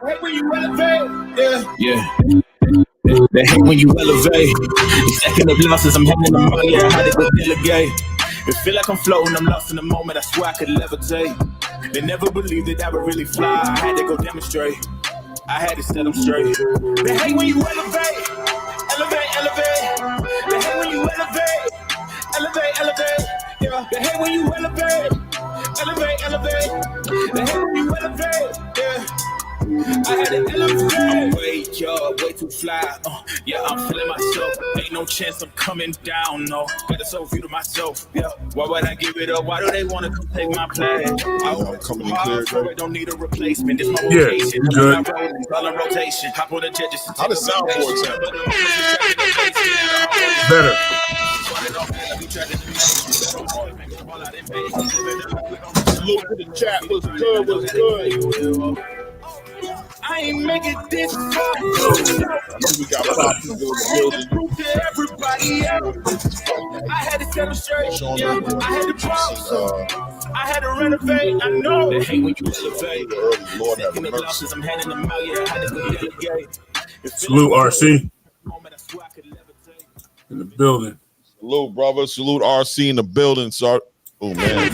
Hate when you elevate, yeah. They hate when you elevate. Stacking up losses, I'm handing them out, yeah, I had to go delegate. It feel like I'm floating, I'm lost in the moment, I swear I could levitate. They never believed that I would really fly, I had to go demonstrate. I had to set them straight. They hate when you elevate, elevate. They hate when you elevate, elevate, yeah. They hate when you elevate, elevate. They hate when you elevate, yeah. I had to elevate. I'm way too fly. Yeah, I'm feeling myself. Ain't no chance I'm coming down, no. Got a soul view to myself, yeah. Why would I give it up? Why do they want to come take my place? I'm coming in clear, I don't need a replacement. This my rotation. Good. All in rotation. Hop on the jet just how the soundboard sound? Better. Salute to the chat. What's good? I ain't making this far. We got 5 people in the building. Everybody else. I had to demonstrate. Yeah, I had to bounce. I had to renovate. I know. They hate when you elevate. Lord have mercy. I'm handing them out. Yeah, I had to go delegate. Salute RC in the building. Salute, brother. Salute RC in the building. Sir. Oh man.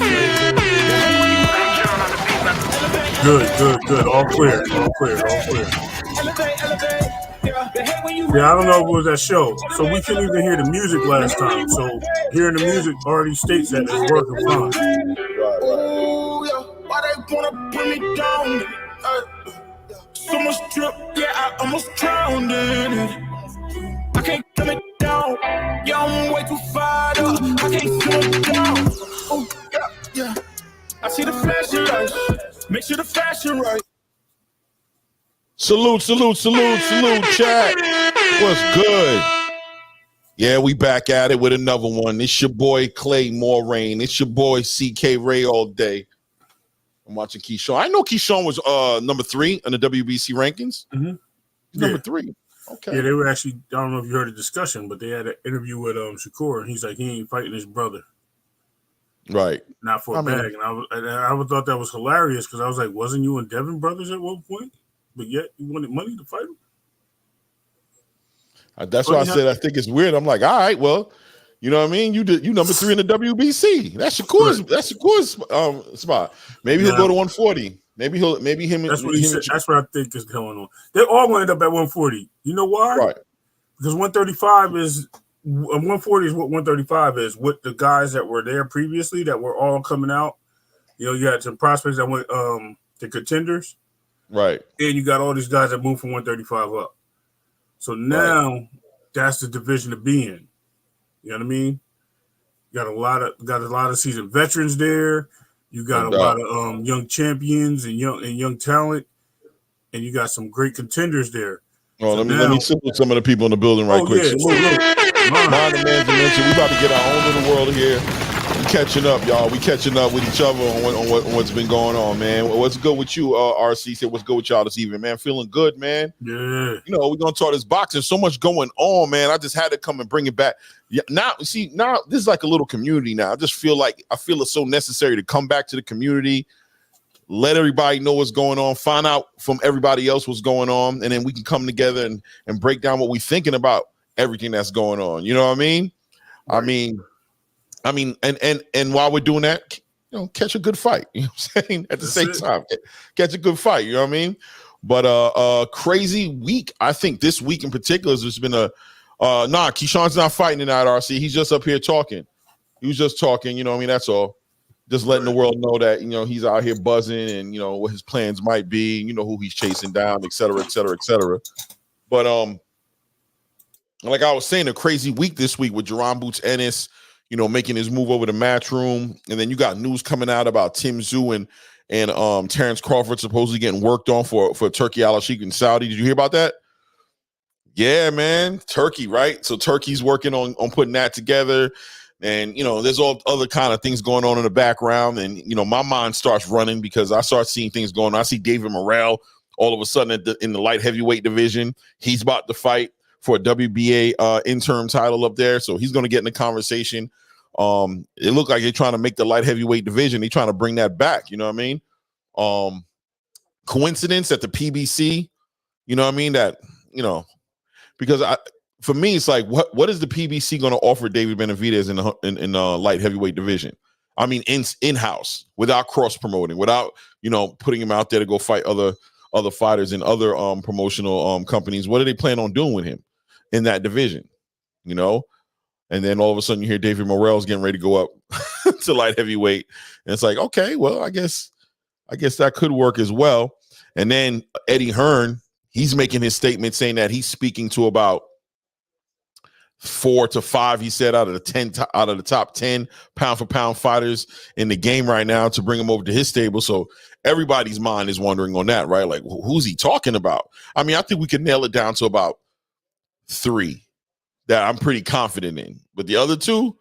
Good. All clear. Yeah, I don't know if it was that show. So we couldn't even hear the music last time. So hearing the music already states that it's working fine. Oh, yeah. Why they wanna bring me down? So much drip, yeah, I almost drowned in it. I can't come it down. Yeah, I'm way too fired up. I can't slow it down. Oh, yeah. I see the flashing lights. Make sure the fashion right. Salute, chat. What's good? Yeah, we back at it with another one. It's your boy Clay Moraine. It's your boy CK Ray all day. I'm watching Keyshawn. I know Keyshawn was number 3 in the WBC rankings. Mm-hmm. Number 3. Okay. Yeah, they were actually, I don't know if you heard the discussion, but they had an interview with Shakur, and he's like, he ain't fighting his brother. Right. Not for a bag. And I thought that was hilarious because I was like, wasn't you and Devin brothers at one point? But yet you wanted money to fight him? That's why I said I think it's weird. I'm like, all right, well, you know what I mean? You number 3 in the WBC. That's Shakur's spot. Maybe he'll go to 140. Maybe him. That's what he said. That's what I think is going on. They all going to end up at 140. You know why? Right. Because 135 is 140 is what 135 is. With the guys that were there previously that were all coming out, you had some prospects that went the contenders, right? And you got all these guys that moved from 135 up. So now that's the division to be in. You know what I mean? You got a lot of seasoned veterans there. You got a lot of young champions and young talent, and you got some great contenders there. Oh, so let me sit with some of the people in the building right quick. Yeah, Mind the man's dimension. We about to get our own little world here. We catching up, y'all. We catching up with each other on what's been going on, man. What's good with you, RC? Said what's good with y'all this evening, man? Feeling good, man. Yeah. We're gonna talk this boxing. So much going on, man. I just had to come and bring it back. Yeah. Now this is like a little community now. I just feel it's so necessary to come back to the community. Let everybody know what's going on, find out from everybody else what's going on, and then we can come together and break down what we're thinking about everything that's going on. You know what I mean? Right. I mean, and while we're doing that, catch a good fight. You know what I'm saying? At the same time, catch a good fight. You know what I mean? But crazy week. I think this week in particular has just been Keyshawn's not fighting tonight, RC. He's just up here talking. He was just talking, you know what I mean? That's all. Just letting the world know that, he's out here buzzing and, what his plans might be, who he's chasing down, et cetera, et cetera, et cetera. But like I was saying, a crazy week this week with Jerron Boots Ennis, making his move over to Matchroom. And then you got news coming out about Tim Tszyu and Terrence Crawford supposedly getting worked on for Turkey Al-Sheikh in Saudi. Did you hear about that? Yeah, man. Turkey, right? So Turkey's working on putting that together. And, there's all other kind of things going on in the background. And, my mind starts running because I start seeing things going on. I see David Morrell all of a sudden in the light heavyweight division. He's about to fight for a WBA interim title up there. So he's going to get in the conversation. It looked like they're trying to make the light heavyweight division. They're trying to bring that back. You know what I mean? Coincidence that the PBC, you know what I mean? That, because for me, it's like, what is the PBC going to offer David Benavidez in the light heavyweight division? I mean, in-house, without cross promoting, without putting him out there to go fight other fighters in other promotional companies. What do they plan on doing with him in that division? And then all of a sudden you hear David Morrell's getting ready to go up to light heavyweight, and it's like, okay, well, I guess that could work as well. And then Eddie Hearn, he's making his statement saying that he's speaking to about 4 to 5, he said, out of the top 10 pound for pound fighters in the game right now to bring them over to his stable. So everybody's mind is wondering on that, right? Like, who's he talking about? I mean, I think we could nail it down to about 3 that I'm pretty confident in, but the other 2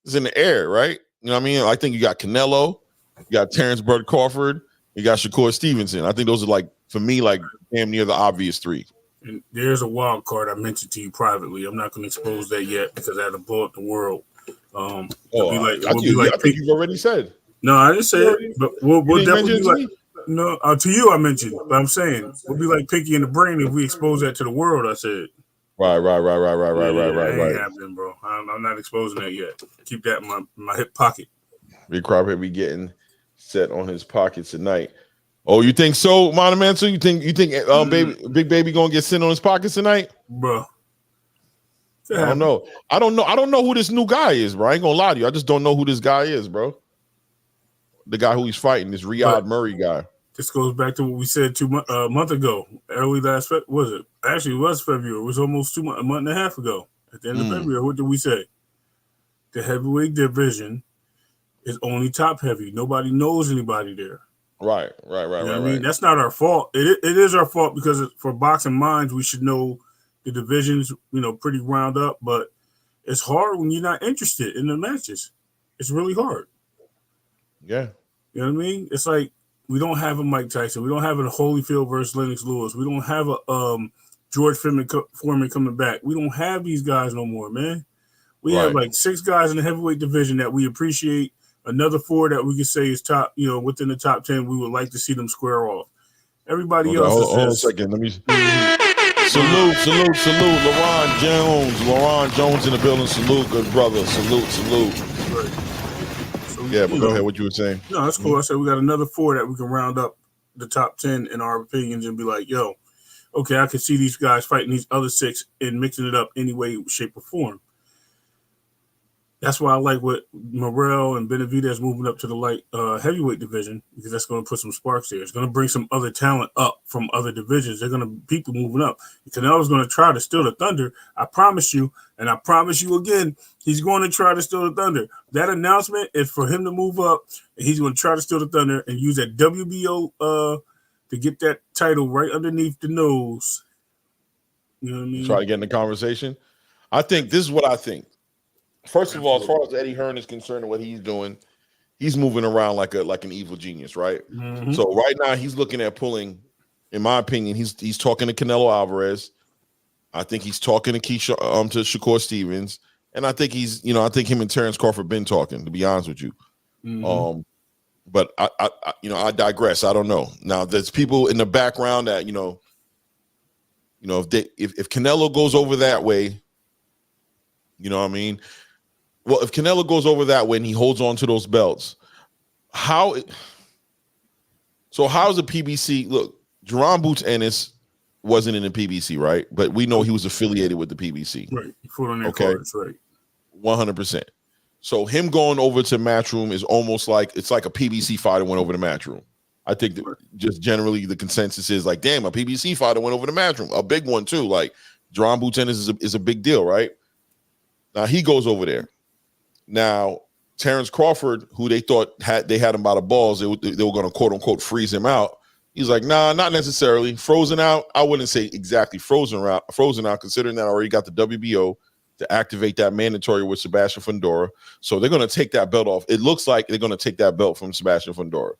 is in the air, right? You know what I mean? I think you got Canelo, you got Terrence Bud Crawford, you got Shakur Stevenson. I think those are, like, for me, like, damn near the obvious 3. And there's a wild card I mentioned to you privately. I'm not going to expose that yet because I had to blow up the world. I think you've already said. No, I didn't say it, but we'll definitely be like, no, to you I mentioned, but I'm saying we'll be like Pinky in the Brain if we expose that to the world. I said. Right. Ain't happening, bro. I'm not exposing that yet. Keep that in my hip pocket. Big Cropper be getting set on his pocket tonight. Oh, you think so, Monumental? You think Big Baby gonna get sent on his pockets tonight, bro? I don't know. I don't know who this new guy is, bro. I ain't gonna lie to you. I just don't know who this guy is, bro. The guy who he's fighting, this Riyadh Murray guy. This goes back to what we said a month ago. Early last was it? Actually, it was February. It was almost a month and a half ago. At the end of February, what did we say? The heavyweight division is only top heavy. Nobody knows anybody there. Right. I mean, that's not our fault. It is our fault because for boxing minds, we should know the divisions, pretty round up. But it's hard when you're not interested in the matches. It's really hard. Yeah. You know what I mean? It's like we don't have a Mike Tyson. We don't have a Holyfield versus Lennox Lewis. We don't have a George Foreman coming back. We don't have these guys no more, man. We have like 6 guys in the heavyweight division that we appreciate. Another 4 that we could say is top, within the top 10. We would like to see them square off. Everybody else. Hold on a second. Let me salute. LaRon Jones in the building. Salute, good brother. Salute. Right. So, yeah, but go ahead. What you were saying? No, that's cool. I said we got another 4 that we can round up the top 10 in our opinions and be like, yo, okay, I can see these guys fighting these other 6 and mixing it up any way, shape, or form. That's why I like what Morrell and Benavidez moving up to the light heavyweight division, because that's going to put some sparks there. It's going to bring some other talent up from other divisions. They're going to people moving up. Canelo's going to try to steal the thunder. I promise you, and I promise you again, he's going to try to steal the thunder. That announcement is for him to move up, and he's going to try to steal the thunder and use that WBO to get that title right underneath the nose. You know what I mean? Try to get in the conversation. I think this is what I think. First of all, as far as Eddie Hearn is concerned and what he's doing, he's moving around like an evil genius, right? Mm-hmm. So right now he's looking at pulling, in my opinion, he's talking to Canelo Alvarez. I think he's talking to Shakur Stevens, and I think I think him and Terrence Crawford been talking, to be honest with you. Mm-hmm. But I digress. I don't know. Now there's people in the background that if Canelo goes over that way, you know what I mean? Well, if Canelo goes over that way and he holds on to those belts, how's the PBC? Look, Jerron Boots Ennis wasn't in the PBC, right? But we know he was affiliated with the PBC. Right. Cards, right. 100%. So him going over to Matchroom is almost like it's like a PBC fighter went over to Matchroom. I think just generally the consensus is like, damn, a PBC fighter went over to Matchroom. A big one too. Like Jerron Boots Ennis is a big deal, right? Now he goes over there. Now Terrence Crawford, who they thought they had him by the balls, they were going to quote unquote freeze him out. He's like, nah, not necessarily. Frozen out. I wouldn't say exactly frozen out, considering that I already got the WBO to activate that mandatory with Sebastian Fundora. So they're going to take that belt off. It looks like they're going to take that belt from Sebastian Fundora.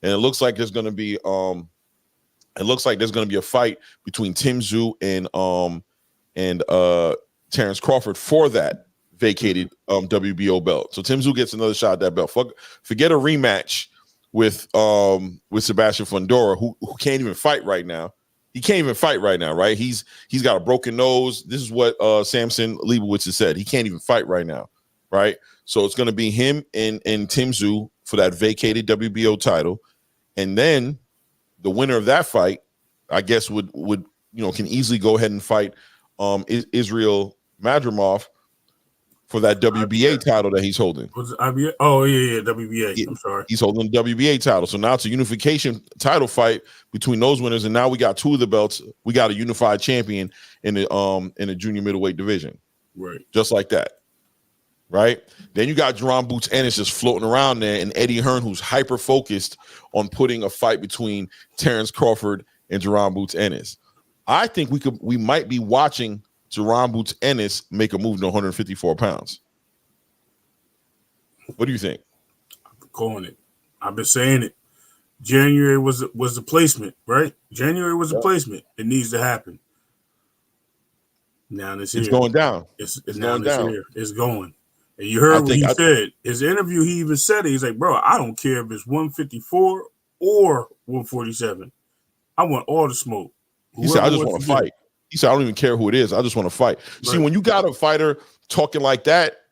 And it looks like there's going to be a fight between Tim Tszyu and Terrence Crawford for that vacated WBO belt. So Tim Tszyu gets another shot at that belt. Forget a rematch with Sebastian Fundora, who can't even fight right now. He can't even fight right now, right? He's got a broken nose. This is what Samson Leibowitz has said. He can't even fight right now, right? So it's going to be him and Tim Tszyu for that vacated WBO title, and then the winner of that fight, I guess, would can easily go ahead and fight Israel Madrimov for that WBA title that he's holding. Was it IBA? Oh, yeah, WBA. Yeah, I'm sorry. He's holding the WBA title. So now it's a unification title fight between those winners, and now we got two of the belts. We got a unified champion in the junior middleweight division. Right. Just like that. Right? Then you got Jerron Boots Ennis just floating around there, and Eddie Hearn, who's hyper-focused on putting a fight between Terrence Crawford and Jerron Boots Ennis. I think we might be watching Jerron Boots Ennis make a move to 154 pounds. What do you think? I'm calling it. I've been saying it. January was the placement, right? January was the placement. It needs to happen. Now it's here. It's going down. It's going down. Here. It's going. And you heard what he said. His interview, he even said it. He's like, bro, I don't care if it's 154 or 147. I want all the smoke. He said, I just want to fight. He said, I don't even care who it is. I just want to fight. Right. See, when you got a fighter talking like that,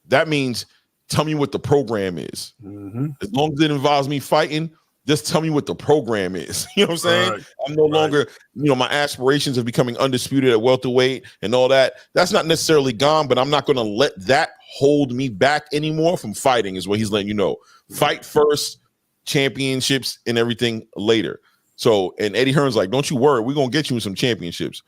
that means tell me what the program is. Mm-hmm. As long as it involves me fighting, just tell me what the program is. You know what I'm saying? Right. I'm no longer, my aspirations of becoming undisputed at welterweight and all that. That's not necessarily gone, but I'm not going to let that hold me back anymore from fighting, is what he's letting you know. Fight first, championships and everything later. So, and Eddie Hearn's like, don't you worry, we're going to get you in some championships.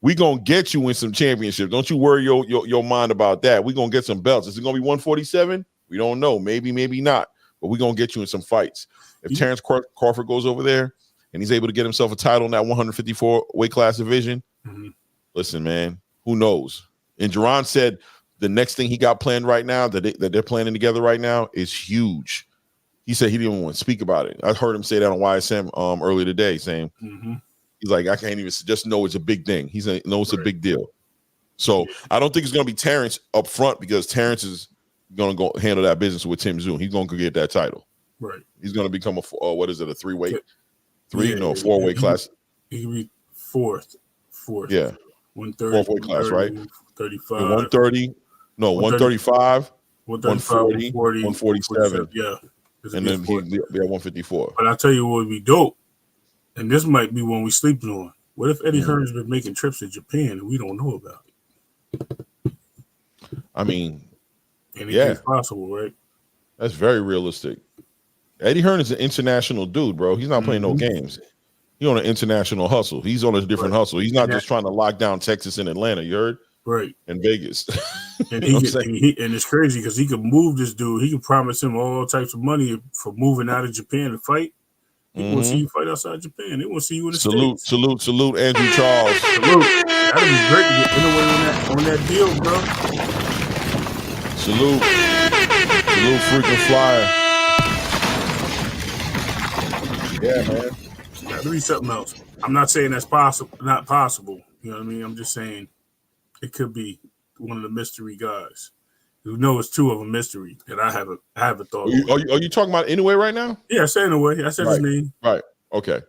We're going to get you in some championships. Don't you worry your mind about that. We're going to get some belts. Is it going to be 147? We don't know. Maybe not. But we're going to get you in some fights. If Terrence Crawford goes over there and he's able to get himself a title in that 154 weight class division, listen, man, who knows? And Jerron said the next thing he got planned right now, that they're planning together right now, is huge. He said he didn't even want to speak about it. I heard him say that on YSM earlier today, saying he's like, I can't even just know it's a big thing. He's like, no, it's a big deal. So I don't think it's going to be Terrence up front, because Terrence is going to go handle that business with Tim Tszyu. He's going to get that title. Right. He's going to become a four-weight class. He can be fourth. Yeah. 130. Fourth weight class, right? 35. 130. No, 135. 140. 147. Yeah. And then he'll be at 154. But I'll tell you what would be dope, and this might be one we sleeping on. What if Eddie Hearn's been making trips to Japan and we don't know about it? I mean, anything's possible, right? That's very realistic. Eddie Hearn is an international dude, bro. He's not playing no games. He's on an international hustle. He's on a different hustle. He's not just trying to lock down Texas and Atlanta, you heard? Right. And Vegas. And it's crazy because he could move this dude. He could promise him all types of money for moving out of Japan to fight. He won't see you fight outside Japan. They won't see you in the States. Salute, Andrew Charles. Salute. That'd be great to get in on that deal, bro. Salute, freaking flyer. Yeah, man. That'd be something else. I'm not saying that's possible, not possible. You know what I mean? I'm just saying it could be one of the mystery guys. You know, it's two of them mystery that I haven't thought. Are you talking about Anyway right now? Yeah, I said Anyway. I said his name. Right. Okay.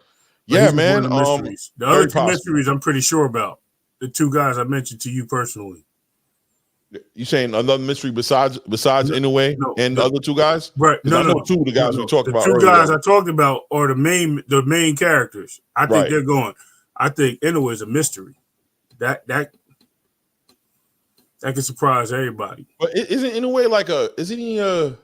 Yeah, man. The other two mysteries I'm pretty sure about. The two guys I mentioned to you personally. You saying another mystery besides Anyway and the other two guys? Right. No. Two of the guys we talked about. The two guys I talked about are the main characters. I think they're going. I think Anyway is a mystery. That can surprise everybody. But isn't Anyway isn't he a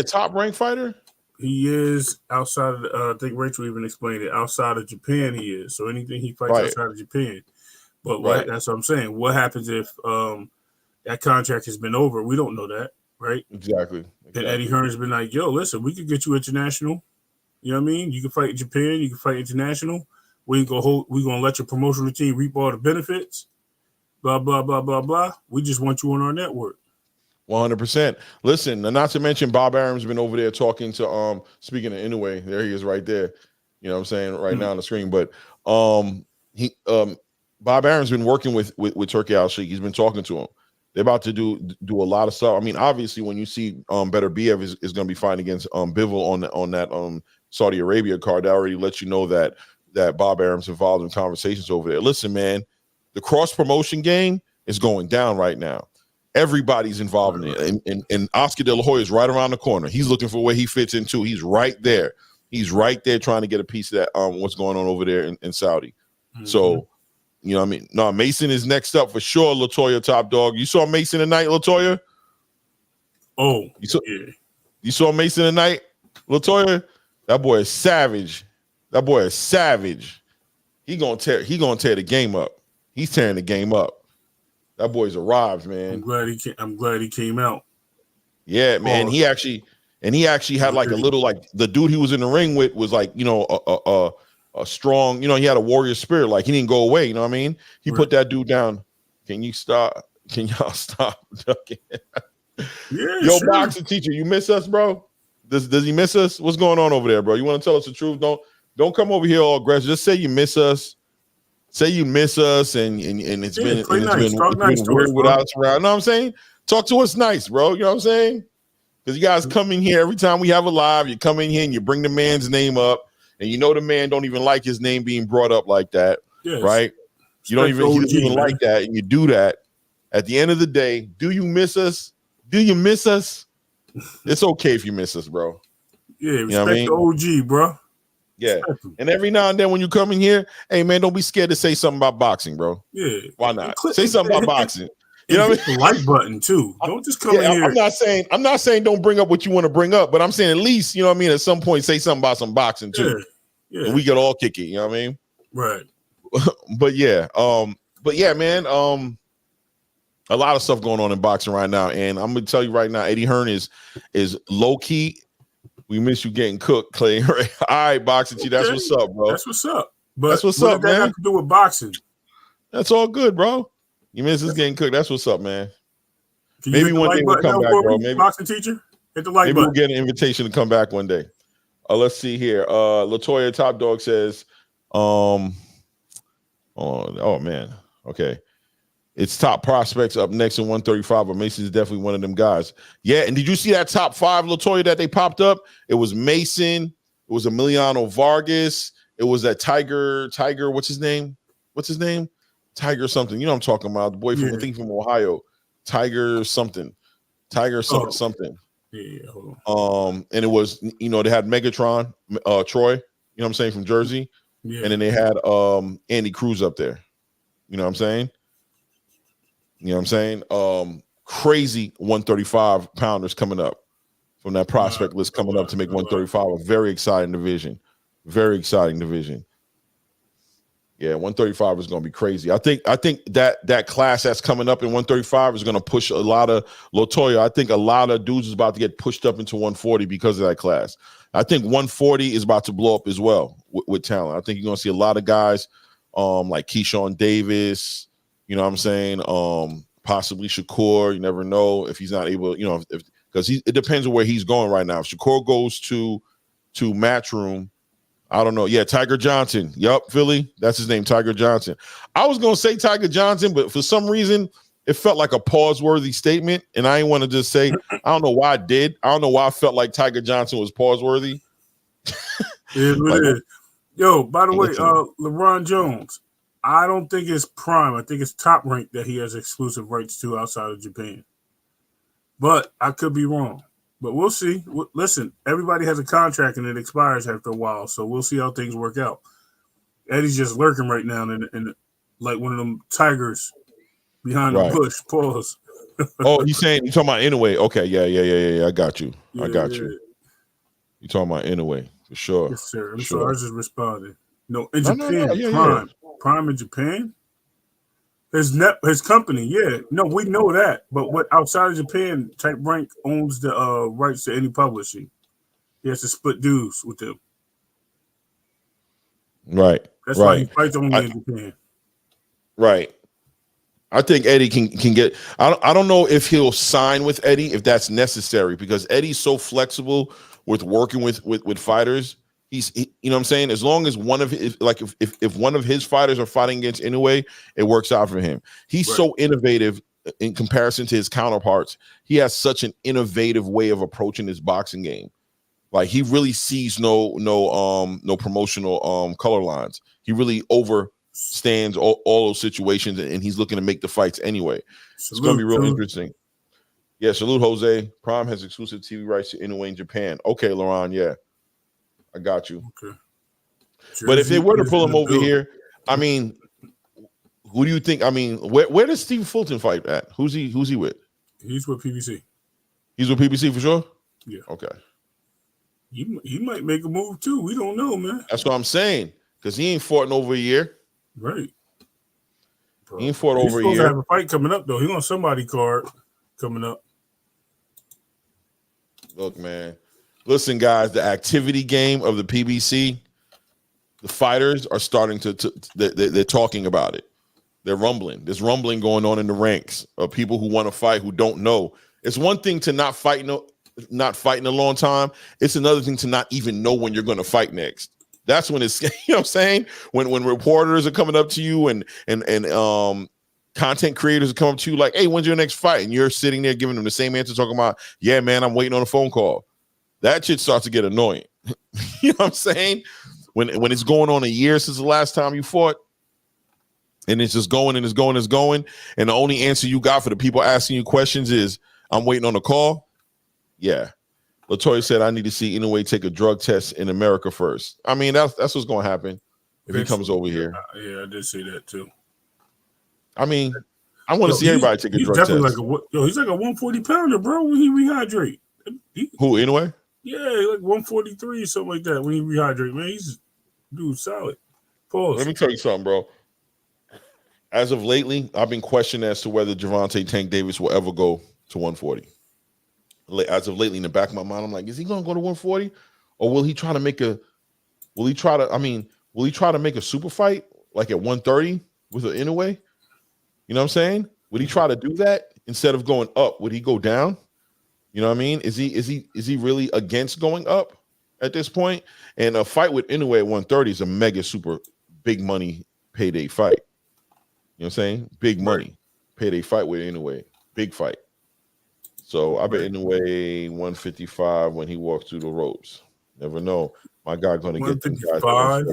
top ranked fighter? He is outside of I think Rachel even explained it. Outside of Japan, he is. So anything he fights outside of Japan. But that's what I'm saying. What happens if that contract has been over? We don't know that, right? Exactly. And Eddie Hearn has been like, yo, listen, we could get you international. You know what I mean? You can fight in Japan. You can fight international. We're going to let your promotional team reap all the benefits. Blah, blah, blah, blah, blah. We just want you on our network. 100%. Listen, not to mention Bob Arum's been over there talking to speaking of Anyway, there he is right there. You know what I'm saying? Right now on the screen. But Bob Arum's been working with Turki Al-Sheikh. He's been talking to him. They're about to do a lot of stuff. I mean, obviously, when you see Better Biev is going to be fighting against Bivol on that Saudi Arabia card, that already lets you know that Bob Arum's involved in conversations over there. Listen, man, the cross promotion game is going down right now. Everybody's involved in it, and Oscar De La Hoya is right around the corner. He's looking for where he fits into. He's right there. He's right there trying to get a piece of that what's going on over there in Saudi. Mm-hmm. So, you know what I mean? No, Mason is next up for sure, LaToya Top Dog. You saw Mason tonight, LaToya? Oh, you saw Mason tonight, LaToya? That boy is savage. That boy is savage. He gonna tear the game up. He's tearing the game up. That boy's arrived, man. I'm glad he came out. Yeah, man. He actually had like a little, like the dude he was in the ring with was like, you know, a strong, you know, he had a warrior spirit. Like he didn't go away. You know what I mean? He put that dude down. Can you stop? Can y'all stop? Yeah, Yo, sure. Boxing teacher, you miss us, bro? Does he miss us? What's going on over there, bro? You want to tell us the truth? Don't come over here all aggressive. Just say you miss us. Say you miss us, and it's been weird without us around. You know what I'm saying? Talk to us nice, bro. You know what I'm saying? Because you guys come in here every time we have a live. You come in here and you bring the man's name up, and you know the man don't even like his name being brought up like that, right? You don't even, he doesn't even like that, and you do that. At the end of the day, do you miss us? Do you miss us? It's okay if you miss us, bro. Yeah, respect the OG, bro. Yeah, and every now and then when you come in here, hey man, don't be scared to say something about boxing, bro. Yeah, why not? Say something about boxing. You know what I mean? The like button too. Don't just come in here. I'm not saying don't bring up what you want to bring up, but I'm saying at least, you know what I mean, at some point say something about some boxing too. Yeah. And we could all kick it, you know what I mean? Right. but yeah, man, a lot of stuff going on in boxing right now, and I'm gonna tell you right now, Eddie Hearn is low key. We miss you getting cooked, Clay. All right, boxing T. That's what's up, bro. That's what's up. But that's what's up, man. That have to do with boxing. That's all good, bro. You miss us getting cooked. That's what's up, man. Maybe one day we'll come back, bro. Maybe boxing teacher, hit the like button. Maybe we'll get an invitation to come back one day. Let's see here. LaToya Top Dog says, oh man, okay. It's top prospects up next in 135, but Mason's definitely one of them guys. Yeah, and did you see that top 5, LaToya, that they popped up? It was Mason, it was Emiliano Vargas, it was that Tiger, what's his name? Tiger something. You know what I'm talking about. The boy from I think from Ohio. Tiger something. Something. Yeah, hold on. And it was, you know, they had Megatron, Troy, you know what I'm saying, from Jersey. Yeah. And then they had Andy Cruz up there. You know what I'm saying? Crazy 135 pounders coming up from that prospect list coming up to make 135 a very exciting division. Yeah, 135 is going to be crazy. I think that class that's coming up in 135 is going to push a lot of LaToya. I think a lot of dudes is about to get pushed up into 140 because of that class. I think 140 is about to blow up as well with talent. I think you're going to see a lot of guys like Keyshawn Davis. You know what I'm saying? Possibly Shakur. You never know if he's not able, you know, because it depends on where he's going right now. If Shakur goes to Matchroom, I don't know. Yeah, Tiger Johnson. Yep, Philly. That's his name, Tiger Johnson. I was going to say Tiger Johnson, but for some reason, it felt like a pause-worthy statement, and I didn't want to just say, I don't know why I did. I don't know why I felt like Tiger Johnson was pause-worthy. It is. Yo, by the way, LeBron Jones, I don't think it's prime. I think it's top rank that he has exclusive rights to outside of Japan. But I could be wrong. But we'll see. Listen, everybody has a contract and it expires after a while, so we'll see how things work out. Eddie's just lurking right now in like one of them tigers behind the bush. Pause. Oh, you're talking about Inoue. Okay, yeah. I got you. Yeah. You're talking about Inoue for sure. Yes, sir. I'm sorry. I was just responding. No, in Japan, Prime in Japan. His company, yeah. No, we know that. But what outside of Japan, Type Rank owns the rights to any publishing. He has to split dues with them. Right. That's why he fights only in Japan. Right. I think Eddie can get. I don't know if he'll sign with Eddie if that's necessary, because Eddie's so flexible with working with fighters. You know what I'm saying? As long as one of his, like if one of his fighters are fighting against Inoue, it works out for him. He's so innovative in comparison to his counterparts, he has such an innovative way of approaching his boxing game. Like he really sees no promotional color lines. He really overstands all those situations, and he's looking to make the fights anyway. It's going to be real interesting. Yeah, salute Jose. Prime has exclusive TV rights to Inoue in Japan. Okay, Laurent, yeah, I got you. Okay. But if they were to pull him over here, I mean, who do you think? I mean, where does Steve Fulton fight at? Who's he with? He's with PBC. He's with PBC for sure? Yeah. Okay. He might make a move too. We don't know, man. That's what I'm saying. Because he ain't fought in over a year. Right. Bro. He ain't fought over a year. He's supposed to have a fight coming up, though. He's on somebody card coming up. Look, man. Listen, guys, the activity game of the PBC, the fighters are starting they're talking about it. They're rumbling. There's rumbling going on in the ranks of people who want to fight who don't know. It's one thing to not fight in a long time. It's another thing to not even know when you're going to fight next. That's when it's, you know what I'm saying? When reporters are coming up to you and content creators are coming up to you like, hey, when's your next fight? And you're sitting there giving them the same answer, talking about, yeah, man, I'm waiting on a phone call. That shit starts to get annoying. You know what I'm saying? When it's going on a year since the last time you fought, and it's just going and it's going and it's going, and the only answer you got for the people asking you questions is, I'm waiting on a call. Yeah. Latoya said, I need to see Inoue take a drug test in America first. I mean, that's what's going to happen if he comes over here. Yeah, I did say that too. I mean, I want to see everybody take a drug test. He's like a 140 pounder, bro, when he rehydrate. Who, Inoue? Yeah, like 143 or something like that when he rehydrate, man. He's dude solid. Pause. Let me tell you something, bro. As of lately, I've been questioning as to whether Gervonta Tank Davis will ever go to 140. As of lately, in the back of my mind, I'm like, is he going to go to 140, or will he try to make a super fight like at 130 with an Inoue? You know what I'm saying? Would he try to do that instead of going up? Would he go down? You know what I mean? Is he really against going up at this point? And a fight with Inoue at 130 is a mega super big money payday fight. You know what I'm saying? Big money payday fight with Inoue. Big fight. So I bet Inoue 155 when he walks through the ropes. Never know. My guy going to get them guys.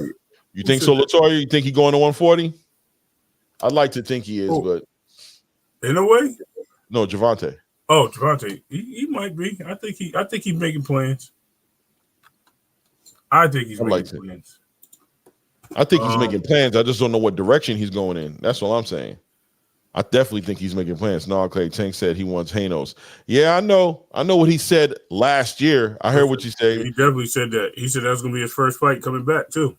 You think so, Latoya? You think he going to 140? I'd like to think he is, but Inoue? No, Gervonta. Oh, Gervonta. He might be. I think he's making plans. I think he's making plans. I think he's making plans. I just don't know what direction he's going in. That's all I'm saying. I definitely think he's making plans. No, Clay Tank said he wants Hanos. Yeah, I know. I know what he said last year. I heard what you said. He definitely said that. He said that was going to be his first fight coming back too.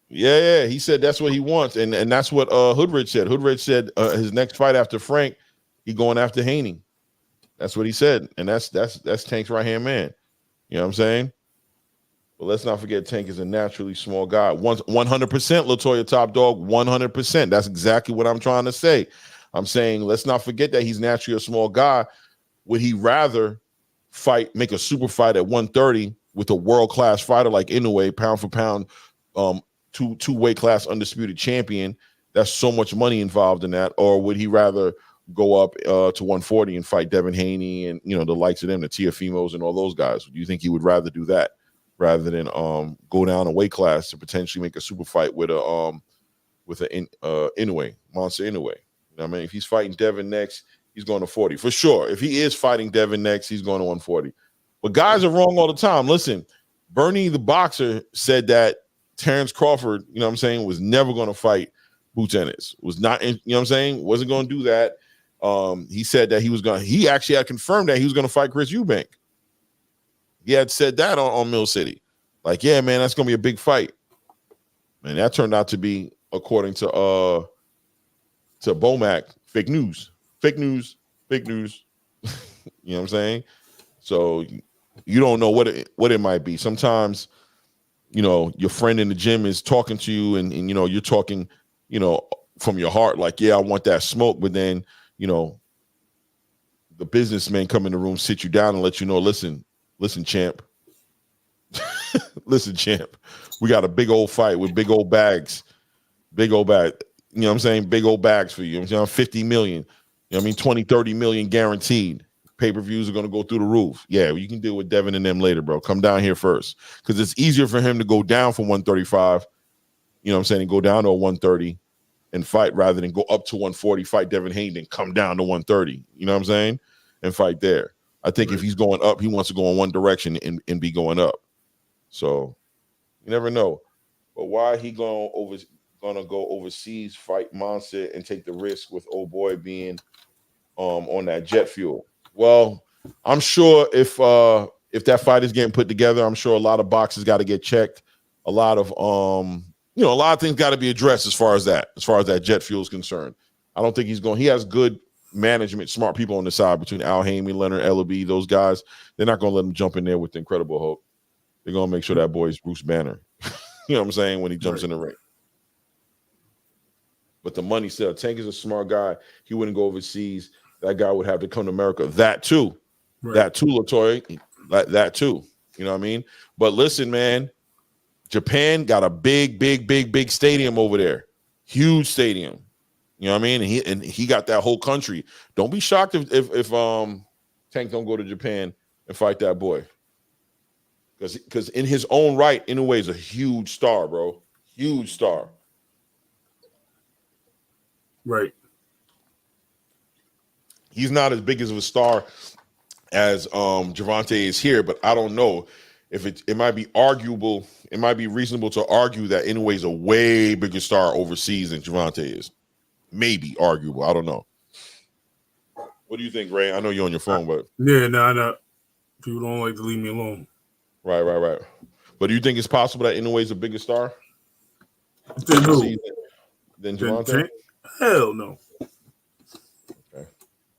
Yeah. He said that's what he wants, and that's what Hoodrich said. Hoodrich said his next fight after Frank, he going after Haney. That's what he said, and that's Tank's right hand man. You know what I'm saying? But let's not forget Tank is a naturally small guy. 100% Latoya Top Dog, 100%. That's exactly what I'm trying to say. I'm saying let's not forget that he's naturally a small guy. Would he rather make a super fight at 130 with a world-class fighter like Inoue, pound for pound, two weight class undisputed champion? That's so much money involved in that. Or would he rather go up to 140 and fight Devin Haney and the likes of them, the Tiafimos and all those guys? Do you think he would rather do that rather than go down a weight class to potentially make a super fight with an Inoue, Monster Inoue? I mean, if he's fighting Devin next, he's going to 40 for sure. If he is fighting Devin next, he's going to 140. But guys are wrong all the time. Listen, Bernie the boxer said that Terrence Crawford, you know what I'm saying, was never going to fight Boots Ennis. Was not, you know what I'm saying, wasn't going to do that. He said that he actually had confirmed that he was going to fight Chris Eubank. He had said that on Mill City. Like, yeah, man, that's going to be a big fight. And that turned out to be, according to Bomac, fake news. You know what I'm saying? So you don't know what it might be. Sometimes, your friend in the gym is talking to you and you're talking, from your heart, like, yeah, I want that smoke. But then, the businessmen come in the room, sit you down and let you know, listen, champ. Listen, champ. We got a big old fight with big old bags. Big old bag. You know what I'm saying? Big old bags for you. I'm saying 50 million. You know what I mean? 20, 30 million guaranteed. Pay-per-views are going to go through the roof. Yeah, you can deal with Devin and them later, bro. Come down here first. Because it's easier for him to go down from 135, you know what I'm saying, and go down to a 130 and fight rather than go up to 140, fight Devin Haney, and come down to 130. You know what I'm saying? And fight there. I think if he's going up, he wants to go in one direction and be going up. So you never know. But why he gonna go overseas, fight Monster, and take the risk with old boy being on that jet fuel? Well, I'm sure if that fight is getting put together, I'm sure a lot of boxes got to get checked. A lot of a lot of things got to be addressed as far as that jet fuel is concerned. I don't think he has good management, smart people on the side between Al Haymon, Leonard Ellaby, those guys. They're not going to let him jump in there with the Incredible Hulk. They're going to make sure that boy's Bruce Banner. You know what I'm saying? When he jumps in the ring. But the money still. Tank is a smart guy. He wouldn't go overseas. That guy would have to come to America. That too. Right. That too, Latoya. That too. You know what I mean? But listen, man, Japan got a big stadium over there. Huge stadium. You know what I mean? And he got that whole country. Don't be shocked if Tank don't go to Japan and fight that boy. Because in his own right, Inoue is a huge star, bro. Huge star. Right. He's not as big as of a star as Gervonta is here, but I don't know if it might be arguable. It might be reasonable to argue that Inoue is a way bigger star overseas than Gervonta is. Maybe arguable. I don't know. What do you think, Ray? I know you're on your phone, but no. People don't like to leave me alone. Right. But do you think it's possible that Inoue is a bigger star than Gervonta? Hell no. Okay.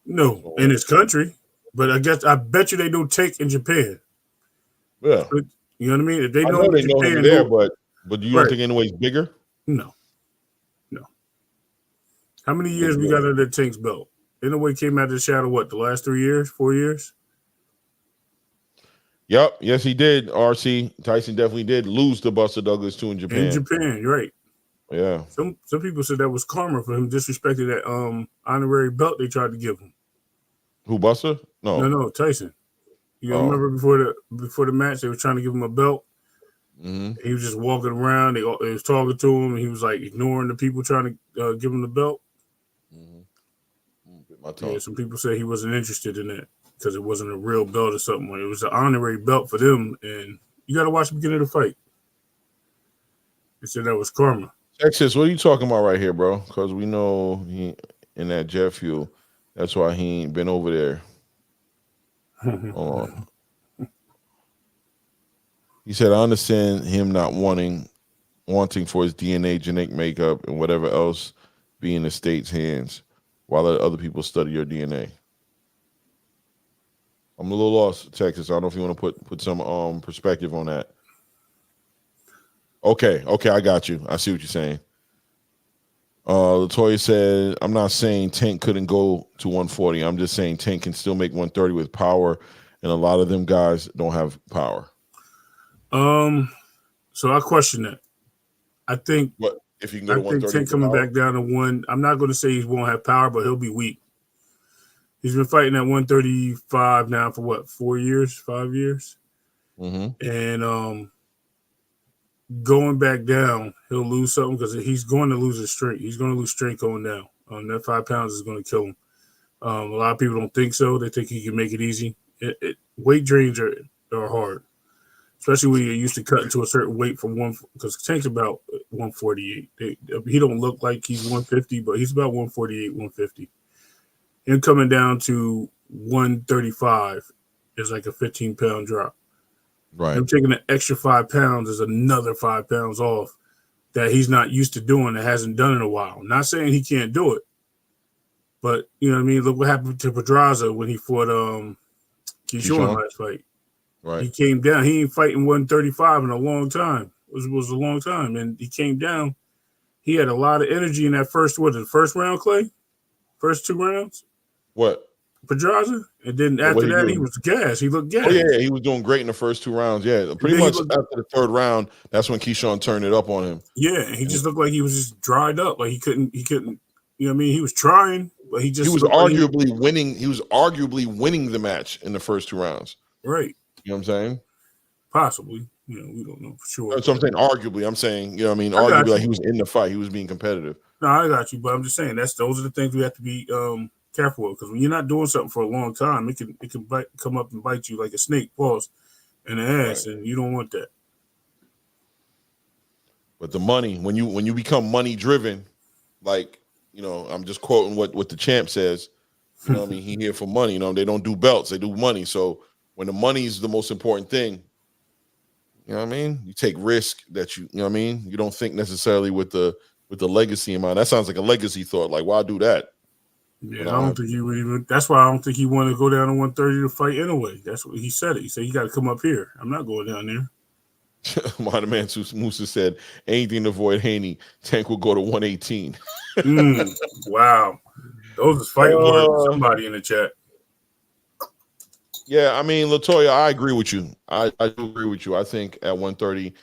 No, in his country. But I bet you they don't take in Japan. Yeah. But, you know what I mean? If they know him there, but you don't think Inoue's bigger? No. How many years we got under Tank's belt? Inoue came out of the shadow, the last 3 years, 4 years? Yep. Yes, he did, RC. Tyson definitely did lose to Buster Douglas, too, in Japan. In Japan, you're right. Yeah. Some people said that was karma for him disrespecting that honorary belt they tried to give him. Who, Buster? No, Tyson. You remember before the match, they were trying to give him a belt. Mm-hmm. He was just walking around. They was talking to him, and he was like ignoring the people trying to give him the belt. Mm-hmm. Yeah, some people say he wasn't interested in that because it wasn't a real belt or something. It was an honorary belt for them, and you got to watch the beginning of the fight. They said that was karma. Texas, what are you talking about right here, bro? Because we know he in that jet fuel. That's why he ain't been over there. He said, I understand him not wanting for his DNA, genetic makeup, and whatever else be in the state's hands while other people study your DNA. I'm a little lost, Texas. I don't know if you want to put some perspective on that. Okay, I got you. I see what you're saying. Latoya said, I'm not saying Tank couldn't go to 140. I'm just saying Tank can still make 130 with power, and a lot of them guys don't have power. So I question that. I think what if you can go to 130? Tank coming back down to one. I'm not going to say he won't have power, but he'll be weak. He's been fighting at 135 now for 5 years? Mm-hmm. And going back down, he'll lose something because he's going to lose his strength. He's going to lose strength going down. That 5 pounds is going to kill him. A lot of people don't think so. They think he can make it easy. Weight drains are hard, especially when you're used to cutting to a certain weight from one. Because Tank's about 148. He don't look like he's 150, but he's about 148, 150. Him coming down to 135 is like a 15-pound drop. Right. Him taking an extra 5 pounds is another 5 pounds off that he's not used to doing and hasn't done in a while. Not saying he can't do it, but you know what I mean? Look what happened to Pedraza when he fought Keyshawn last fight. Right. He came down. He ain't fighting 135 in a long time. It was a long time. And he came down. He had a lot of energy in that first round, Clay? First 2 rounds? What? Pedraza? And then after that, he was gassed. He looked gassed. Oh, yeah, he was doing great in the first 2 rounds. Yeah, pretty much after the 3rd round, that's when Keyshawn turned it up on him. Yeah, he just looked like he was just dried up. Like he couldn't, you know what I mean? He was trying, but he was arguably winning. He was arguably winning the match in the first 2 rounds. Right. You know what I'm saying? Possibly. We don't know for sure. That's what I'm saying. Arguably, I'm saying, you know what I mean? I got Arguably, like he was in the fight. He was being competitive. No, I got you, but I'm just saying those are the things we have to be careful of, because when you're not doing something for a long time, it can come up and bite you like a snake, in the ass, and you don't want that. But the money, when you become money driven, like, you know, I'm just quoting what the champ says. You know what I mean? He here for money. You know, they don't do belts, they do money. So when the money is the most important thing, you know what I mean? You take risk that you know what I mean? You don't think necessarily with the legacy in mind. That sounds like a legacy thought. Like, why do that? Yeah, I don't think he would even. That's why I don't think he wanted to go down to 130 to fight anyway. That's what he said. He said, "You got to come up here. I'm not going down there." My man Musa said, anything to avoid Haney, Tank will go to 118. Wow. Those is fighting words. Somebody in the chat. Yeah, I mean, Latoya, I agree with you. I do agree with you. I think at 130,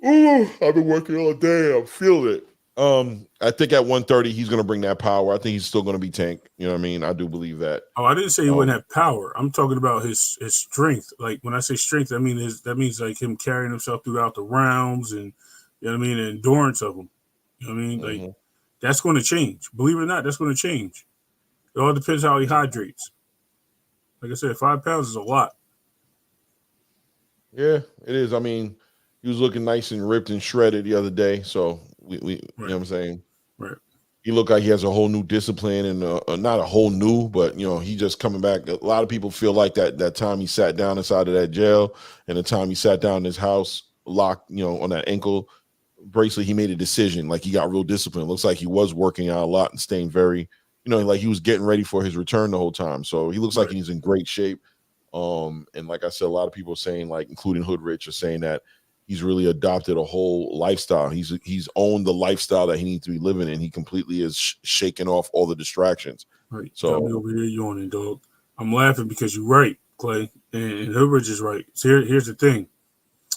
I've been working all day. I feel it. I think at 130, he's going to bring that power. I think he's still going to be Tank. You know what I mean? I do believe that. Oh, I didn't say he wouldn't have power. I'm talking about his strength. Like, when I say strength, that means like him carrying himself throughout the rounds, and you know what I mean, the endurance of him. You know what I mean? Like, that's going to change. Believe it or not, that's going to change. It all depends how he hydrates. Like I said, 5 pounds is a lot. Yeah, it is. I mean, he was looking nice and ripped and shredded the other day. So we you know what I'm saying? Right. He looked like he has a whole new discipline, and not a whole new, but you know, he just coming back. A lot of people feel like that time he sat down inside of that jail and the time he sat down in his house locked, you know, on that ankle bracelet, he made a decision. Like, he got real discipline. Looks like he was working out a lot and staying very, you know, like he was getting ready for his return the whole time. So he looks like he's in great shape. And like I said, a lot of people are saying, like, including Hood Rich, are saying that he's really adopted a whole lifestyle. He's owned the lifestyle that he needs to be living in. He completely is shaking off all the distractions. Right. So I'm over here yawning, dog. I'm laughing because you're right, Clay, and Hood Rich is right. So here's the thing.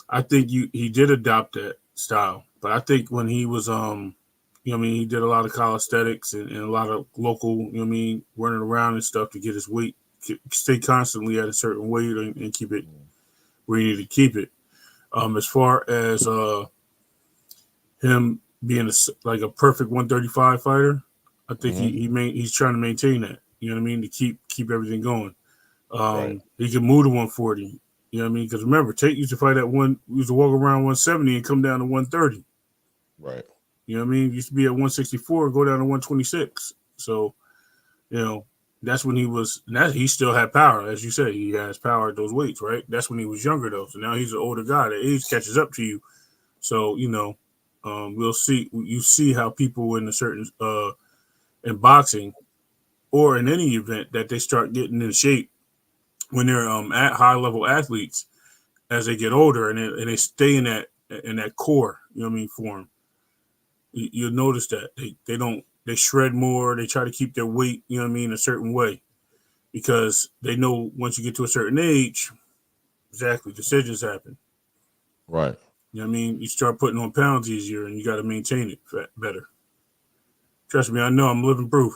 I think he did adopt that style, but I think when he was you know what I mean, he did a lot of calisthenics and a lot of local, you know what I mean, running around and stuff to get his weight, stay constantly at a certain weight and keep it where you need to keep it. As far as him being like a perfect 135 fighter, I think he's trying to maintain that. You know what I mean, to keep everything going. He can move to 140. You know what I mean? Because remember, Tate used to fight at used to walk around 170 and come down to 130. Right. You know what I mean? He used to be at 164 and go down to 126. So, you know, that's when he still had power. As you said, he has power at those weights, right? That's when he was younger, though. So now he's an older guy. The age catches up to you. So, you know, we'll see. You see how people in a certain in boxing or in any event that they start getting in shape when they're at high level athletes as they get older and they stay in that core, you know what I mean, form. You'll notice that they shred more, they try to keep their weight, you know what I mean, a certain way, because they know once you get to a certain age, exactly, decisions happen. Right. You know what I mean? You start putting on pounds easier and you got to maintain it better. Trust me, I know, I'm living proof.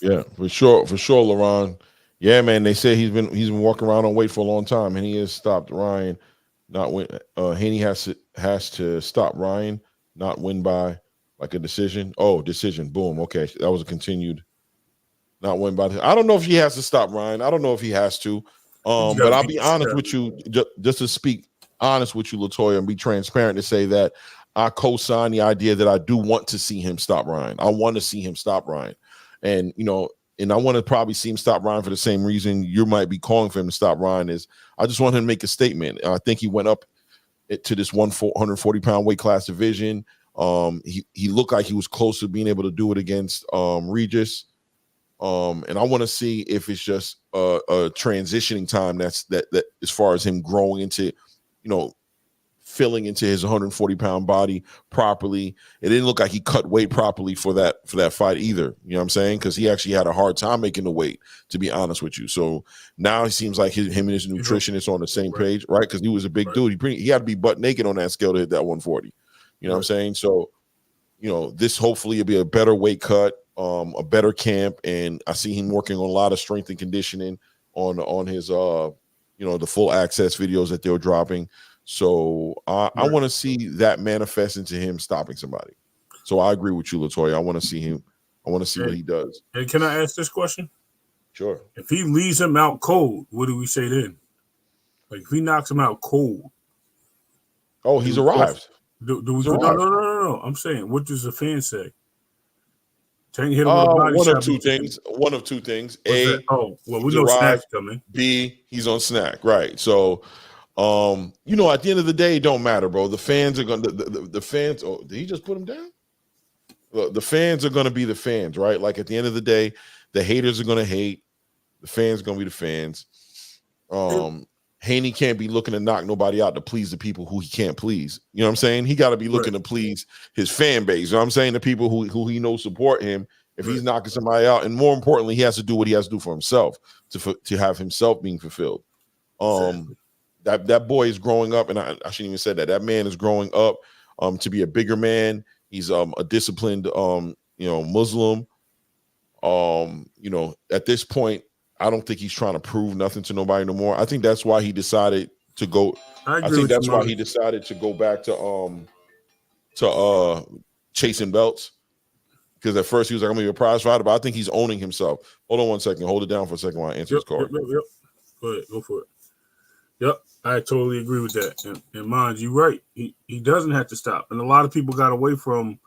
Yeah, for sure, LaRon. Yeah, man. They say he's been walking around on weight for a long time, and he has stopped Ryan. Not win. Haney has to stop Ryan, not win by like a decision. Oh, decision. Boom. Okay, that was a continued. Not win by. I don't know if he has to stop Ryan. I don't know if he has to. But I'll be honest with you, just to speak honest with you, Latoya, and be transparent to say that I co-sign the idea that I do want to see him stop Ryan. I want to see him stop Ryan. And, you know, and I want to probably see him stop Ryan for the same reason you might be calling for him to stop Ryan is I just want him to make a statement. I think he went up to this 140-pound weight class division. He looked like he was close to being able to do it against Regis. And I want to see if it's just a transitioning time that as far as him growing into, you know, filling into his 140-pound body properly. It didn't look like he cut weight properly for that fight either. You know what I'm saying? Because he actually had a hard time making the weight, to be honest with you. So now he seems like him and his nutritionist on the same page, right? Because he was a big dude. He had to be butt naked on that scale to hit that 140. You know what I'm saying? So, you know, this hopefully will be a better weight cut. a better camp, and I see him working on a lot of strength and conditioning on his the full access videos that they're dropping. So I want to see that manifest into him stopping somebody. So I agree with you, Latoya. I want to see him. I want to see what he does. And can I ask this question? Sure. If he leaves him out cold, what do we say then? Like if he knocks him out cold. Oh, he's arrived. Do we go? No. I'm saying, what does the fan say? Tank hit him with a body one shot. of two things. One of two things. We know Snack's coming. B, he's on Snack. Right. So, at the end of the day, it don't matter, bro. The fans are going to, the fans, did he just put him down? The fans are going to be the fans, right? Like at the end of the day, the haters are going to hate. The fans are going to be the fans. Haney can't be looking to knock nobody out to please the people who he can't please. You know what I'm saying? He got to be looking to please his fan base. You know what I'm saying? The people who he knows support him. If he's knocking somebody out, and more importantly, he has to do what he has to do for himself to have himself being fulfilled. That boy is growing up, and I shouldn't even say that. That man is growing up to be a bigger man. He's a disciplined Muslim. At this point, I don't think he's trying to prove nothing to nobody no more. I think that's why he decided to go. I think that's why he decided to go back to chasing belts. Because at first he was like, I'm gonna be a prize fighter, but I think he's owning himself. Hold on 1 second. Hold it down for a second while I answer this call. Yep. Go ahead, go for it. Yep, I totally agree with that. And mind you, right, he doesn't have to stop. And a lot of people got away from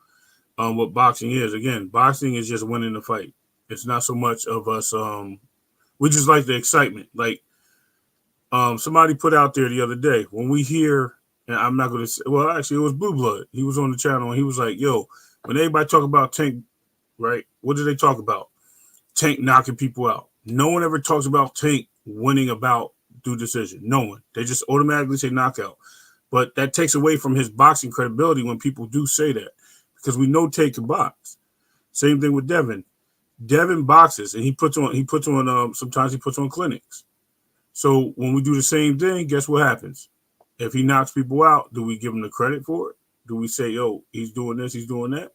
what boxing is. Again, boxing is just winning the fight. It's not so much of us. We just like the excitement. Like somebody put out there the other day when we hear, and I'm not going to say, well, actually, it was Blue Blood. He was on the channel and he was like, yo, when everybody talk about Tank, right, what do they talk about? Tank knocking people out. No one ever talks about Tank winning a bout through decision. No one. They just automatically say knockout. But that takes away from his boxing credibility when people do say that, because we know Tank can box. Same thing with Devin. Devin boxes and he puts on sometimes he puts on clinics. So when we do the same thing, guess what happens? If he knocks people out, do we give him the credit for it? Do we say, yo, he's doing this, he's doing that?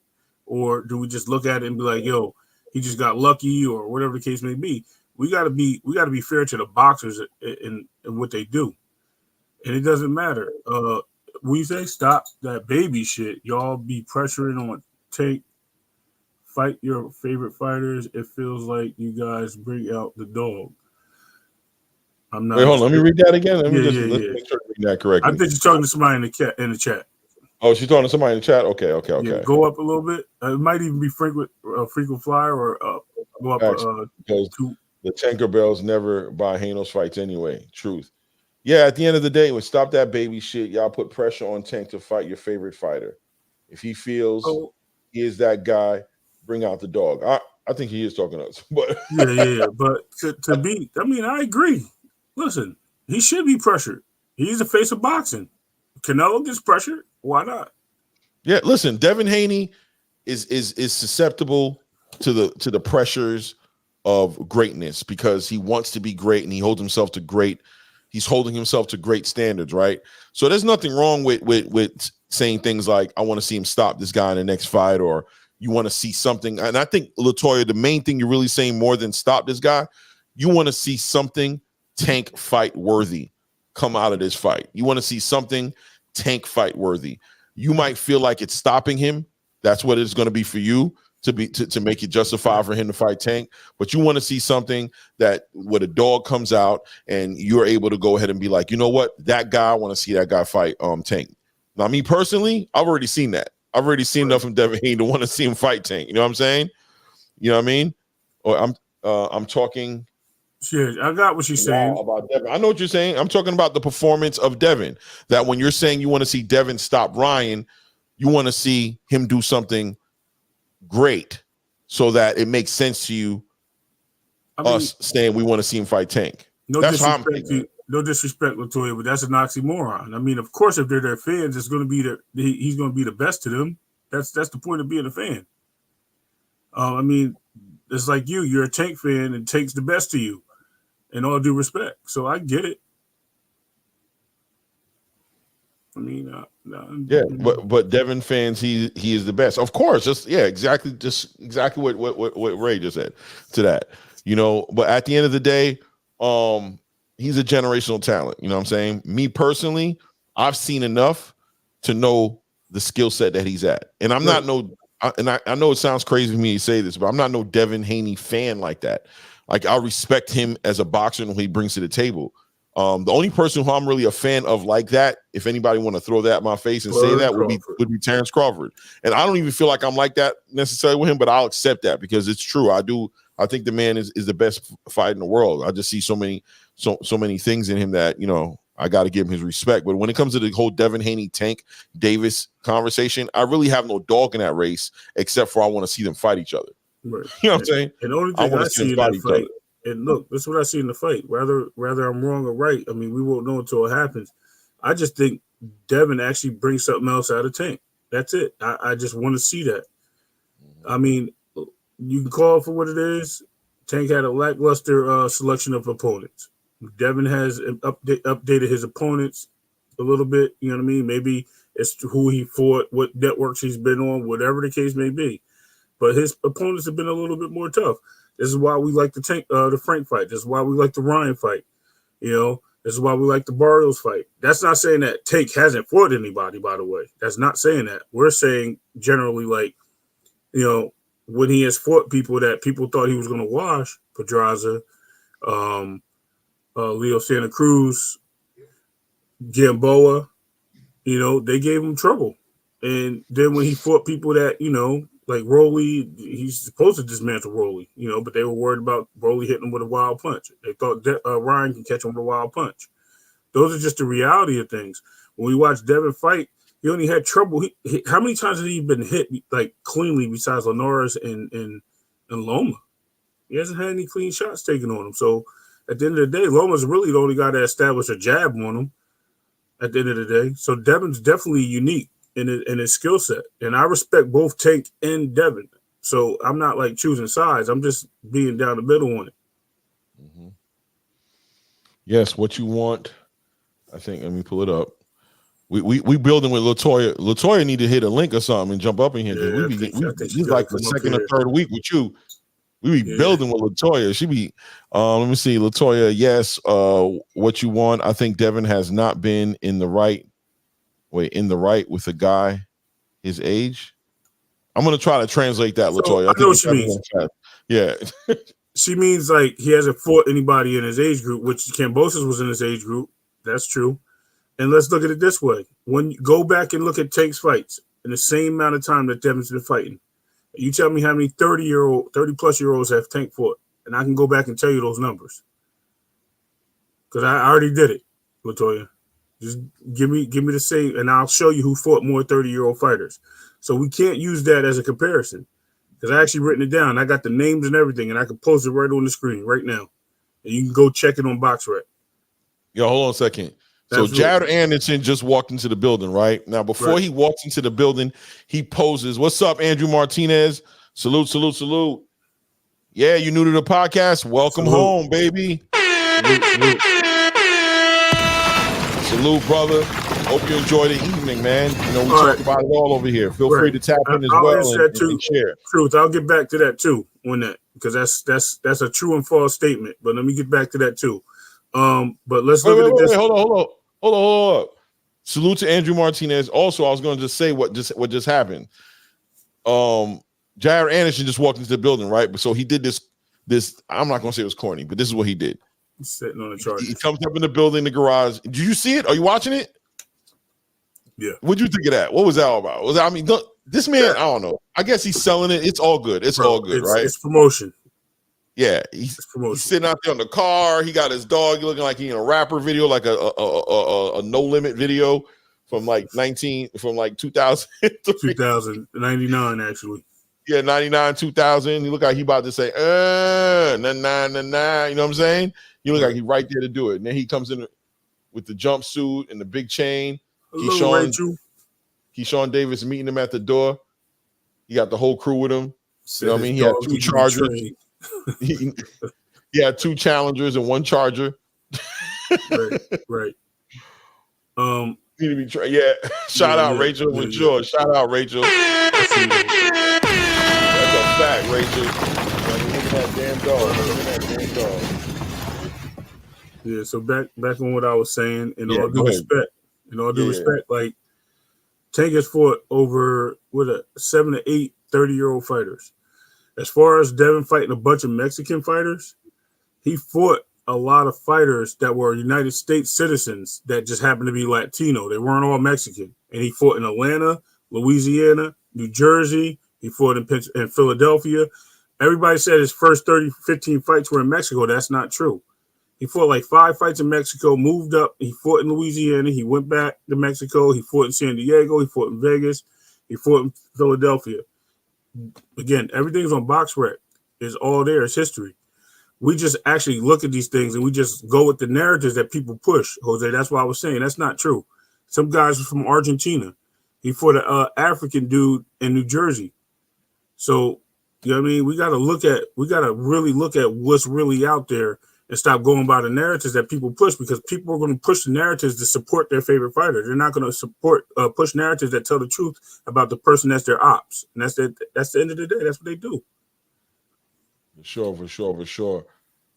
Or do we just look at it and be like, yo, he just got lucky, or whatever the case may be? We gotta be fair to the boxers in what they do. And it doesn't matter. We say stop that baby shit. Y'all be pressuring on Tank. Fight your favorite fighters. It feels like you guys bring out the dog. I'm not. Wait, hold on. Let me read that again. Let me make sure I read that correctly. I think you're talking to somebody in the chat. Oh, she's talking to somebody in the chat. Okay. Yeah, go up a little bit. It might even be frequent flyer, or go up. Because the Tanker Bells never buy Hanos fights anyway. Truth. Yeah, at the end of the day, we stop that baby shit. Y'all put pressure on Tank to fight your favorite fighter. If he feels he is that guy, bring out the dog. I think he is talking to us, but yeah. But to be, I mean, I agree. Listen, he should be pressured. He's the face of boxing. Canelo gets pressured. Why not? Yeah, listen, Devin Haney is susceptible to the pressures of greatness because he wants to be great and he holds himself to great. He's holding himself to great standards, right? So there's nothing wrong with saying things like, I want to see him stop this guy in the next fight, or you want to see something. And I think, Latoya, the main thing you're really saying more than stop this guy, you want to see something Tank fight worthy come out of this fight. You want to see something Tank fight worthy. You might feel like it's stopping him. That's what it's going to be for you to make it justify for him to fight Tank. But you want to see something that where the dog comes out and you're able to go ahead and be like, you know what, that guy, I want to see that guy fight Tank. Now, me personally, I've already seen that. I've already seen enough from Devin Haney to want to see him fight Tank. You know what I'm saying? You know what I mean? Or I'm talking. Shit, I got what she's saying about Devin. I know what you're saying. I'm talking about the performance of Devin. That when you're saying you want to see Devin stop Ryan, you want to see him do something great so that it makes sense to you. Us saying we want to see him fight Tank. That's how I'm thinking. No disrespect, Latoya, but that's an oxymoron. I mean, of course, if they're their fans, it's going to be he's going to be the best to them. That's the point of being a fan. I mean, it's like you're a Tank fan and Tank's the best to you, in all due respect. So I get it. I mean, yeah, but Devin fans, he is the best, of course. Just exactly what Ray just said to that, But at the end of the day, he's a generational talent. You know what I'm saying? Me personally, I've seen enough to know the skill set that he's at, and I'm not I know it sounds crazy for me to say this, but I'm not no Devin Haney fan like that. Like, I respect him as a boxer and what he brings to the table. The only person who I'm really a fan of like that, if anybody want to throw that in my face and say that, would be Terrence Crawford. And I don't even feel like I'm like that necessarily with him, but I'll accept that because it's true. I think the man is the best fighter in the world. I just see so many things in him that, I got to give him his respect. But when it comes to the whole Devin Haney, Tank Davis conversation, I really have no dog in that race, except for I want to see them fight each other. Right. You know what I'm saying? And the only thing I see in that fight, and look, this is what I see in the fight. Whether I'm wrong or right, I mean, we won't know until it happens. I just think Devin actually brings something else out of Tank. That's it. I just want to see that. I mean, you can call it for what it is. Tank had a lackluster selection of opponents. Devin has updated his opponents a little bit. You know what I mean? Maybe it's who he fought, what networks he's been on, whatever the case may be. But his opponents have been a little bit more tough. This is why we like the Frank fight. This is why we like the Ryan fight. This is why we like the Barrios fight. That's not saying that Tank hasn't fought anybody, by the way. That's not saying that. We're saying generally, like, when he has fought people that people thought he was going to wash, Pedraza, Leo Santa Cruz, Gamboa, they gave him trouble. And then when he fought people that, like Rolly, he's supposed to dismantle Rolly, but they were worried about Rolly hitting him with a wild punch. They thought Ryan can catch him with a wild punch. Those are just the reality of things. When we watch Devin fight, he only had trouble. How many times has he been hit like cleanly besides Linares and Loma? He hasn't had any clean shots taken on him. So at the end of the day, Loma's really the only guy that established a jab on him at the end of the day. So Devin's definitely unique in his skill set. And I respect both Tank and Devin. So I'm not like choosing sides. I'm just being down the middle on it. Mm-hmm. Yes, what you want. I think, let me pull it up. We building with Latoya. Latoya need to hit a link or something and jump up in here. Yeah, He's like the second or third week with you. We be building with Latoya. She be, let me see, Latoya. Yes, what you want. I think Devin has not been in the right with a guy his age. I'm gonna try to translate that, Latoya. I know what she means. Yeah. She means like he hasn't fought anybody in his age group, which Kambosos was in his age group. That's true. And let's look at it this way. When you go back and look at Tank's fights in the same amount of time that Devin's been fighting, you tell me how many 30-plus-year-olds have Tank fought, and I can go back and tell you those numbers. Because I already did it, Latoya. Just give me the same, and I'll show you who fought more 30-year-old fighters. So we can't use that as a comparison. Because I actually written it down. I got the names and everything, and I can post it right on the screen right now. And you can go check it on BoxRec. Yo, hold on a second. So Jared Anderson just walked into the building, right? Now, before he walks into the building, he poses. What's up, Andrew Martinez? Salute, salute, salute. Yeah, you new to the podcast? Welcome home, baby. Salute, brother. Hope you enjoy the evening, man. We talk about it all over here. Feel free to tap in as well and share. Truth, I'll get back to that too on that, because that's a true and false statement. But let me get back to that too. But let's look at this. Hold on. Salute to Andrew Martinez. Also, I was going to just say what just happened. Jair Anderson just walked into the building, right? So he did this. I'm not going to say it was corny, but this is what he did. He's sitting on the chart. He comes up in the building, the garage. Did you see it? Are you watching it? Yeah. What'd you think of that? What was that all about? This man, I don't know. I guess he's selling it. It's all good. It's all good, right? It's promotion. Yeah, he's sitting out there on the car. He got his dog looking like he in a rapper video, like a No Limit video from like 2000. 99, actually. Yeah, 99, 2000. He look like he about to say, nah. You know what I'm saying? He look like he right there to do it. And then he comes in with the jumpsuit and the big chain. Keyshawn Davis meeting him at the door. He got the whole crew with him. You know what I mean? He had 2 Chargers. He had 2 Challengers and 1 Charger. Right. Need to be yeah. Shout out Rachel with George. Shout out Rachel. That's a fact, Rachel. Look at that damn dog. Look at that damn dog. Yeah, so back on what I was saying, in all due respect, like Tank has fought over 7 to 8 30-year-old fighters. As far as Devin fighting a bunch of Mexican fighters, he fought a lot of fighters that were United States citizens that just happened to be Latino. They weren't all Mexican. And he fought in Atlanta, Louisiana, New Jersey. He fought in Philadelphia. Everybody said his first 15 fights were in Mexico. That's not true. He fought like 5 fights in Mexico, moved up. He fought in Louisiana. He went back to Mexico. He fought in San Diego. He fought in Vegas. He fought in Philadelphia. Again, everything's on BoxRec. It's all there. It's history. We just actually look at these things and we just go with the narratives that people push, Jose. That's why I was saying that's not true. Some guys are from Argentina. He fought an African dude in New Jersey. So, you know what I mean? We got to really look at what's really out there and stop going by the narratives that people push, because people are going to push the narratives to support their favorite fighter. They're not going to push narratives that tell the truth about the person that's their ops. And that's the end of the day. That's what they do. For sure.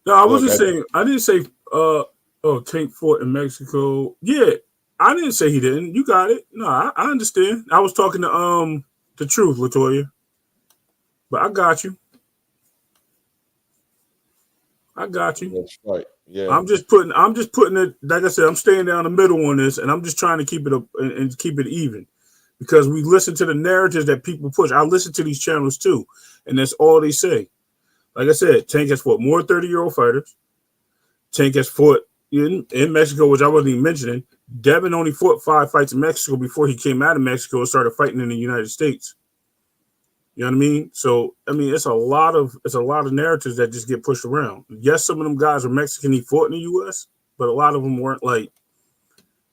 No, I wasn't saying. I didn't say. Tank fought in Mexico. Yeah, I didn't say he didn't. You got it. No, I understand. I was talking to the truth, Latoya. But I got you. That's right. Yeah. I'm just putting it. Like I said, I'm staying down the middle on this, and I'm just trying to keep it up and keep it even, because we listen to the narratives that people push. I listen to these channels too, and that's all they say. Like I said, Tank has fought more 30-year-old fighters. Tank has fought in Mexico, which I wasn't even mentioning. Devin only fought 5 fights in Mexico before he came out of Mexico and started fighting in the United States. You know what I mean? So, I mean, it's a lot of narratives that just get pushed around. Yes, some of them guys are Mexican. He fought in the U.S., but a lot of them weren't like,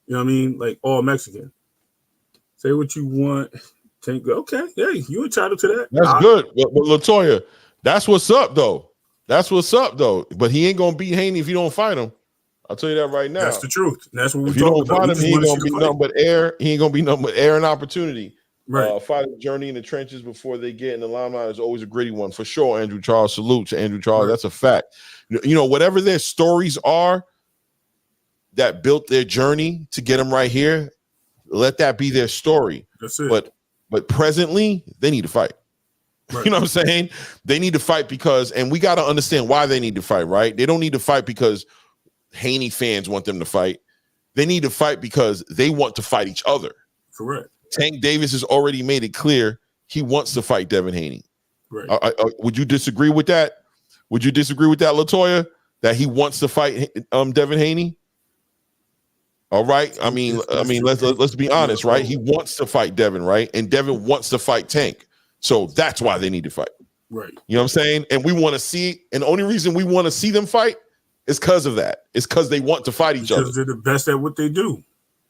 you know what I mean, like all Mexican. Say what you want. Tank, okay, hey, you entitled to that. That's good. But Latoya, that's what's up, though. But he ain't gonna beat Haney if you don't fight him. I'll tell you that right now. That's the truth. That's what we're talking about. Fight him, he ain't gonna be nothing but air. He ain't gonna be nothing but air and opportunity. Right. Fighting journey in the trenches before they get in the limelight is always a gritty one for sure. Andrew Charles, salute to Andrew Charles. Right. That's a fact. You know, whatever their stories are that built their journey to get them right here, let that be their story. That's it. But presently, they need to fight. Right. You know what I'm saying? They need to fight because, and we got to understand why they need to fight, right? They don't need to fight because Haney fans want them to fight. They need to fight because they want to fight each other. Correct. Tank Davis has already made it clear he wants to fight Devin Haney. Right. Would you disagree with that? Would you disagree with that, Latoya? That he wants to fight Devin Haney? All right. I mean, let's be honest, right? He wants to fight Devin, right? And Devin wants to fight Tank. So that's why they need to fight. Right. You know what I'm saying? And we want to see, and the only reason we want to see them fight is because of that. It's because they want to fight each other. Because they're the best at what they do.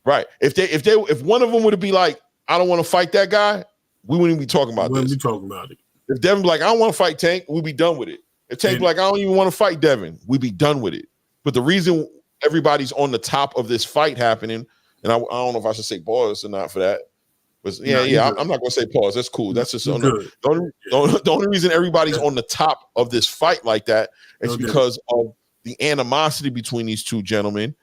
Right. If one of them would be like, I don't want to fight that guy, we wouldn't even be talking about this. We wouldn't be talking about it. If Devin be like, I don't want to fight Tank, we'd be done with it. If Tank be like, I don't even want to fight Devin, we'd be done with it. But the reason everybody's on the top of this fight happening, and I don't know if I should say pause or not for that. But I'm not going to say pause. That's cool. That's just the only reason everybody's on the top of this fight like that is because of the animosity between these two gentlemen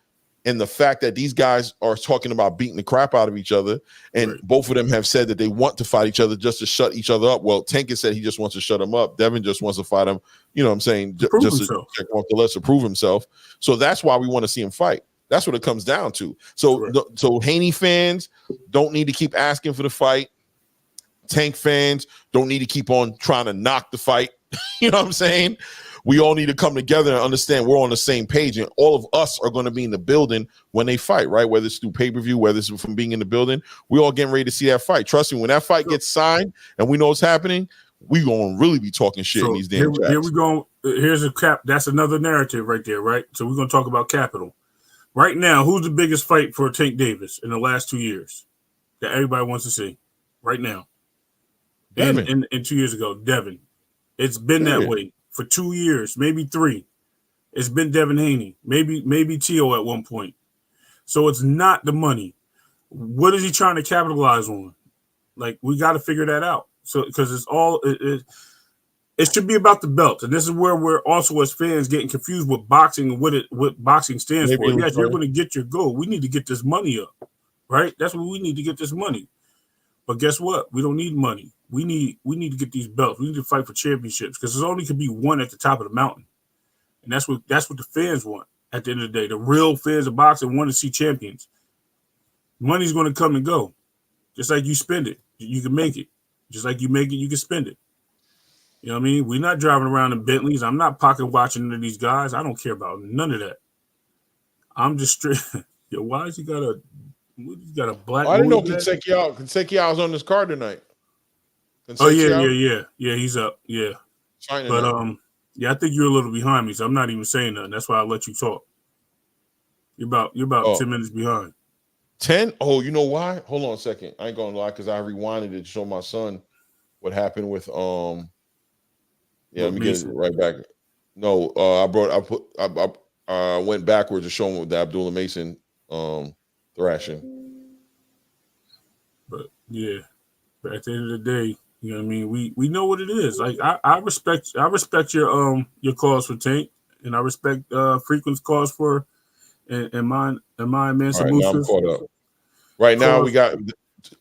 and the fact that these guys are talking about beating the crap out of each other. And both of them have said that they want to fight each other just to shut each other up. Well, Tank has said he just wants to shut him up. Devin just wants to fight him. You know what I'm saying? Just to check off the list to prove himself. So that's why we want to see him fight. That's what it comes down to. So, so Haney fans don't need to keep asking for the fight. Tank fans don't need to keep on trying to knock the fight. You know what I'm saying? We all need to come together and understand we're on the same page, and all of us are going to be in the building when they fight, right? Whether it's through pay-per-view, whether it's from being in the building, we all getting ready to see that fight. Trust me, when that fight gets signed and we know what's happening, we going to really be talking shit in these damn chats. Here we go. Here's a cap. That's another narrative right there, right? So we're going to talk about capital. Right now, who's the biggest fight for Tank Davis in the last 2 years that everybody wants to see right now? And 2 years ago, Devin. It's been that way for 2 years, maybe 3. It's been Devin Haney, maybe Tio at one point. So it's not the money. what is he trying to capitalize on? Like, we got to figure that out. So, because it's all it should be about the belt, and this is where we're also as fans getting confused with boxing and what boxing stands for. Yes, you're going to get your goal. We need to get this money up, right? That's what we need to get this money. But guess what? We don't need money. We need to get these belts. We need to fight for championships because there's only could be one at the top of the mountain, and that's what the fans want. At the end of the day, the real fans of boxing want to see champions. Money's going to come and go, just like you spend it, you can make it. Just like you make it, you can spend it. You know what I mean? We're not driving around in Bentleys. I'm not pocket watching into these guys. I don't care about none of that. I'm just straight. Yo, why has he got a black? I didn't know Consequia was on this card tonight. Oh yeah. He's up. Yeah, China but now. yeah, I think you're a little behind me, so I'm not even saying nothing. That's why I let you talk. You're about 10 minutes behind. 10? Oh, you know why? Hold on a second. I ain't gonna lie, because I rewinded it to show my son what happened with let me get it right back. No, I went backwards to show him with the Abdullah Mason thrashing. But yeah, but at the end of the day, you know what I mean? We know what it is. Like I respect your calls for Tank, and I respect Frequent's calls for and mine man. All right, now I'm caught up. Right now we got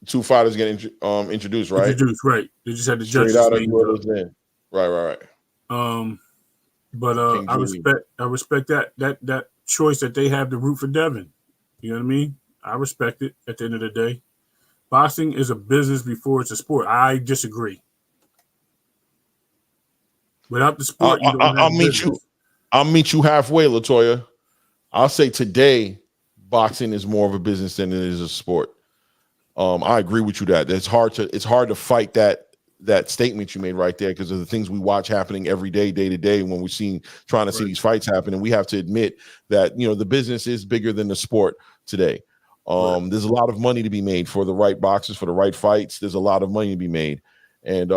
two fighters getting introduced, right? Right. They just had the judges out of in. Right. But I respect that choice that they have to root for Devin. You know what I mean? I respect it at the end of the day. Boxing is a business before it's a sport. I disagree. Without the sport, you don't have business. I'll meet you halfway, Latoya. I'll say today, boxing is more of a business than it is a sport. I agree with you that it's hard to fight that statement you made right there because of the things we watch happening every day to day when we're trying to see these fights happen, and we have to admit that the business is bigger than the sport today. There's a lot of money to be made for the right boxers, for the right fights. There's a lot of money to be made, and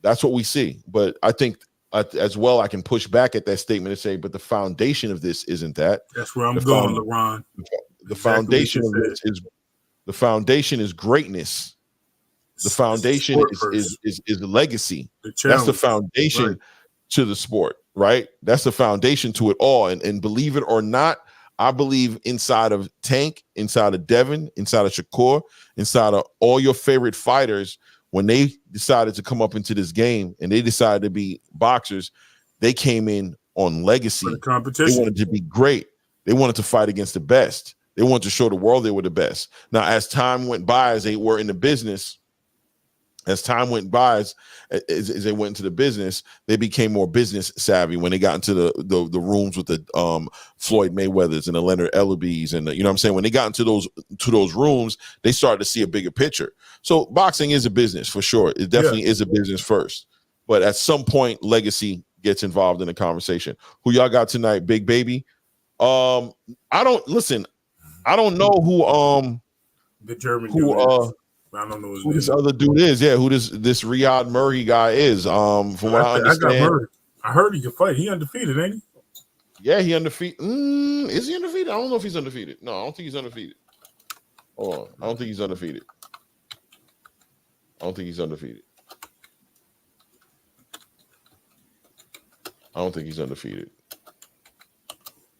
that's what we see. But I think as well, I can push back at that statement and say, but the foundation of this isn't that. That's where I'm going, LeBron. The foundation of this is greatness. The foundation is the legacy. That's the foundation to the sport, right? That's the foundation to it all. And believe it or not, I believe inside of Tank, inside of Devin, inside of Shakur, inside of all your favorite fighters, when they decided to come up into this game and they decided to be boxers, they came in on legacy. The competition. They wanted to be great. They wanted to fight against the best. They wanted to show the world they were the best. Now, as time went by, as they were in the business, as time went by, as they went into the business, they became more business savvy when they got into the rooms with the Floyd Mayweathers and the Leonard Ellerbys and you know what I'm saying. When they got into those rooms, they started to see a bigger picture. So boxing is a business for sure. It definitely is a business first, but at some point, legacy gets involved in the conversation. Who y'all got tonight, Big Baby? I don't know who the German dude I don't know who this other dude is. Yeah, who this Riyadh Merhy guy is. From what I understand, I heard he can fight. He undefeated, ain't he? Yeah, he undefeated. Is he undefeated? I don't know if he's undefeated. No, I don't think he's undefeated. Hold on, I don't think he's undefeated. I don't think he's undefeated.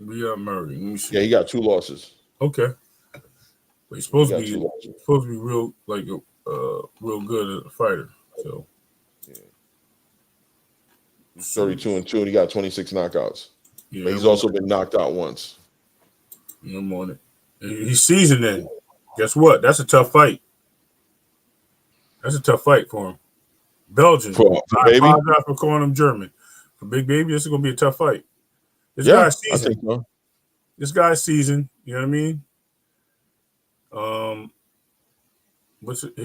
Riyadh Merhy. Let me see. Yeah, he got 2 losses. Okay. But he's supposed to be real, like real good as a fighter. So, yeah. He's 32-2, and he got 26 knockouts. Yeah, but he's also been knocked out once. I'm on it. He's seasoned then. Guess what? That's a tough fight. That's a tough fight for him. Belgian. For I apologize for calling him German. For Big Baby, this is going to be a tough fight. This guy's seasoned. I think so. This guy's seasoned. You know what I mean?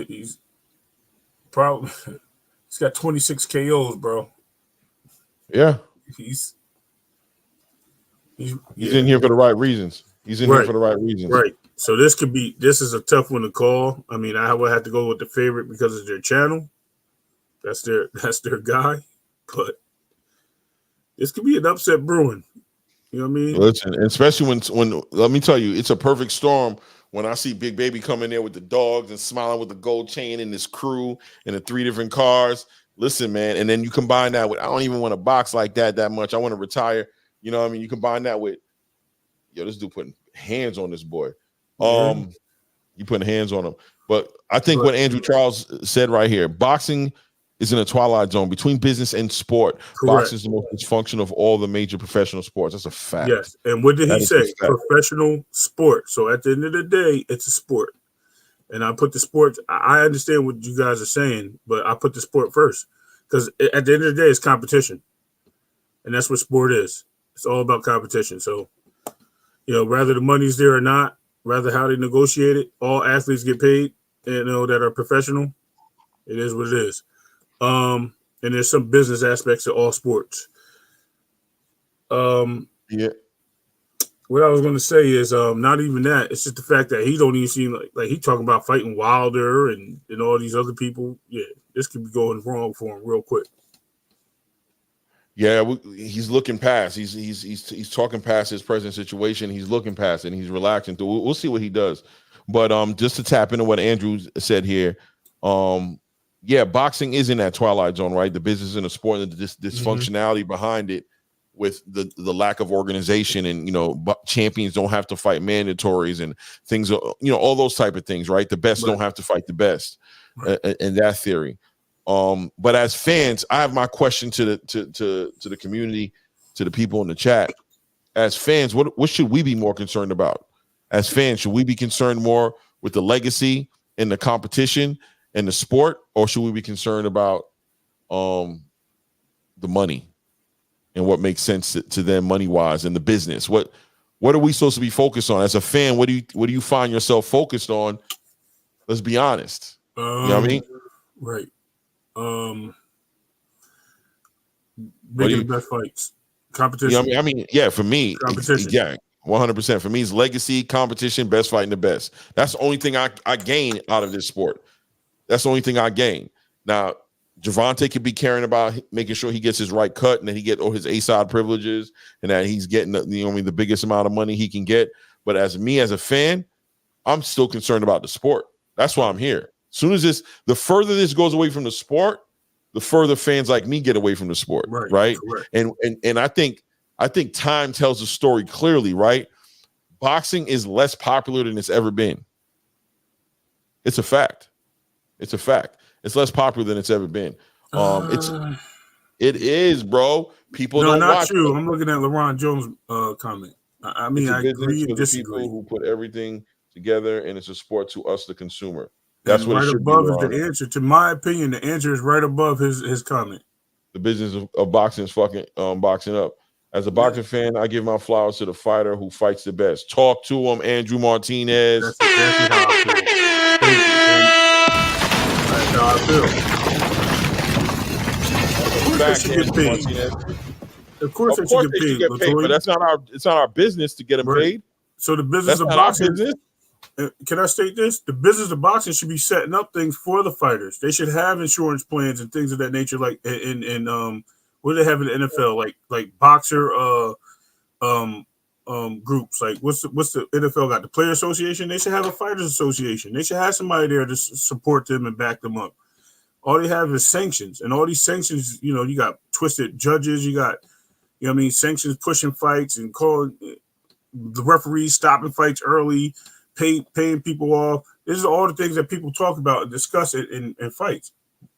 He's probably he's got 26 KOs, bro. Yeah. He's in here for the right reasons. He's in here for the right reasons. Right. So this is a tough one to call. I mean, I would have to go with the favorite because of their channel. That's their guy. But this could be an upset brewing. You know what I mean? Listen, especially when let me tell you, it's a perfect storm when I see Big Baby come in there with the dogs and smiling with the gold chain and his crew and the 3 different cars. Listen, man, and then you combine that with I don't even want to box like that much. I want to retire. You know what I mean? You combine that with this dude putting hands on this boy. You putting hands on him. But I think what Andrew Charles said right here, boxing is in a twilight zone between business and sport. Correct. Boxing is the most dysfunctional of all the major professional sports. That's a fact. Yes. And what did he say? Professional sport. So at the end of the day, it's a sport. And I put the sport, I understand what you guys are saying, but I put the sport first. Because at the end of the day, it's competition. And that's what sport is. It's all about competition. So, whether the money's there or not, rather how they negotiate it, all athletes get paid, that are professional. It is what it is. And there's some business aspects to all sports. What I was going to say is not even that. It's just the fact that he don't even seem like he talking about fighting Wilder and all these other people. Yeah, this could be going wrong for him real quick. Yeah, he's looking past. He's talking past his present situation. He's looking past it. And he's relaxing. We'll see what he does. But just to tap into what Andrew said here, boxing is in that twilight zone, right? The business and the sport and the dysfunctionality behind it, with the lack of organization and champions don't have to fight mandatories and things, all those type of things, right? The best don't have to fight the best, in that theory. But as fans, I have my question to the community, to the people in the chat. As fans, what should we be more concerned about? As fans, should we be concerned more with the legacy and the competition and the sport, or should we be concerned about the money and what makes sense to them money wise and the business? What are we supposed to be focused on as a fan? What do you find yourself focused on? Let's be honest. You know what I mean? Right. Making the best fights, competition. I mean, for me, competition. 100%. For me, it's legacy, competition, best fighting the best. That's the only thing I gain out of this sport. That's the only thing I gain. Now, Gervonta could be caring about making sure he gets his right cut and that he get all his A-side privileges and that he's getting the biggest amount of money he can get. But as a fan, I'm still concerned about the sport. That's why I'm here. The further this goes away from the sport, the further fans like me get away from the sport, right? And I think time tells the story clearly, right? Boxing is less popular than it's ever been. It's a fact. It's less popular than it's ever been. It is, bro. People don't watch. Not you. I'm looking at LeBron Jones' comment. I mean, I agree and disagree. People who put everything together, and it's a sport to us, the consumer. That's what right it should above be. Is the answer. To my opinion, the answer is right above his comment. The business of boxing is fucking boxing up. As a boxing fan, I give my flowers to the fighter who fights the best. Talk to him, Andrew Martinez. That's exactly how I feel. That's how I feel. Of course, they should get paid. Of course, they should get paid. But it's not our business to get them paid. So the business of boxing. Can I state this? The business of boxing should be setting up things for the fighters. They should have insurance plans and things of that nature, like in what do they have in the NFL, like boxer groups. Like what's the NFL got? The Player Association. They should have a Fighters Association. They should have somebody there to support them and back them up. All they have is sanctions, and all these sanctions, you got twisted judges, you got, sanctions pushing fights and calling the referees stopping fights early. Paying people off. This is all the things that people talk about and discuss it in fights.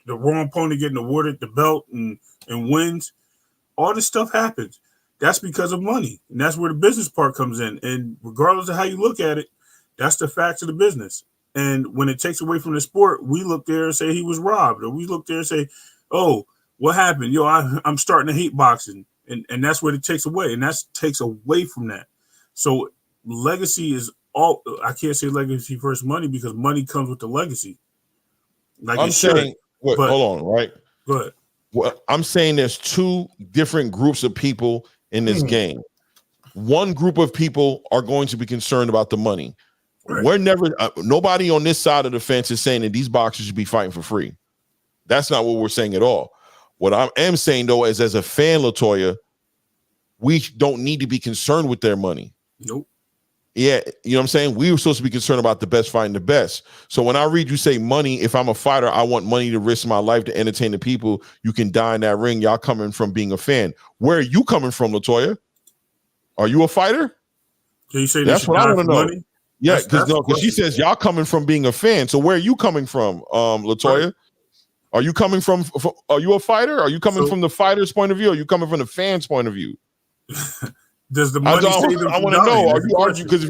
The wrong opponent getting awarded the belt and wins. All this stuff happens. That's because of money. And that's where the business part comes in. And regardless of how you look at it, that's the facts of the business. And when it takes away from the sport, we look there and say he was robbed. Or we look there and say, oh, what happened? I'm starting to hate boxing. And that's what it takes away. And that takes away from that. So legacy is I can't say legacy versus money because money comes with the legacy. Like I'm saying, hold on, right? Go ahead. Well, I'm saying there's two different groups of people in this game. One group of people are going to be concerned about the money. Right. We're never, nobody on this side of the fence is saying that these boxers should be fighting for free. That's not what we're saying at all. What I am saying, though, is as a fan, Latoya, we don't need to be concerned with their money. Nope. Yeah, you know what I'm saying? We were supposed to be concerned about the best fighting the best. So when I read you say money, if I'm a fighter, I want money to risk my life to entertain the people. You can die in that ring. Y'all coming from being a fan. Where are you coming from, LaToya? Are you a fighter? Can you say that's what I want to know? Money? Yeah, because she says y'all coming from being a fan. So where are you coming from, LaToya? Right. Are you coming from? Are you a fighter? Are you coming from the fighter's point of view? Or are you coming from the fan's point of view? Does the money save them? I want to know. Are you arguing? Because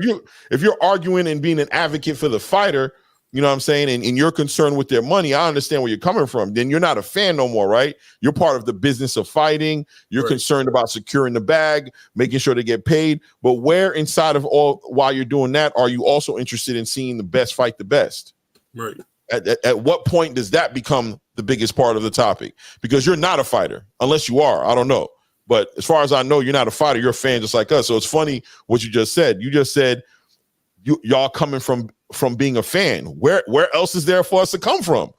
if you're arguing and being an advocate for the fighter, you know what I'm saying, and you're concerned with their money, I understand where you're coming from. Then you're not a fan no more, right? You're part of the business of fighting. You're concerned about securing the bag, making sure they get paid. But where inside of all, while you're doing that, are you also interested in seeing the best fight the best? Right. At what point does that become the biggest part of the topic? Because you're not a fighter, unless you are. I don't know. But as far as I know, you're not a fighter. You're a fan just like us. So it's funny what you just said. You just said y'all coming from being a fan. Where else is there for us to come from?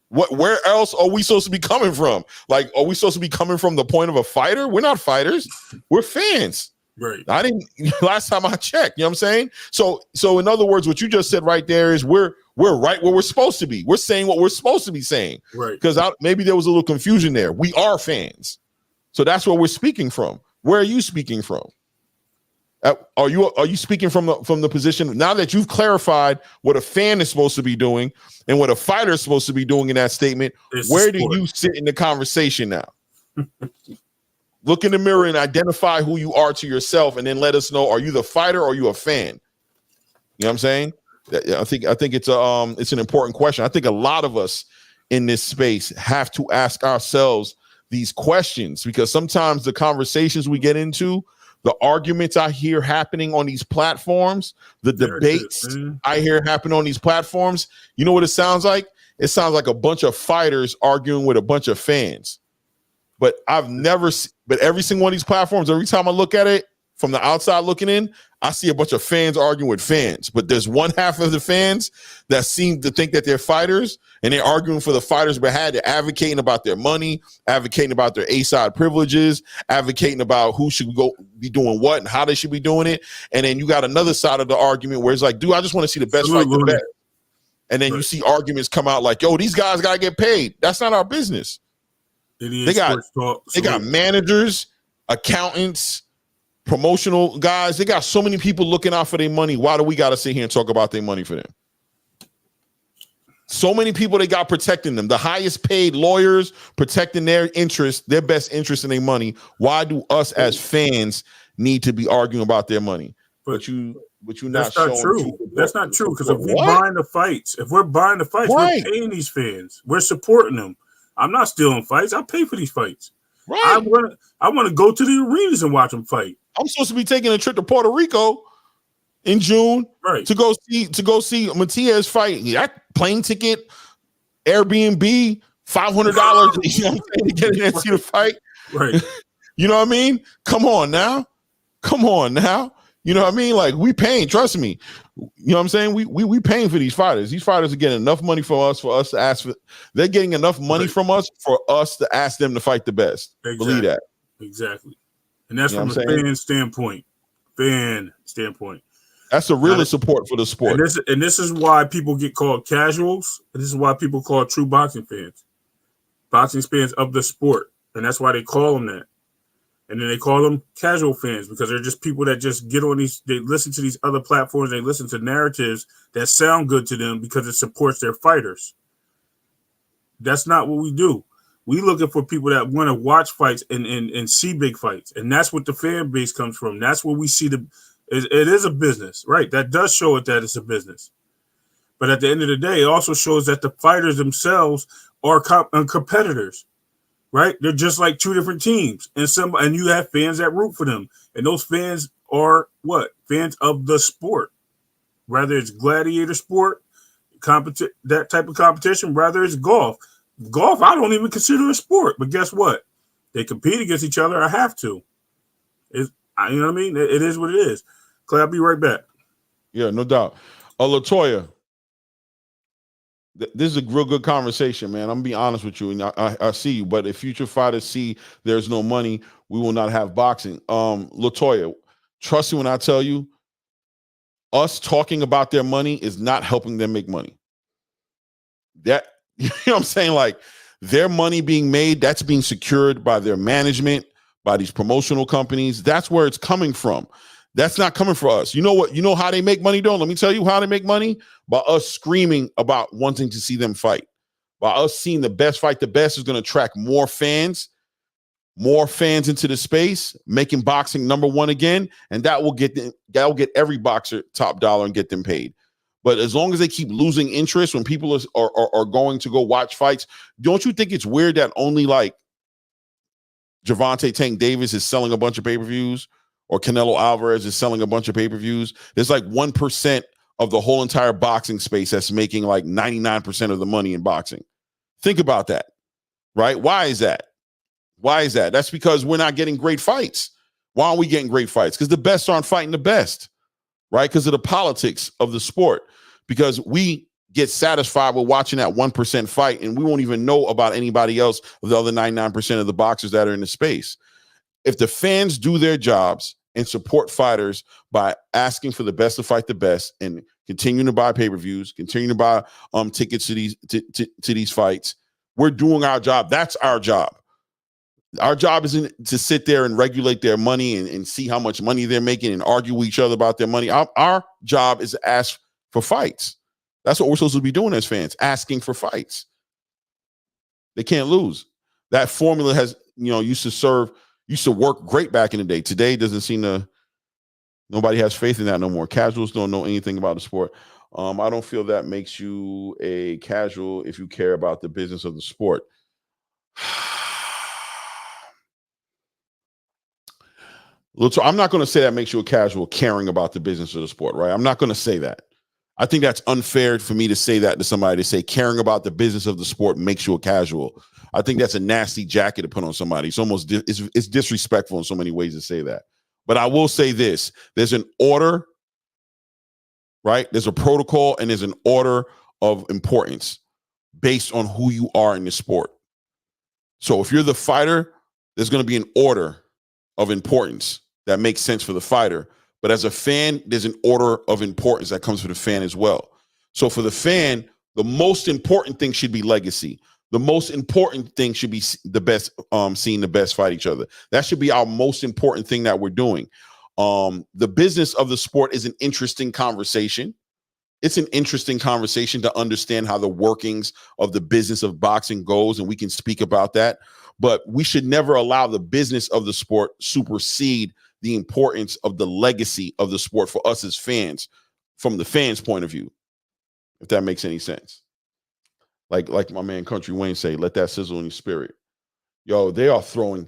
Where else are we supposed to be coming from? Like, are we supposed to be coming from the point of a fighter? We're not fighters. We're fans. Right. I didn't last time I checked. You know what I'm saying? So in other words, what you just said right there is we're right where we're supposed to be. We're saying what we're supposed to be saying. Right. Because maybe there was a little confusion there. We are fans. So that's where we're speaking from. Where are you speaking from? Are you speaking from the position now that you've clarified what a fan is supposed to be doing and what a fighter is supposed to be doing in that statement? Where do you sit in the conversation now? Look in the mirror and identify who you are to yourself, and then let us know: are you the fighter or are you a fan? You know what I'm saying? I think it's an important question. I think a lot of us in this space have to ask ourselves these questions, because sometimes the conversations we get into, the arguments I hear happening on these platforms, the debates I hear happen on these platforms, you know what it sounds like? It sounds like a bunch of fighters arguing with a bunch of fans. But but every single one of these platforms, every time I look at it from the outside looking in, I see a bunch of fans arguing with fans. But there's one half of the fans that seem to think that they're fighters, and they're arguing for the fighters' behalf. They're advocating about their money, advocating about their A-side privileges, advocating about who should be doing what and how they should be doing it. And then you got another side of the argument where it's like, dude, I just want to see the best fight the best. And then you see arguments come out like, yo, these guys got to get paid. That's not our business. They got managers, accountants, promotional guys. They got so many people looking out for their money. Why do we got to sit here and talk about their money for them? So many people they got protecting them. The highest paid lawyers protecting their interest, their best interest in their money. Why do us as fans need to be arguing about their money? But you that's not true. That's not true. Because if we're buying the fights, we're paying these fans. We're supporting them. I'm not stealing fights. I pay for these fights. Right. I want to go to the arenas and watch them fight. I'm supposed to be taking a trip to Puerto Rico in June, right, to go see Matias fight. That plane ticket, Airbnb, $500. You know what I'm saying, to get in there and see the fight. Right. You know what I mean? Come on now. You know what I mean? Like, we paying, trust me. You know what I'm saying? We paying for these fighters. These fighters are getting enough money from us for us to ask for. They're getting enough money from us for us to ask them to fight the best. Exactly. Believe that. Exactly. And that's from a fan standpoint. That's the realest support for the sport. And this is why people get called casuals. And this is why people call true boxing fans. Boxing fans of the sport. And that's why they call them that. And then they call them casual fans because they're just people that just get on these, they listen to these other platforms, they listen to narratives that sound good to them because it supports their fighters. That's not what we do. We looking for people that want to watch fights and see big fights. And that's what the fan base comes from. That's where we see it is a business, right? That does show it that it's a business. But at the end of the day, it also shows that the fighters themselves are competitors. Right, they're just like two different teams, and you have fans that root for them, and those fans are what? Fans of the sport, whether it's gladiator sport, that type of competition, whether it's golf. Golf, I don't even consider a sport, but guess what? They compete against each other. I have to. You know what I mean? It is what it is. Clay, I'll be right back. Yeah, no doubt. LaToya. This is a real good conversation, man. I'm gonna be honest with you, and I see you. But if future fighters see there's no money, we will not have boxing. LaToya, trust me when I tell you, us talking about their money is not helping them make money. That, you know what I'm saying? Like, their money being made, that's being secured by their management, by these promotional companies. That's where it's coming from. That's not coming for us. You know what? You know how they make money, though? Let me tell you how they make money. By us screaming about wanting to see them fight. By us seeing the best fight. The best is going to attract more fans into the space, making boxing number one again, and that will get every boxer top dollar and get them paid. But as long as they keep losing interest when people are going to go watch fights, don't you think it's weird that only like Gervonta Tank Davis is selling a bunch of pay-per-views or Canelo Alvarez is selling a bunch of pay-per-views? There's like 1% of the whole entire boxing space that's making like 99% of the money in boxing. Think about that, right? Why is that? That's because we're not getting great fights. Why aren't we getting great fights? Because the best aren't fighting the best, right? Because of the politics of the sport. Because we get satisfied with watching that 1% fight and we won't even know about anybody else of the other 99% of the boxers that are in the space. If the fans do their jobs and support fighters by asking for the best to fight the best and continuing to buy pay-per-views, continuing to buy tickets to these fights, we're doing our job. That's our job. Our job isn't to sit there and regulate their money and see how much money they're making and argue with each other about their money. Our job is to ask for fights. That's what we're supposed to be doing as fans, asking for fights. They can't lose. That formula has, used to work great back in the day. Today doesn't seem to, nobody has faith in that no more. Casuals don't know anything about the sport. I don't feel that makes you a casual if you care about the business of the sport. I'm not going to say that makes you a casual caring about the business of the sport, right? I'm not going to say that. I think that's unfair for me to say that to somebody, to say caring about the business of the sport makes you a casual. I think that's a nasty jacket to put on somebody. It's almost it's disrespectful in so many ways to say that. But I will say this: there's an order, right? There's a protocol and there's an order of importance based on who you are in the sport. So if you're the fighter, there's going to be an order of importance that makes sense for the fighter. But as a fan, there's an order of importance that comes for the fan as well. So for the fan, the most important thing should be legacy. The most important thing should be the best, seeing the best fight each other. That should be our most important thing that we're doing. The business of the sport is an interesting conversation. It's an interesting conversation to understand how the workings of the business of boxing goes, and we can speak about that. But we should never allow the business of the sport supersede the importance of the legacy of the sport for us as fans, from the fans' point of view, if that makes any sense. Like my man Country Wayne say, let that sizzle in your spirit. Yo, they are throwing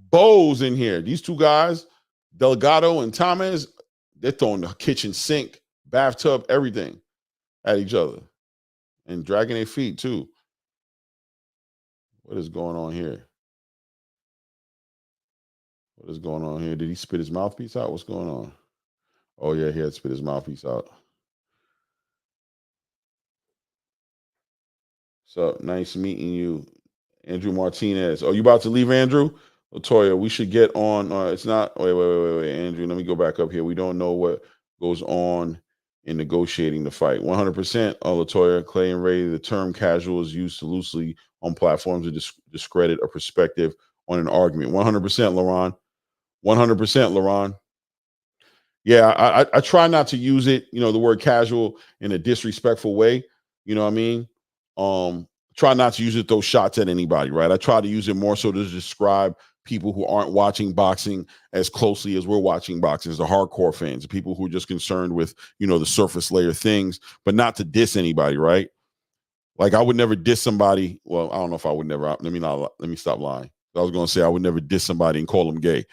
bows in here. These two guys, Delgado and Thomas, they're throwing the kitchen sink, bathtub, everything at each other and dragging their feet too. What is going on here? What is going on here? Did he spit his mouthpiece out? What's going on? Oh, yeah, he had spit his mouthpiece out. What's up? Nice meeting you. Andrew Martinez. Oh, you about to leave, Andrew? Latoya, we should get on. It's not. Wait. Andrew, let me go back up here. We don't know what goes on in negotiating the fight. 100%. Latoya, Clay and Ray, the term casual is used loosely on platforms to discredit a perspective on an argument. 100%, LaRon. 100%, LaRon. Yeah, I try not to use it, the word casual in a disrespectful way. You know what I mean? Try not to use it, throw shots at anybody, right? I try to use it more so to describe people who aren't watching boxing as closely as we're watching boxing, as the hardcore fans, the people who are just concerned with, the surface layer things, but not to diss anybody, right? Like I would never diss somebody. Well, I don't know if I would never. Let me stop lying. I was going to say I would never diss somebody and call them gay.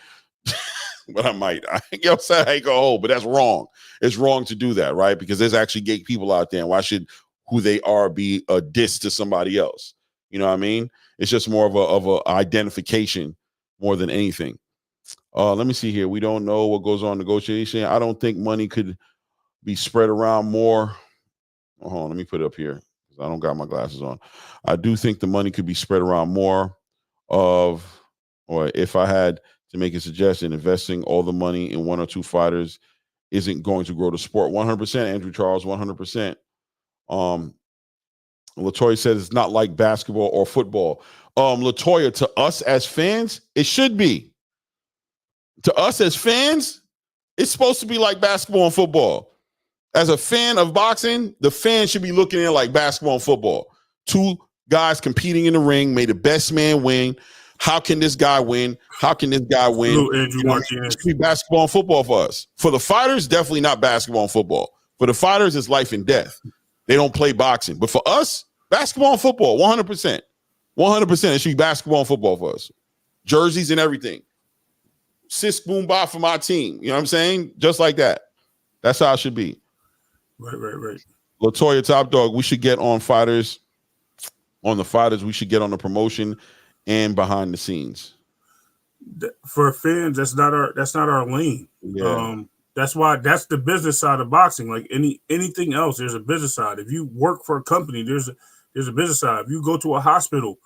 But I might. I ain't go hold, but that's wrong. It's wrong to do that, right? Because there's actually gay people out there, and why should who they are be a diss to somebody else? You know what I mean? It's just more of a identification more than anything. Let me see here. We don't know what goes on in negotiation. I don't think money could be spread around more. Hold on, let me put it up here because I don't got my glasses on. I do think the money could be spread around more or if I had to make a suggestion, investing all the money in one or two fighters isn't going to grow the sport. 100%, Andrew Charles, 100%. Latoya says it's not like basketball or football. Latoya, to us as fans, it should be. To us as fans, it's supposed to be like basketball and football. As a fan of boxing, the fan should be looking at it like basketball and football. Two guys competing in the ring, may the best man win. How can this guy win? How can this guy win? Andrew Martinez. It should be basketball and football for us. For the fighters, definitely not basketball and football. For the fighters, it's life and death. They don't play boxing. But for us, basketball and football, 100%. 100%. It should be basketball and football for us. Jerseys and everything. Sis boom bop for my team. You know what I'm saying? Just like that. That's how it should be. Right. Latoya, Top Dog, we should get on fighters. On the fighters, we should get on the promotion and behind the scenes. For fans, that's not our lane. Yeah. That's why that's the business side of boxing. Like anything else, there's a business side. If you work for a company, there's a business side. If you go to a hospital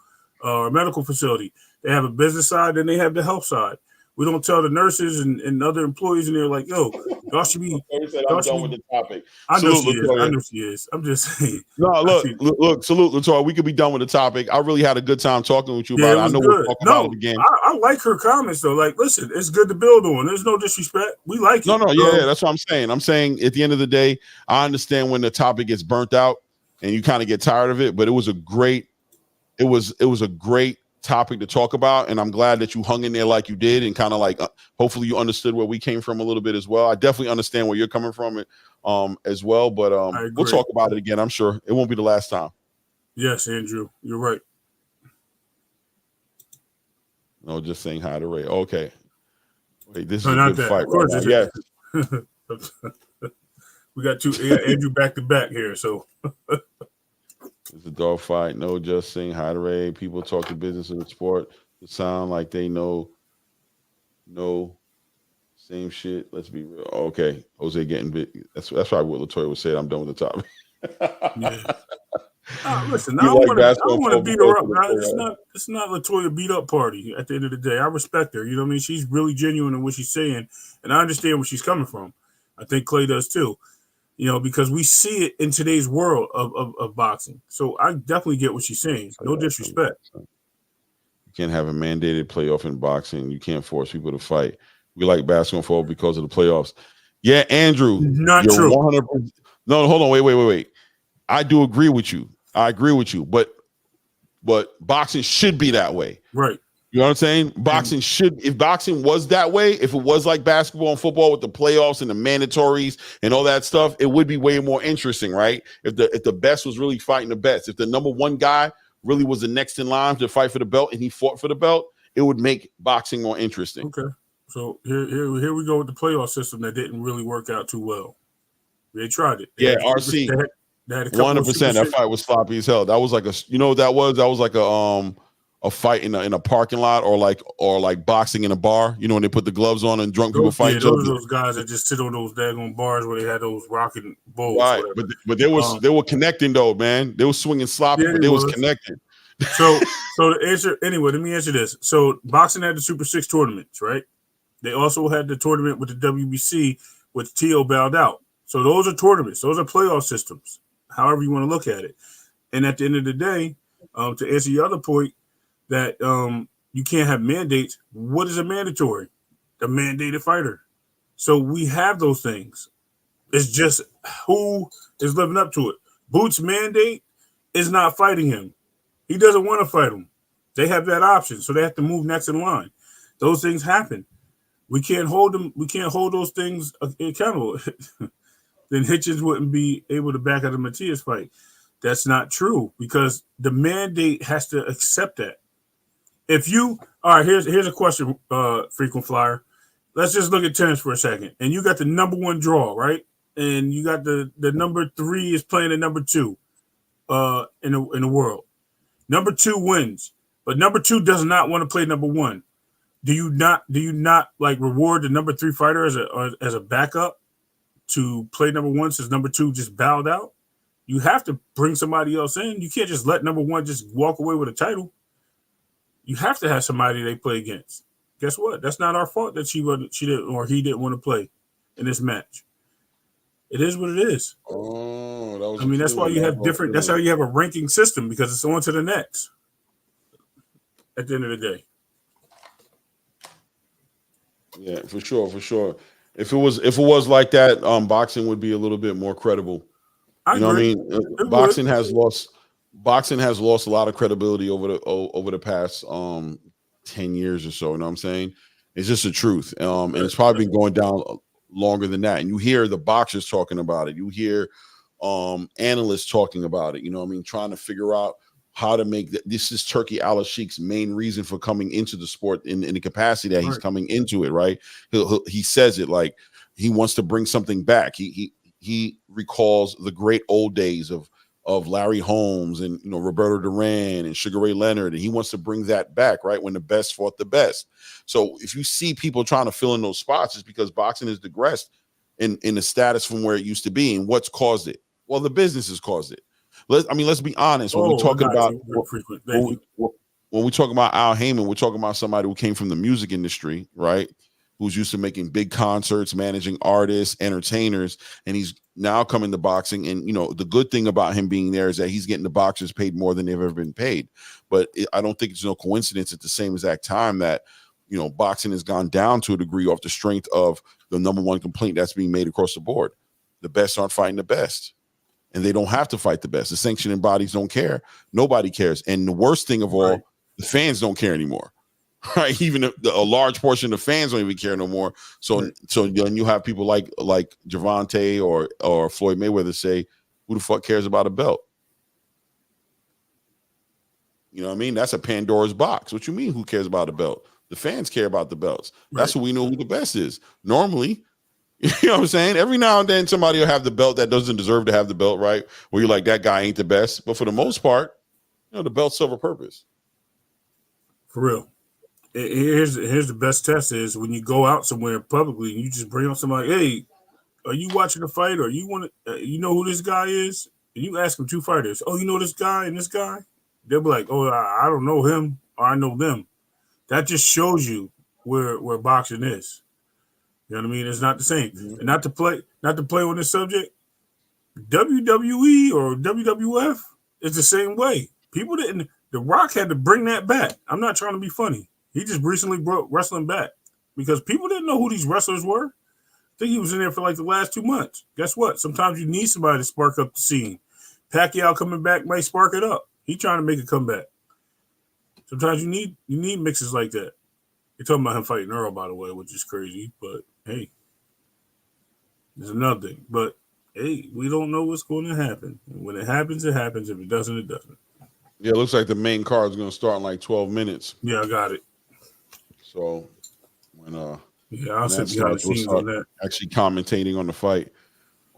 or a medical facility, they have a business side and they have the health side. We don't tell the nurses and other employees in there like, yo, y'all should be. I'm done with the topic. I know she is. I'm just saying. No, look, salute, Latoya. We could be done with the topic. I really had a good time talking with you about it. I know we'll talk about it again. I like her comments though. Like, listen, it's good to build on. There's no disrespect. We like it. No, yeah, that's what I'm saying. I'm saying at the end of the day, I understand when the topic gets burnt out and you kind of get tired of it, but it was a great topic to talk about, and I'm glad that you hung in there like you did, and kind of like hopefully you understood where we came from a little bit as well. I definitely understand where you're coming from as well, but we'll talk about it again. I'm sure it won't be the last time. Yes, Andrew, you're right. No, just saying hi to Ray. Okay, wait, this is a good fight. Right now. Yes. We got Andrew back to back here, so. It's a dog fight. No, just saying hi to Ray. People talk to business in the sport. It sound like they know same shit. Let's be real. Okay, Jose getting big. That's probably what Latoya was saying. I'm done with the topic. Yeah. Listen, I don't want to beat her up. It's not Latoya beat up party. At the end of the day, I respect her. You know what I mean? She's really genuine in what she's saying, and I understand where she's coming from. I think Clay does too. You know, because we see it in today's world of boxing. So I definitely get what she's saying. No disrespect. You can't have a mandated playoff in boxing. You can't force people to fight. We like basketball because of the playoffs. Yeah, Andrew. Not true. 100%. No, hold on. Wait. I do agree with you. I agree with you. But boxing should be that way. Right. You know what I'm saying? Boxing if boxing was that way, if it was like basketball and football with the playoffs and the mandatories and all that stuff, it would be way more interesting, right? If the best was really fighting the best, if the number one guy really was the next in line to fight for the belt and he fought for the belt, it would make boxing more interesting. Okay. So here we go with the playoff system that didn't really work out too well. They tried it. They RC. 100%. That fight was sloppy as hell. That was like that was like a fight in a parking lot or like boxing in a bar, when they put the gloves on and drunk people fight. Those guys that just sit on those daggone bars where they had those rocking bowls. Right, but they were connecting though, man. They were swinging sloppy, but they was connecting. So to answer anyway, let me answer this. So boxing had the Super 6 tournaments, right? They also had the tournament with the WBC, which T.O. bowed out. So those are tournaments. Those are playoff systems, however you want to look at it. And at the end of the day, to answer your other point, that you can't have mandates. What is a mandatory? A mandated fighter. So we have those things. It's just who is living up to it. Boots' mandate is not fighting him. He doesn't want to fight him. They have that option, so they have to move next in line. Those things happen. We can't hold them. We can't hold those things accountable. Then Hitchens wouldn't be able to back out the Matias fight. That's not true because the mandate has to accept that. All right, here's a question, frequent flyer. Let's just look at tennis for a second. And you got the number one draw, right? And you got the number 3 is playing the number 2 in the world. Number 2 wins, but number 2 does not want to play number 1. Do you not like reward the number 3 fighter as a backup to play number 1 since number 2 just bowed out? You have to bring somebody else in. You can't just let number 1 just walk away with a title. You have to have somebody they play against. Guess what? That's not our fault that she didn't or he didn't want to play in this match. It is what it is. Oh, that was I mean, that's why you have different. That's how you have a ranking system, because it's on to the next. At the end of the day. Yeah, for sure. If it was like that, boxing would be a little bit more credible. I agree. What I mean? Boxing has lost a lot of credibility over the past 10 years or so. You know what I'm saying? It's just the truth. And it's probably been going down longer than that. And you hear the boxers talking about it. You hear analysts talking about it. You know what I mean? Trying to figure out how to make this is Turki Al-Sheikh's main reason for coming into the sport in the capacity that he's coming into it, right? He says it like he wants to bring something back. He recalls the great old days of Larry Holmes and Roberto Duran and Sugar Ray Leonard, and he wants to bring that back, right? When the best fought the best. So if you see people trying to fill in those spots, it's because boxing has digressed in the status from where it used to be. And what's caused it? Well, the business has caused it. Let's be honest. When we talking about when we talk about Al Heyman, we're talking about somebody who came from the music industry, right? Who's used to making big concerts, managing artists, entertainers, and he's now coming to boxing. And the good thing about him being there is that he's getting the boxers paid more than they've ever been paid. But I don't think it's no coincidence at the same exact time that boxing has gone down to a degree off the strength of the number one complaint that's being made across the board: the best aren't fighting the best. And they don't have to fight the best. The sanctioning bodies don't care. Nobody cares. And the worst thing of all, the fans don't care anymore. Right? Even a large portion of the fans don't even care no more. So then you have people like Gervonta or Floyd Mayweather say, who the fuck cares about a belt? You know what I mean? That's a Pandora's box. What you mean, who cares about a belt? The fans care about the belts. That's what we know who the best is. Normally, you know what I'm saying? Every now and then somebody will have the belt that doesn't deserve to have the belt, right? Where you're like, that guy ain't the best. But for the most part, the belts serve a purpose. For real. Here's the best test is when you go out somewhere publicly and you just bring up somebody, hey, are you watching the fight, or you want to, you know who this guy is? And you ask them two fighters, oh, you know this guy and this guy? They'll be like, oh, I don't know him, or I know them. That just shows you where boxing is. You know what I mean? It's not the same. Mm-hmm. And not to play on this subject, WWE or WWF is the same way. People didn't. The Rock had to bring that back. I'm not trying to be funny. He just recently brought wrestling back because people didn't know who these wrestlers were. I think he was in there for like the last 2 months. Guess what? Sometimes you need somebody to spark up the scene. Pacquiao coming back might spark it up. He's trying to make a comeback. Sometimes you need mixes like that. You're talking about him fighting Earl, by the way, which is crazy, but hey, there's another thing. But hey, we don't know what's going to happen. When it happens, it happens. If it doesn't, it doesn't. Yeah, it looks like the main card is going to start in like 12 minutes. Yeah, I got it. So when I'll sit behind the scenes on that. Actually commentating on the fight.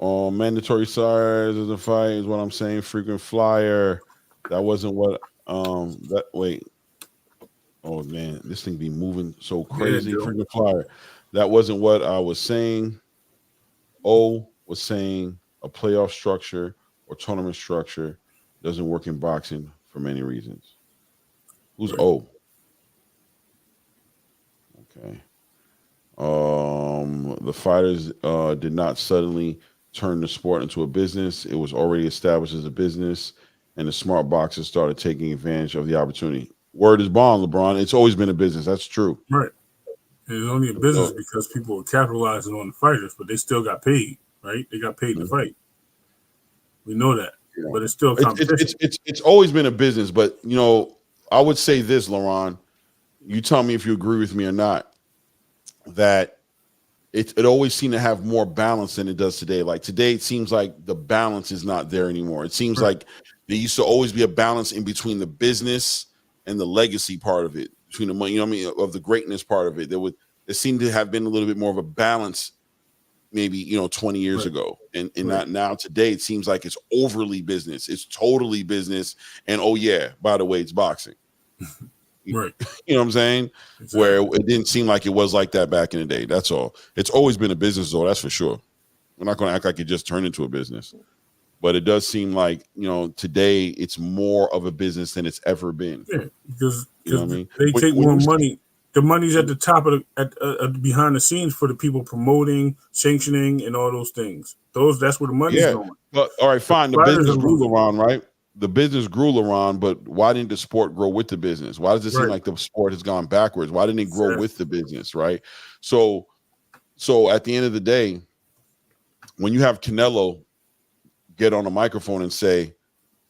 Mandatory size of the fight is what I'm saying. Frequent flyer. That wasn't what wait. Oh man, this thing be moving so crazy. Frequent flyer. That wasn't what I was saying. O was saying a playoff structure or tournament structure doesn't work in boxing for many reasons. Who's O? Okay. The fighters did not suddenly turn the sport into a business. It was already established as a business, and the smart boxers started taking advantage of the opportunity. Word is bond, LeBron. It's always been a business. That's true. Right. It's only a business because people were capitalizing on the fighters, but they still got paid, right? They got paid to fight. We know that. Yeah. But it's still competition. It's always been a business, but I would say this, LeBron. You tell me if you agree with me or not, that it always seemed to have more balance than it does today. Like today, it seems like the balance is not there anymore. It seems like there used to always be a balance in between the business and the legacy part of it, between the money, of the greatness part of it. There seemed to have been a little bit more of a balance maybe 20 years ago, and not now. Today it seems like it's overly business. It's totally business, and oh yeah, by the way, it's boxing. Right. You know what I'm saying? Exactly. Where it didn't seem like it was like that back in the day. That's all. It's always been a business, though. That's for sure. We're not going to act like it just turned into a business, but it does seem like today it's more of a business than it's ever been. Yeah, because they take more money. The money's at the top of behind the scenes for the people promoting, sanctioning, and all those things. That's where the money's going. But all right, fine. The Fighters business are grew, losing. LaRon, right? The business grew, LaRon, but why didn't the sport grow with the business? Why does it seem like the sport has gone backwards? Why didn't it grow with the business, right? So at the end of the day, when you have Canelo get on a microphone and say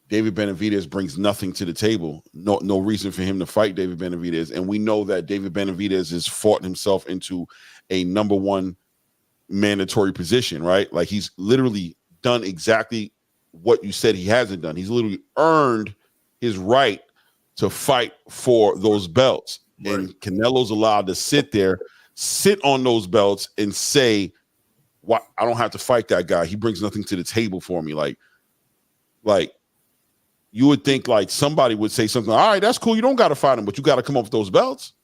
David Benavidez brings nothing to the table, no reason for him to fight David Benavidez, and we know that David Benavidez has fought himself into a number one mandatory position, right? Like he's literally done exactly what you said he hasn't done. He's literally earned his right to fight for those belts. Right. And Canelo's allowed to sit on those belts and say, "Why I don't have to fight that guy. He brings nothing to the table for me." Like you would think like somebody would say something, all right, that's cool. You don't got to fight him, but you got to come up with those belts.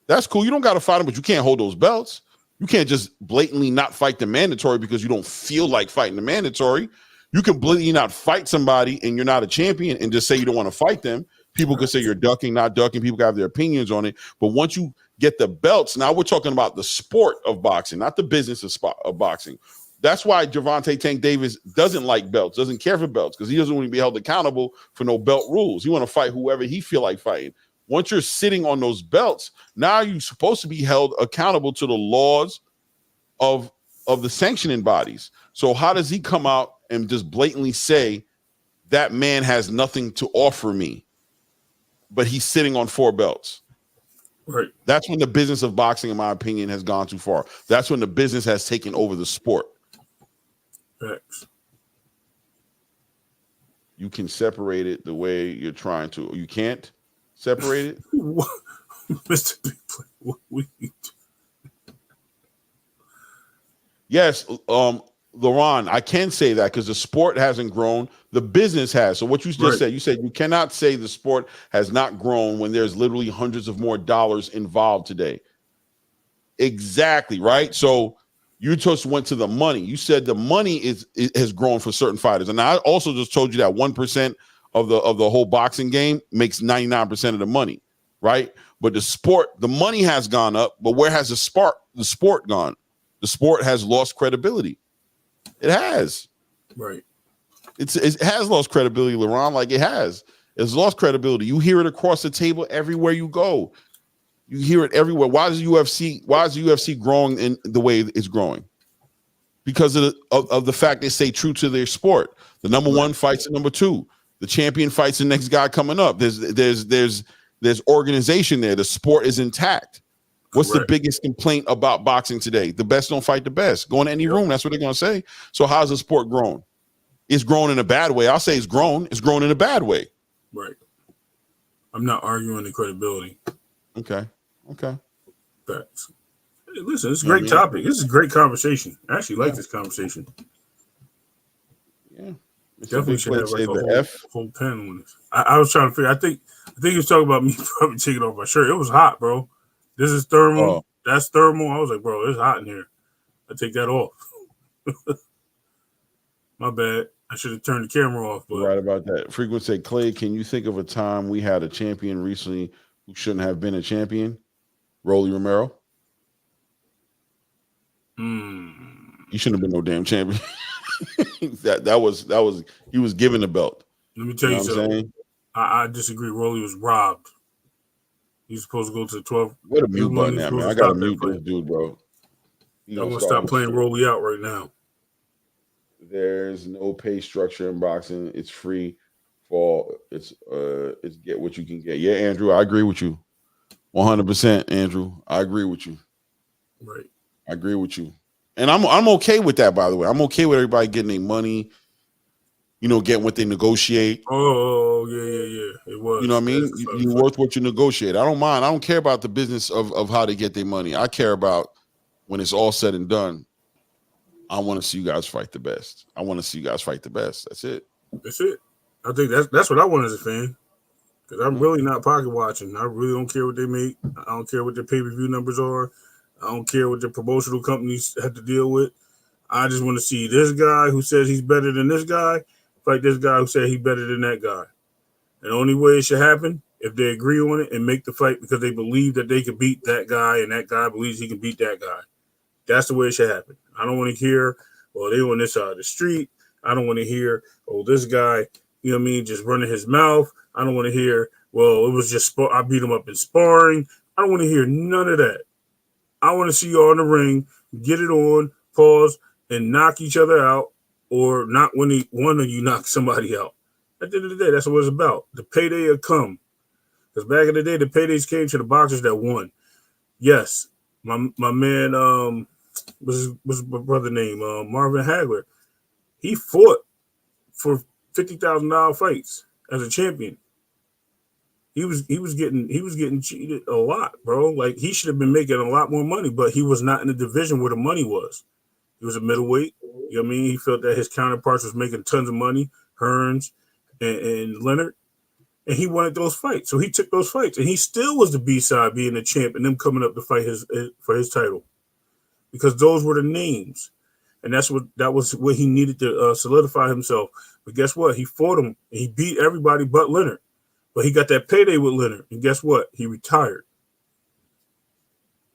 That's cool. You don't got to fight him, but you can't hold those belts. You can't just blatantly not fight the mandatory because you don't feel like fighting the mandatory. You can blatantly not fight somebody and you're not a champion and just say you don't want to fight them. People could say you're ducking, not ducking. People can have their opinions on it. But once you get the belts, now we're talking about the sport of boxing, not the business of boxing. That's why Gervonta Tank Davis doesn't like belts, doesn't care for belts, because he doesn't want to be held accountable for no belt rules. He want to fight whoever he feel like fighting. Once you're sitting on those belts, now you're supposed to be held accountable to the laws of the sanctioning bodies. So how does he come out and just blatantly say that man has nothing to offer me, but he's sitting on 4 belts? Right. That's when the business of boxing, in my opinion, has gone too far. That's when the business has taken over the sport. Facts. You can separate it the way you're trying to. You can't separate it? Mr. Big Play, what we do? Yes, LaRon, I can say that because the sport hasn't grown. The business has. So what you just said, you said you cannot say the sport has not grown when there's literally hundreds of more dollars involved today. Exactly, right? So you just went to the money. You said the money has grown for certain fighters. And I also just told you that 1% of the whole boxing game makes 99% of the money, right? But the sport, the money has gone up, but where has the sport gone? The sport has lost credibility. It has. Right. It has lost credibility, LaRon, like it has. It's lost credibility. You hear it across the table everywhere you go. You hear it everywhere. Why is UFC growing in the way it's growing? Because of the fact they stay true to their sport. The number one fights the number 2. The champion fights the next guy coming up. There's organization there. The sport is intact. What's the biggest complaint about boxing today? The best don't fight the best. Go in any room, that's what they're going to say. So how's the sport grown? It's grown in a bad way. I'll say it's grown. It's grown in a bad way. Right. I'm not arguing the credibility. Okay. Facts. Hey, listen, it's a great topic. This is a great conversation. I actually like this conversation. Yeah. Definitely should have like a whole pen on this. I was trying to figure. I think he was talking about me probably taking off my shirt. It was hot, bro. This is thermal. Oh. That's thermal. I was like, bro, it's hot in here. I take that off. My bad. I should have turned the camera off. But right about that. Frequent said, Clay, can you think of a time we had a champion recently who shouldn't have been a champion? Rolly Romero. He shouldn't have been no damn champion. that was he was given the belt. Let me tell you something. I disagree. Rolly was robbed. He's supposed to go to the 12. What a mute button now, man. I gotta mute this dude, bro. I'm gonna stop playing Rolly out right now. There's no pay structure in boxing. It's free for it's get what you can get. Yeah, Andrew, I agree with you. 100%, Andrew. I agree with you. Right. I agree with you. And I'm okay with that, by the way. I'm okay with everybody getting their money, getting what they negotiate. Oh, yeah. It was. You know what I mean? You're worth what you negotiate. I don't mind. I don't care about the business of how they get their money. I care about when it's all said and done. I want to see you guys fight the best. That's it. That's it. I think that's what I want as a fan. Because I'm really not pocket watching. I really don't care what they make. I don't care what their pay-per-view numbers are. I don't care what their promotional companies have to deal with. I just want to see this guy who says he's better than this guy fight this guy who said he's better than that guy. And the only way it should happen if they agree on it and make the fight because they believe that they can beat that guy and that guy believes he can beat that guy. That's the way it should happen. I don't want to hear, well, they on this side of the street. I don't want to hear, oh, this guy, you know what I mean, just running his mouth. I don't want to hear, well, it was just, I beat him up in sparring. I don't want to hear none of that. I want to see y'all in the ring, get it on, pause, and knock each other out, or not when one of you knock somebody out. At the end of the day, that's what it's about. The payday will come. Because back in the day, the paydays came to the boxers that won. Yes, my man, what's his brother name? Marvin Hagler. He fought for $50,000 fights as a champion. He was getting cheated a lot, bro. Like, he should have been making a lot more money, but he was not in the division where the money was. He was a middleweight. You know what I mean? He felt that his counterparts was making tons of money, Hearns and Leonard, and he wanted those fights. So he took those fights, and he still was the B-side, being the champ, and them coming up to fight for his title, because those were the names, and that was what he needed to solidify himself. But guess what? He fought him, and he beat everybody but Leonard. But he got that payday with Leonard, and guess what? He retired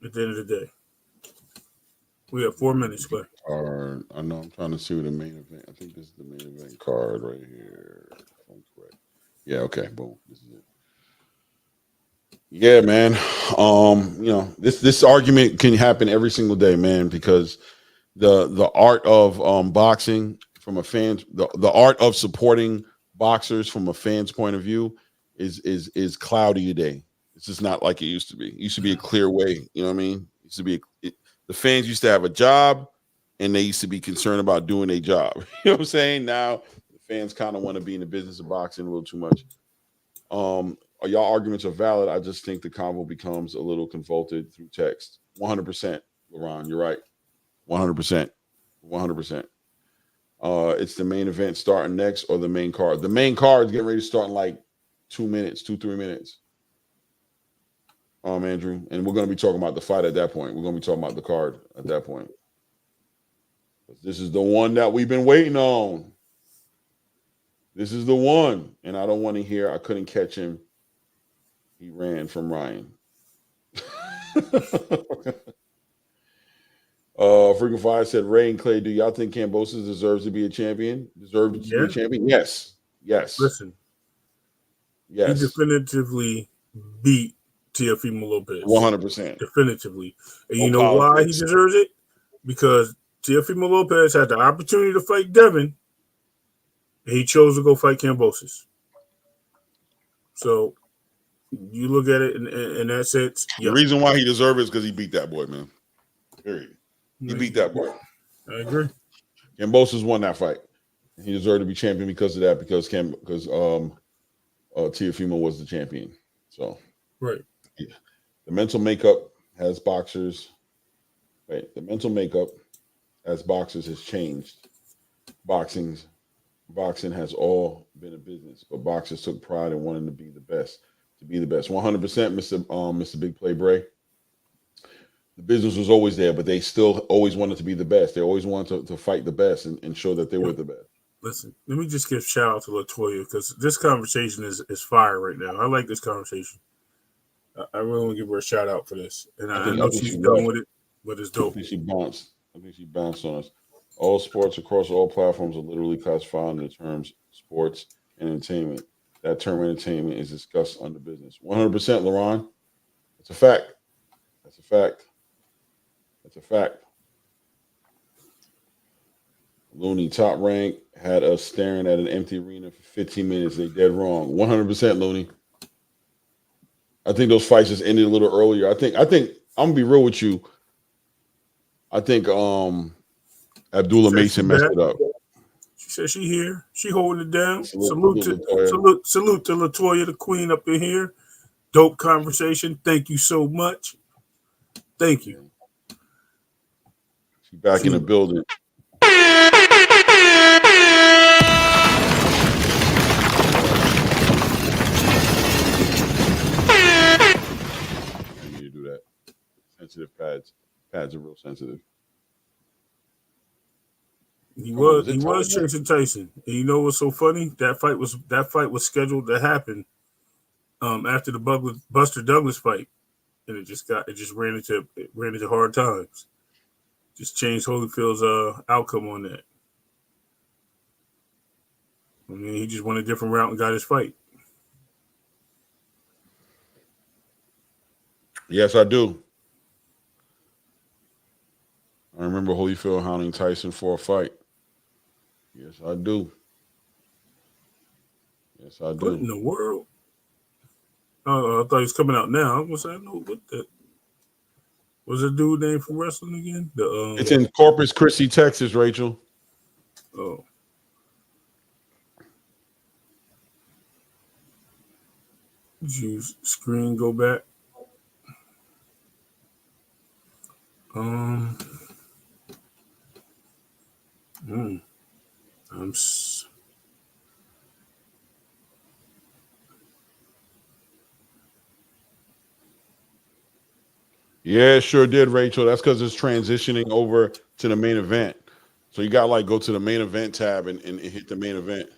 at the end of the day. We have 4 minutes, Clay. I know I'm trying to see what the main event. I think this is the main event card right here. If I'm correct. Yeah, okay, boom. This is it. Yeah, man. You know, this argument can happen every single day, man, because the art of boxing from a fan, the art of supporting boxers from a fan's point of view is cloudy today. It's just not like it used to be. It used to be a clear way. You know what I mean? It used to be the fans used to have a job, and they used to be concerned about doing their job. You know what I'm saying? Now the fans kind of want to be in the business of boxing a little too much. Y'all arguments are valid. I just think the convo becomes a little convoluted through text. 100%, LaRon, you're right. 100%. 100%. It's the main event starting next, or the main card. The main card is getting ready to start in like 3 minutes. Andrew, and we're going to be talking about the fight at that point. We're going to be talking about the card at that point. This is the one that we've been waiting on. This is the one, and I don't want to hear I couldn't catch him. He ran from Ryan. Freaking Fire said, Ray and Clay, do y'all think Kambosos deserves to be a champion? Deserves to be a champion? Yes. Listen. Yes. He definitively beat Teofimo Lopez. 100%. Definitively. And you know why he deserves it? Because Teofimo Lopez had the opportunity to fight Devin, and he chose to go fight Kambosos. So you look at it in that sense. The reason why he deserves it is because he beat that boy, man. Period. He beat that boy. I agree. Kambosos won that fight. He deserved to be champion because of that, because Teofimo was the champion. So right. Yeah. The mental makeup as boxers. Right. The mental makeup as boxers has changed. Boxing has all been a business, but boxers took pride in wanting to be the best. 100%, Mr. Big Play Bray. The business was always there, but they still always wanted to be the best. They always wanted to fight the best and show that they were the best. Listen, let me just give a shout out to LaToya, because this conversation is fire right now. I like this conversation. I really want to give her a shout out for this. And I know she's done with it, but it's dope. I think she bounced on us. All sports across all platforms are literally classified under the terms sports and entertainment. That term entertainment is discussed under business. 100%, LaRon. It's a fact. That's a fact. Looney, Top Rank had us staring at an empty arena for 15 minutes. They dead wrong. 100%, Looney. I think those fights just ended a little earlier. I think I'm gonna be real with you. I think Abdullah Mason messed it up. She said she here. She holding it down. Salute to LaToya, the queen up in here. Dope conversation. Thank you so much. Thank you. She's back in the building. I need to do that. Sensitive pads. Pads are real sensitive. He was chasing Tyson. And you know what's so funny? That fight was scheduled to happen after the Buster Douglas fight, and it just ran into hard times. Just changed Holyfield's outcome on that. I mean, he just went a different route and got his fight. Yes, I do. I remember Holyfield hounding Tyson for a fight. Yes, I do. Yes, I do. What in the world? Oh, I thought he was coming out now. I was gonna say, no, what the? What's the dude name from wrestling again? It's in Corpus Christi, Texas, Rachel. Oh. Did you screen go back? Yeah, it sure did, Rachel. That's because it's transitioning over to the main event. So you got to go to the main event tab and hit the main event.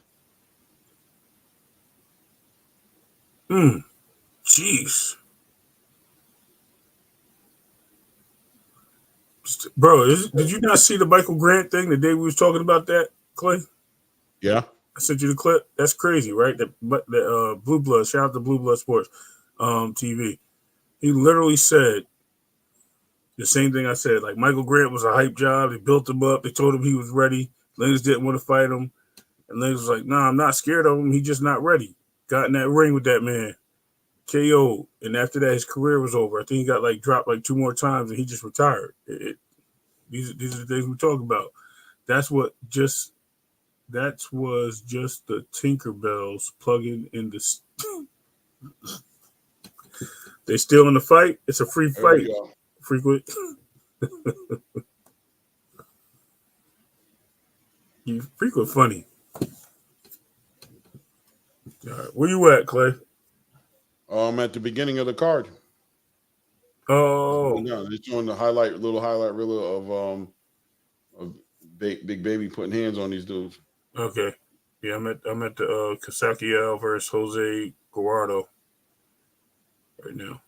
Jeez. Bro, did you not see the Michael Grant thing the day we was talking about that, Clay? Yeah. I sent you the clip. That's crazy, right? That Blue Blood, shout out to Blue Blood Sports TV. He literally said the same thing I said. Like, Michael Grant was a hype job. They built him up. They told him he was ready. Lennox didn't want to fight him. And Lennox was like, nah, I'm not scared of him. He's just not ready. Got in that ring with that man. KO. And after that, his career was over. I think he got dropped 2 more times and he just retired. These are the things we talk about. That was just the Tinkerbells plugging in the. They still in the fight. It's a free fight. Frequent. You frequent funny. All right, where you at, Clay? I'm at the beginning of the card. Oh, it's showing the little highlight reel of Big Baby putting hands on these dudes. Okay. Yeah, I'm at the Kasakiel versus Jose Guardo right now.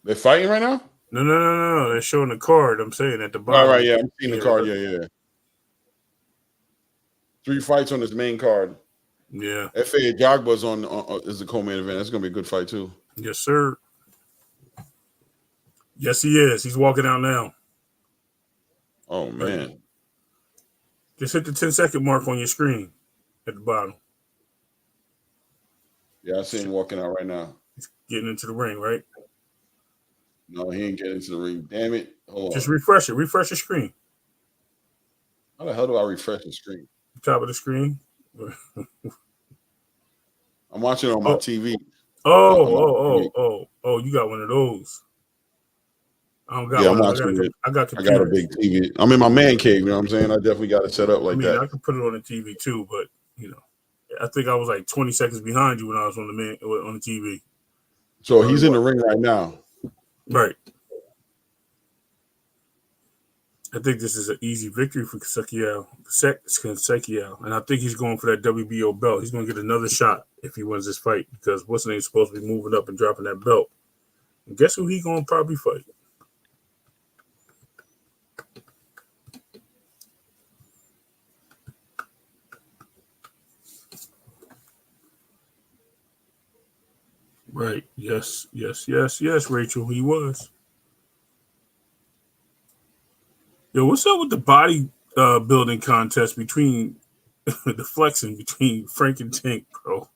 They're fighting right now? No. They're showing the card. I'm saying at the bottom. Right. Yeah, I'm seeing the card. Yeah. 3 fights on this main card. Yeah. F.A. Jogba's is the co-main event. That's gonna be a good fight too. Yes, sir. Yes, he is. He's walking out now. Oh man! Just hit the 10-second mark on your screen at the bottom. Yeah, I see him walking out right now. He's getting into the ring, right? No, he ain't getting into the ring. Damn it! Just refresh it. Refresh the screen. How the hell do I refresh the screen? Top of the screen. I'm watching it on my TV. Oh! You got one of those. I don't got one. I'm watching it. I got a big TV. I'm in my man cave. You know what I'm saying? I definitely got it set up like that. I can put it on the TV too, but I think I was 20 seconds behind you when I was on the TV. So he's in the ring right now. Right. I think this is an easy victory for Kasakiel, and I think he's going for that WBO belt. He's going to get another shot if he wins this fight because what's name supposed to be moving up and dropping that belt. And guess who he's going to probably fight? Right. Yes, Rachel. He was. Yo, what's up with the body building contest between the flexing between Frank and Tank, bro?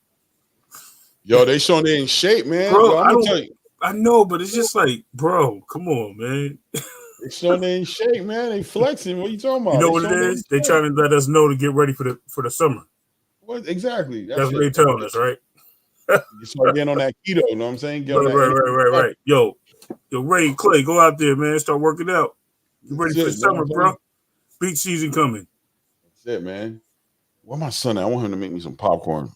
Yo, they showing they in shape, man. Bro, Yo, I'm gonna tell you. I know, but it's just bro, come on, man. They showing they in shape, man. They flexing. What are you talking about? You know what it is? They trying to let us know to get ready for the summer. What exactly? That's what they telling us, right? You start getting on that keto, you know what I'm saying? Right. Yo, Ray, Clay, go out there, man. Start working out. You ready for the summer, bro? Beach season coming. That's it, man. Where my son at? I want him to make me some popcorn.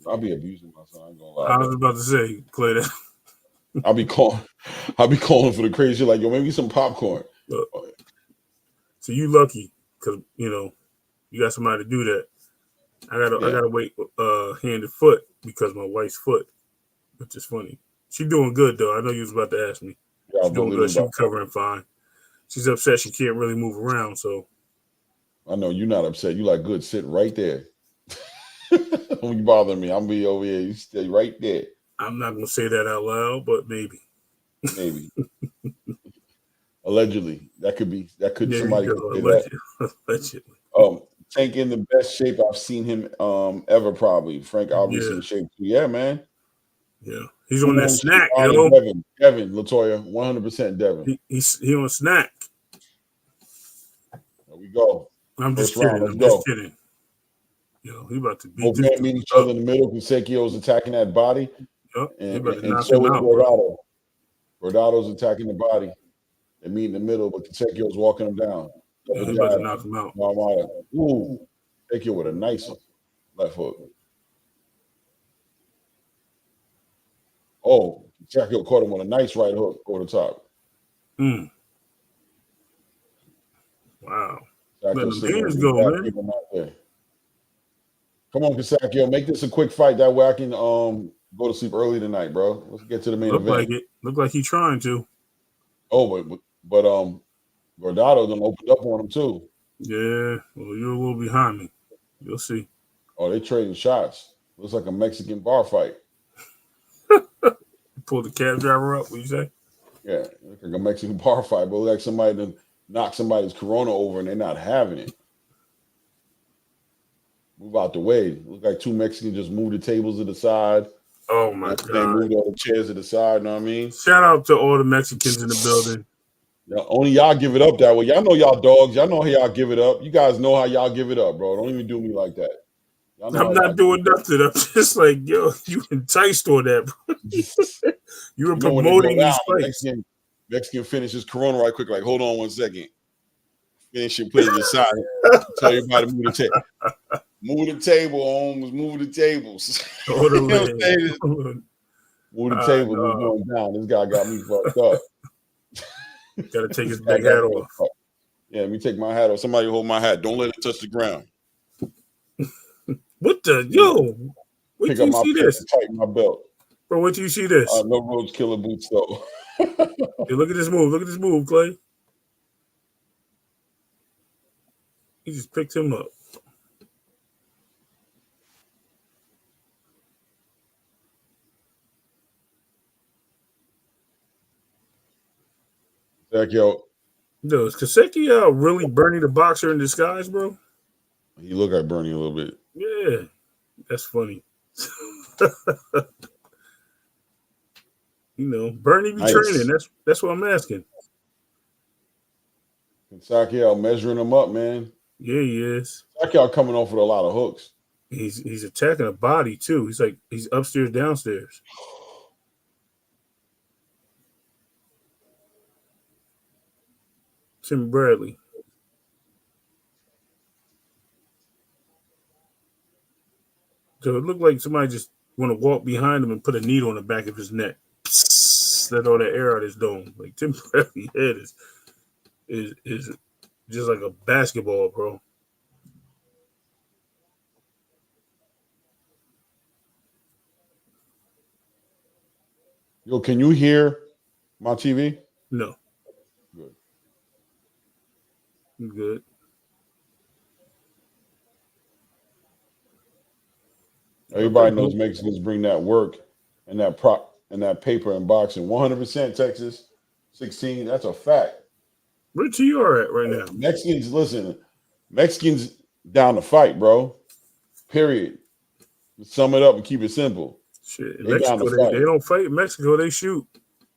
I'll be abusing my son. I ain't gonna lie. I was about to say, Clay, that. I'll be calling for the crazy shit like, yo, make me some popcorn. So you lucky because you got somebody to do that. I gotta wait hand and foot because my wife's foot which is funny. She doing good though. I know you was about to ask me. Yeah, She's doing good. She's recovering fine. She's upset she can't really move around. So I know you're not upset. You like good. Sit right there. Don't you bother me. I'm be over here. You stay right there. I'm not gonna say that out loud, but maybe. Maybe. Allegedly, that could be. That could somebody could say allegedly. that. Allegedly. Tank in the best shape I've seen him ever. Probably Frank obviously in shape too. Yeah, man. Yeah, he's on that snack. Devin, Latoya, 100% Devin. He on snack. There we go. I'm just kidding. I'm just kidding. Yo, he about to beat this. Both meet each other in the middle. Consequio's attacking that body. Yep. And so is Gordado. Gordado's attacking the body. They meet in the middle, but Consequio's walking him down. Yeah, he about to knock him out. Ooh, Consequio with a nice left hook. Oh, Consequio caught him with a nice right hook over the top. Wow. Let the hands go, man. Come on, Consequio, make this a quick fight. That way I can go to sleep early tonight, bro. Let's get to the main event. Look like he's trying to. Oh, but Gordado done opened up on him too. Yeah, well, you're a little behind me. You'll see. Oh, they trading shots. Looks like a Mexican bar fight. Pull the cab driver up, what you say? Yeah, looks like a Mexican bar fight, but like somebody to knock somebody's Corona over and they're not having it. Move out the way. Look like two Mexicans just moved the tables to the side. Oh my God! They moved all the chairs to the side. You know what I mean? Shout out to all the Mexicans in the building. Yeah, only y'all give it up that way. Y'all know y'all dogs. Y'all know how y'all give it up. You guys know how y'all give it up, bro. Don't even do me like that. I'm not doing nothing. I'm just like, yo, you enticed on that, bro. You were promoting these fights. Mexican finishes Corona right quick. Like, hold on 1 second. Finish it, put it aside. Tell everybody to move the table. Move the table, Holmes. Move the tables. Move the table. We're going down. This guy got me fucked up. Got to take his big hat off. Yeah, let me take my hat off. Somebody hold my hat. Don't let it touch the ground. What the wait till you see this. Tighten my belt. Bro, wait till you see this. No roads killer boots though. Hey, look at this move. Look at this move, Clay. He just picked him up. Yo, is Consequio really Bernie the boxer in disguise, bro? He look like Bernie a little bit. Yeah, that's funny. Bernie be training. That's what I'm asking. Consequio measuring him up, man. Yeah, he is. Consequio coming off with a lot of hooks. He's attacking a body too. He's upstairs, downstairs. Tim Bradley. So it looked like somebody just want to walk behind him and put a needle on the back of his neck. Let all that air out his dome. Like Tim Bradley's head is just like a basketball, bro. Yo, can you hear my TV? No. Good. Good. Everybody knows Mexicans bring that work and that prop and that paper in boxing. 100% Texas 16. That's a fact. Where you are at right now? Mexicans, listen. Mexicans down to fight, bro. Period. Sum it up and keep it simple. Shit, in Mexico, they don't fight. In Mexico, they shoot.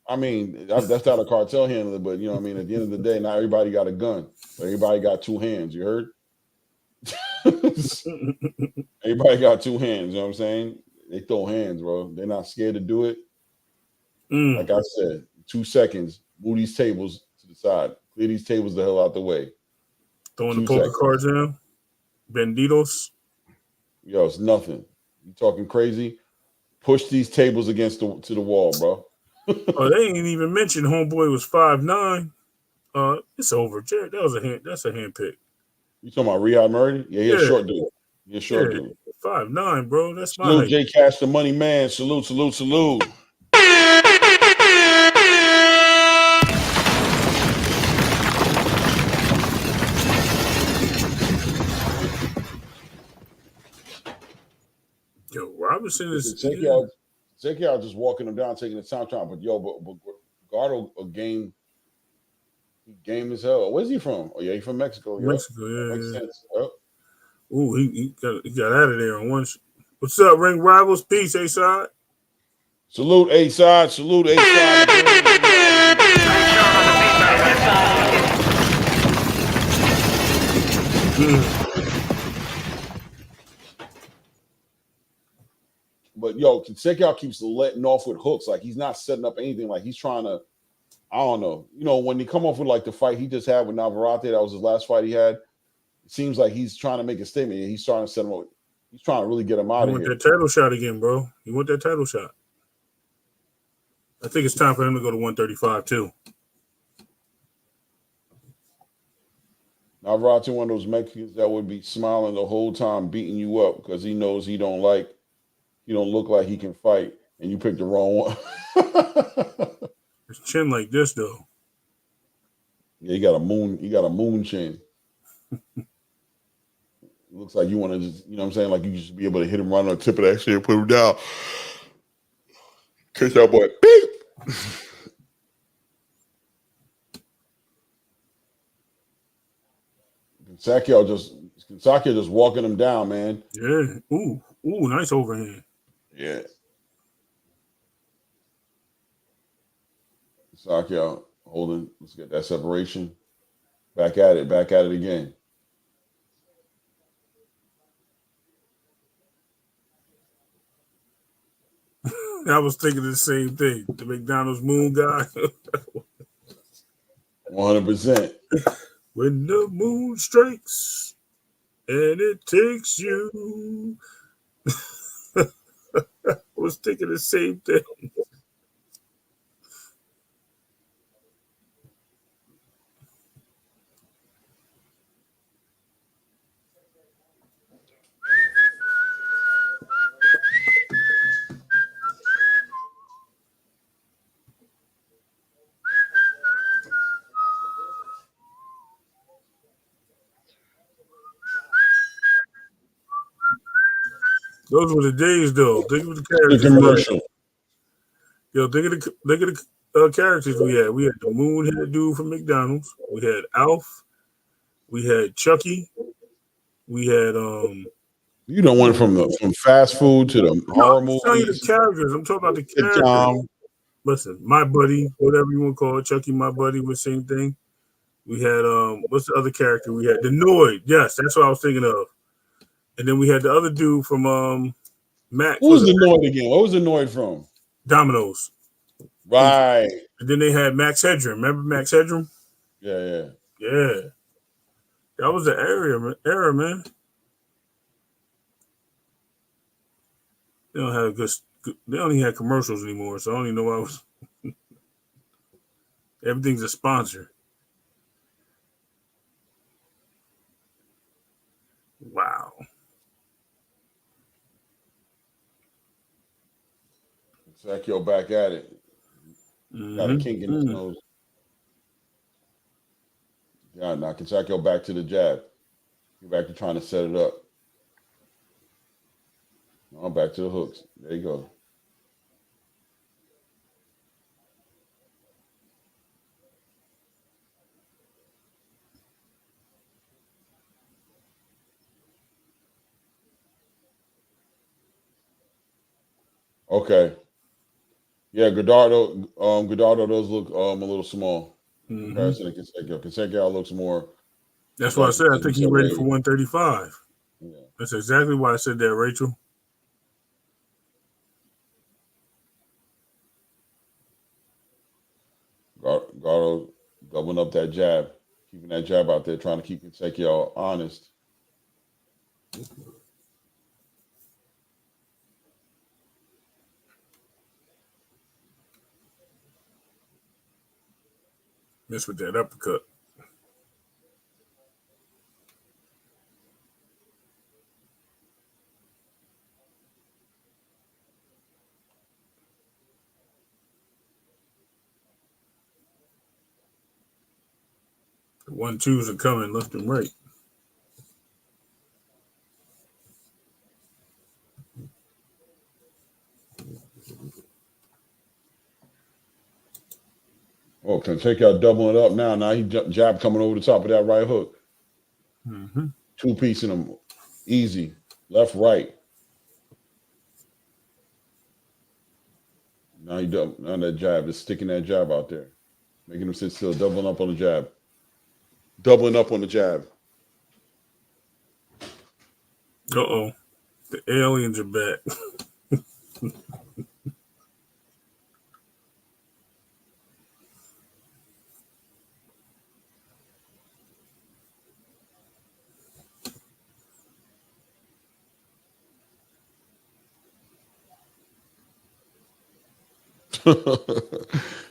I mean, that's not a cartel handler, but you know what I mean? At the end of the day, not everybody got a gun. But everybody got two hands. You heard? Everybody got two hands. You know what I'm saying? They throw hands, bro. They're not scared to do it. Like I said, 2 seconds. Move these tables to the side. Clear these tables the hell out the way. Throwing the poker cards down. Banditos. Yo, it's nothing. You talking crazy? Push these tables against to the wall, bro. Oh, they ain't even mentioned homeboy was 5'9". It's over. Jared, that's a hand pick. You talking about Merhy? Yeah, he's a short dude. He's a short dude. 5'9", bro. That's my Salute height. J Cash, the money man. Salute, salute, salute. Yo, Robinson is. Ezekiel just walking him down, taking the time. But Gardo a game as hell. Where's he from? Oh yeah, he's from Mexico. Mexico, yeah. Makes sense. Yep. Ooh, he got out of there on one. What's up, Ring Rivals? Peace, A-Side. Salute A-Side. Salute A-Side. But yo, Ezekiel keeps letting off with hooks. Like he's not setting up anything. Like he's trying to, I don't know. You know, when he come off with like the fight he just had with Navarrete, that was his last fight he had. It seems like he's trying to make a statement. He's trying to set him up. He's trying to really get him out of here. You want that title shot again, bro. You want that title shot. I think it's time for him to go to 135 too. Navarrete, one of those Mexicans that would be smiling the whole time, beating you up because he knows he don't look like he can fight, and you picked the wrong one. His chin like this though. Yeah, he got a moon chin. Looks like you want to just, you know what I'm saying? Like you just be able to hit him right on the tip of that shit, put him down. Catch that boy. Beep. Sakio just walking him down, man. Yeah. Ooh, nice overhand. Yeah. Sakio holding. Let's get that separation. Back at it again. I was thinking the same thing. The McDonald's moon guy. 100%. When the moon strikes and it takes you. I was thinking the same thing. Those were the days, though. Think of the characters. The commercial. Yo, think of the characters we had. We had the Moonhead dude from McDonald's. We had Alf. We had Chucky. We had You don't went from fast food to the horror movies. I'm telling you the characters. I'm talking about the characters. Listen, my buddy, whatever you want to call it, Chucky, my buddy, was the same thing. We had what's the other character we had? The Noid. Yes, that's what I was thinking of. And then we had the other dude from Max. Who was the Noid again? What was the Noid from? Domino's. Right. And then they had Max Headroom. Remember Max Headroom? Yeah. That was the era, man. They don't have good. They don't even have commercials anymore, so I don't even know why I was. Everything's a sponsor. Wow. Sakio back at it. Got a kink in his nose. Yeah, knocking Sakio back to the jab. Get back to trying to set it up. Oh, back to the hooks. There you go. Okay. Yeah, Godardo does look a little small. Comparison to Conseco. Conseco looks more. That's why I said I think he's ready for 135. Yeah. That's exactly why I said that, Rachel. Gardo doubling up that jab, keeping that jab out there, trying to keep Conseco honest. Mess with that uppercut. The 1-2s are coming left and right. Oh, can take out doubling it up now. Now he jab coming over the top of that right hook. Mm-hmm. Two piecing him easy. Left, right. Now now that jab, just sticking that jab out there. Making him sit still, doubling up on the jab. Doubling up on the jab. Uh-oh. The aliens are back.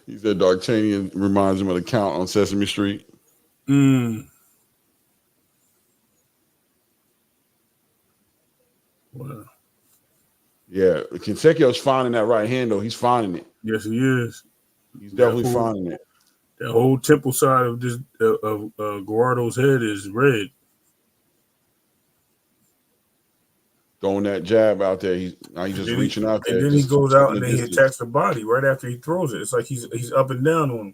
He said D'Artagnan reminds him of the Count on Sesame Street. Wow. Yeah, Canseco's finding that right hand, though. He's finding it. Yes, he is. He's definitely finding it. The whole temple side of this Gerardo's head is red. Throwing that jab out there. He's just reaching out there. And then just he goes out and then he distance. attacks the body right after he throws it. It's like he's up and down on him.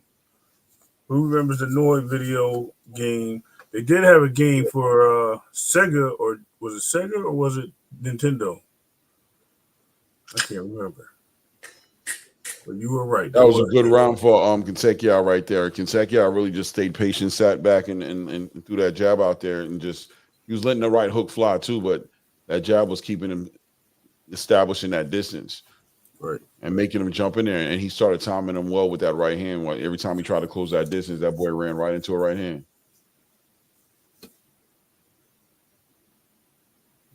Who remembers the Noid video game? They did have a game for Sega, or was it Sega or was it Nintendo? I can't remember. But you were right. That was a good round for Canseco right there. Canseco really just stayed patient, sat back and threw that jab out there, and just he was letting the right hook fly too, but that jab was keeping him establishing that distance. Right. And making him jump in there. And he started timing him well with that right hand. Every time he tried to close that distance, that boy ran right into a right hand.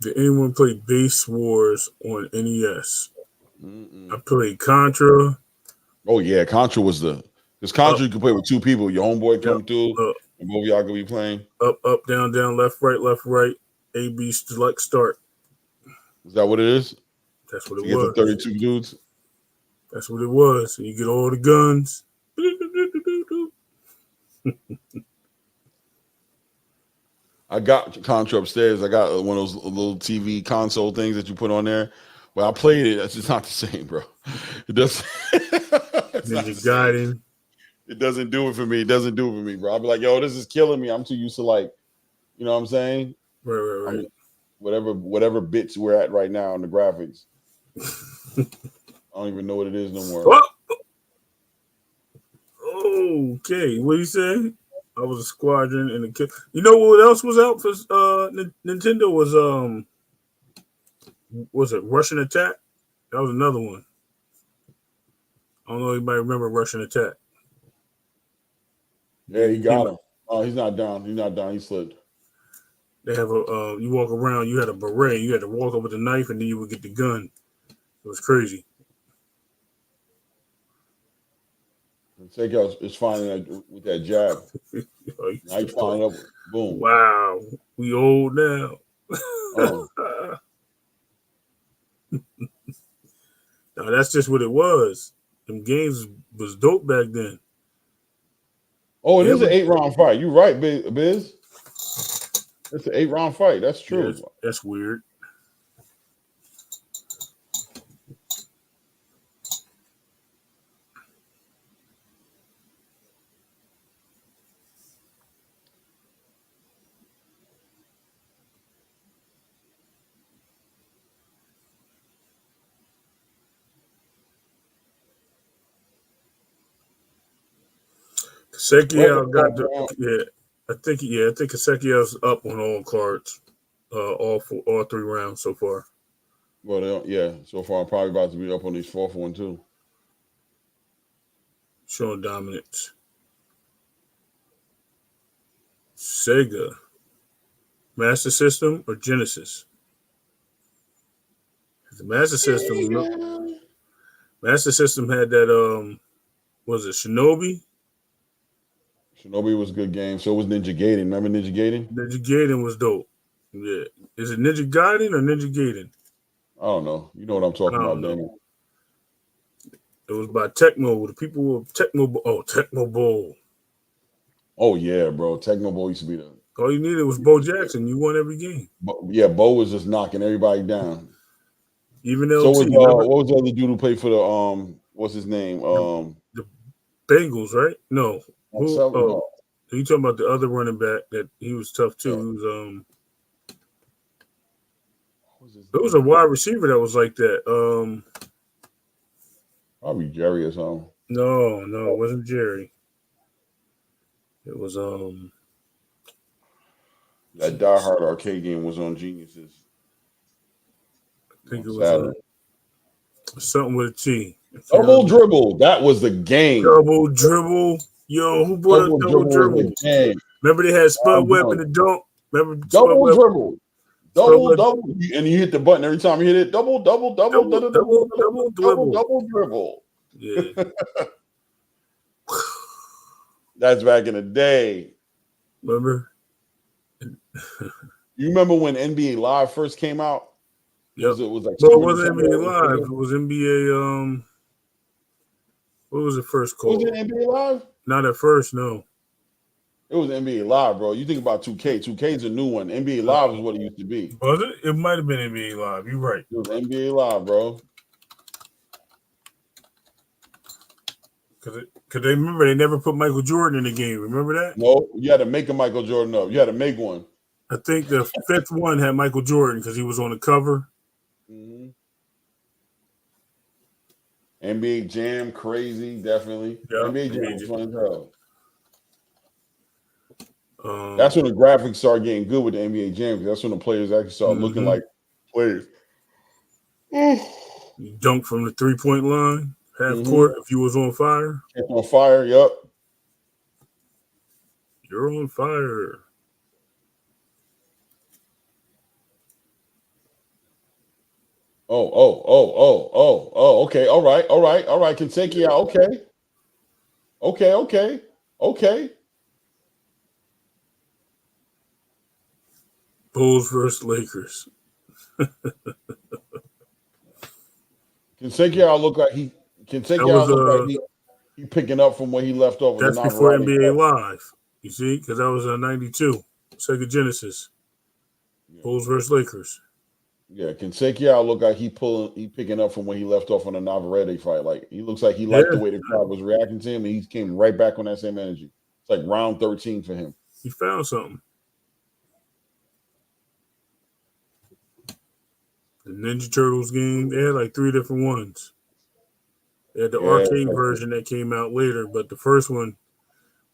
Did anyone play Base Wars on NES? I played Contra. Oh, yeah. Contra was because Contra you could play with two people. Your homeboy come through, and both of y'all could be playing. Up, down, left, right. A, B, select, start. Is that what it is? That's what it was. Was. The 32 dudes? That's what it was. You get all the guns. I got Contra upstairs. I got one of those little TV console things that you put on there. Well, I played it. It's not the same, bro. It doesn't. Ninja Gaiden. It doesn't do it for me. It doesn't do it for me, bro. I'll be like, yo, this is killing me. I'm too used to you know what I'm saying? Right. I mean, whatever bits we're at right now in the graphics. I don't even know what it is no more. Okay, what you say? I was a squadron and a kid. You know what else was out for Nintendo was it Russian Attack? That was another one. I don't know if anybody remember Russian Attack. Yeah, he got him. Oh, he's not down. He's not down. He slipped. They have you walk around, you had a beret, you had to walk over the knife and then you would get the gun. It was crazy. Canseco is finding that with that jab. Now he's finding up. Boom. Wow. We old now. Oh. No, that's just what it was. Them games was dope back then. Oh, it is an 8-round fight. You're right, Biz. It's an 8-round fight. That's true. Yeah, that's weird. Canseco got I think Canseco's up on all cards, all 3 rounds so far. Well, so far I'm probably about to be up on these 4th one too. Showing dominance. Sega, Master System or Genesis? The Master System had that was it Shinobi? Shinobi was a good game. So was Ninja Gaiden. Remember Ninja Gaiden? Ninja Gaiden was dope. Yeah. Is it Ninja Gaiden or Ninja Gaiden? I don't know. You know what I'm talking about, Danny. It was by Tecmo. The people of Tecmo Bowl. Oh yeah, bro. Techno Bo used to be the. All you needed was Bo Jackson. You won every game. Yeah, Bo was just knocking everybody down. Even So LT. was what was the other dude who played for the what's his name? The Bengals, right? No. Who? No. Oh, are you talking about the other running back that he was tough too? Yeah. He was It was a wide receiver that was like that. Probably Jerry or something. No, it wasn't Jerry. It was That Die Hard arcade game was on Geniuses. I think it was something with a T. Double dribble. That was the game. Double dribble. Yo, who brought up double dribble? Remember they had Spud Webb in the dunk? Remember double dribble. Double, and you hit the button every time you hit it. Double dribble. Yeah. That's back in the day. Remember? You remember when NBA Live first came out? Yep. It was like it wasn't NBA Live. It was NBA. What was it first called? Was it NBA Live? Not at first, no. It was NBA Live, bro. You think about 2K. 2K's a new one. NBA Live is what it used to be. Was it? It might have been NBA Live. You're right. It was NBA Live, bro. Because they remember they never put Michael Jordan in the game. Remember that? No, you had to make a Michael Jordan up. You had to make one. I think the fifth one had Michael Jordan because he was on the cover. Mm-hmm. NBA Jam, crazy, definitely. Yeah, NBA Jam was fun as hell. That's when the graphics started getting good with the NBA Jam, because that's when the players actually started looking like players. You dunk from the 3-point line, half court, if you was on fire. On fire, yep. You're on fire. Oh, okay. All right. Kentucky, okay. Bulls versus Lakers. Kentucky, look like he picking up from where he left off. That's before NBA Live. You see, because that was 92, Sega Genesis. Yeah. Bulls versus Lakers. Yeah, Kentucky look like he picking up from where he left off on the Navarrete fight. Like he looks like he liked the way the crowd was reacting to him, and he came right back on that same energy. It's like round 13 for him. He found something. The Ninja Turtles game, they had like 3 different ones. They had the arcade version that came out later, but the first one,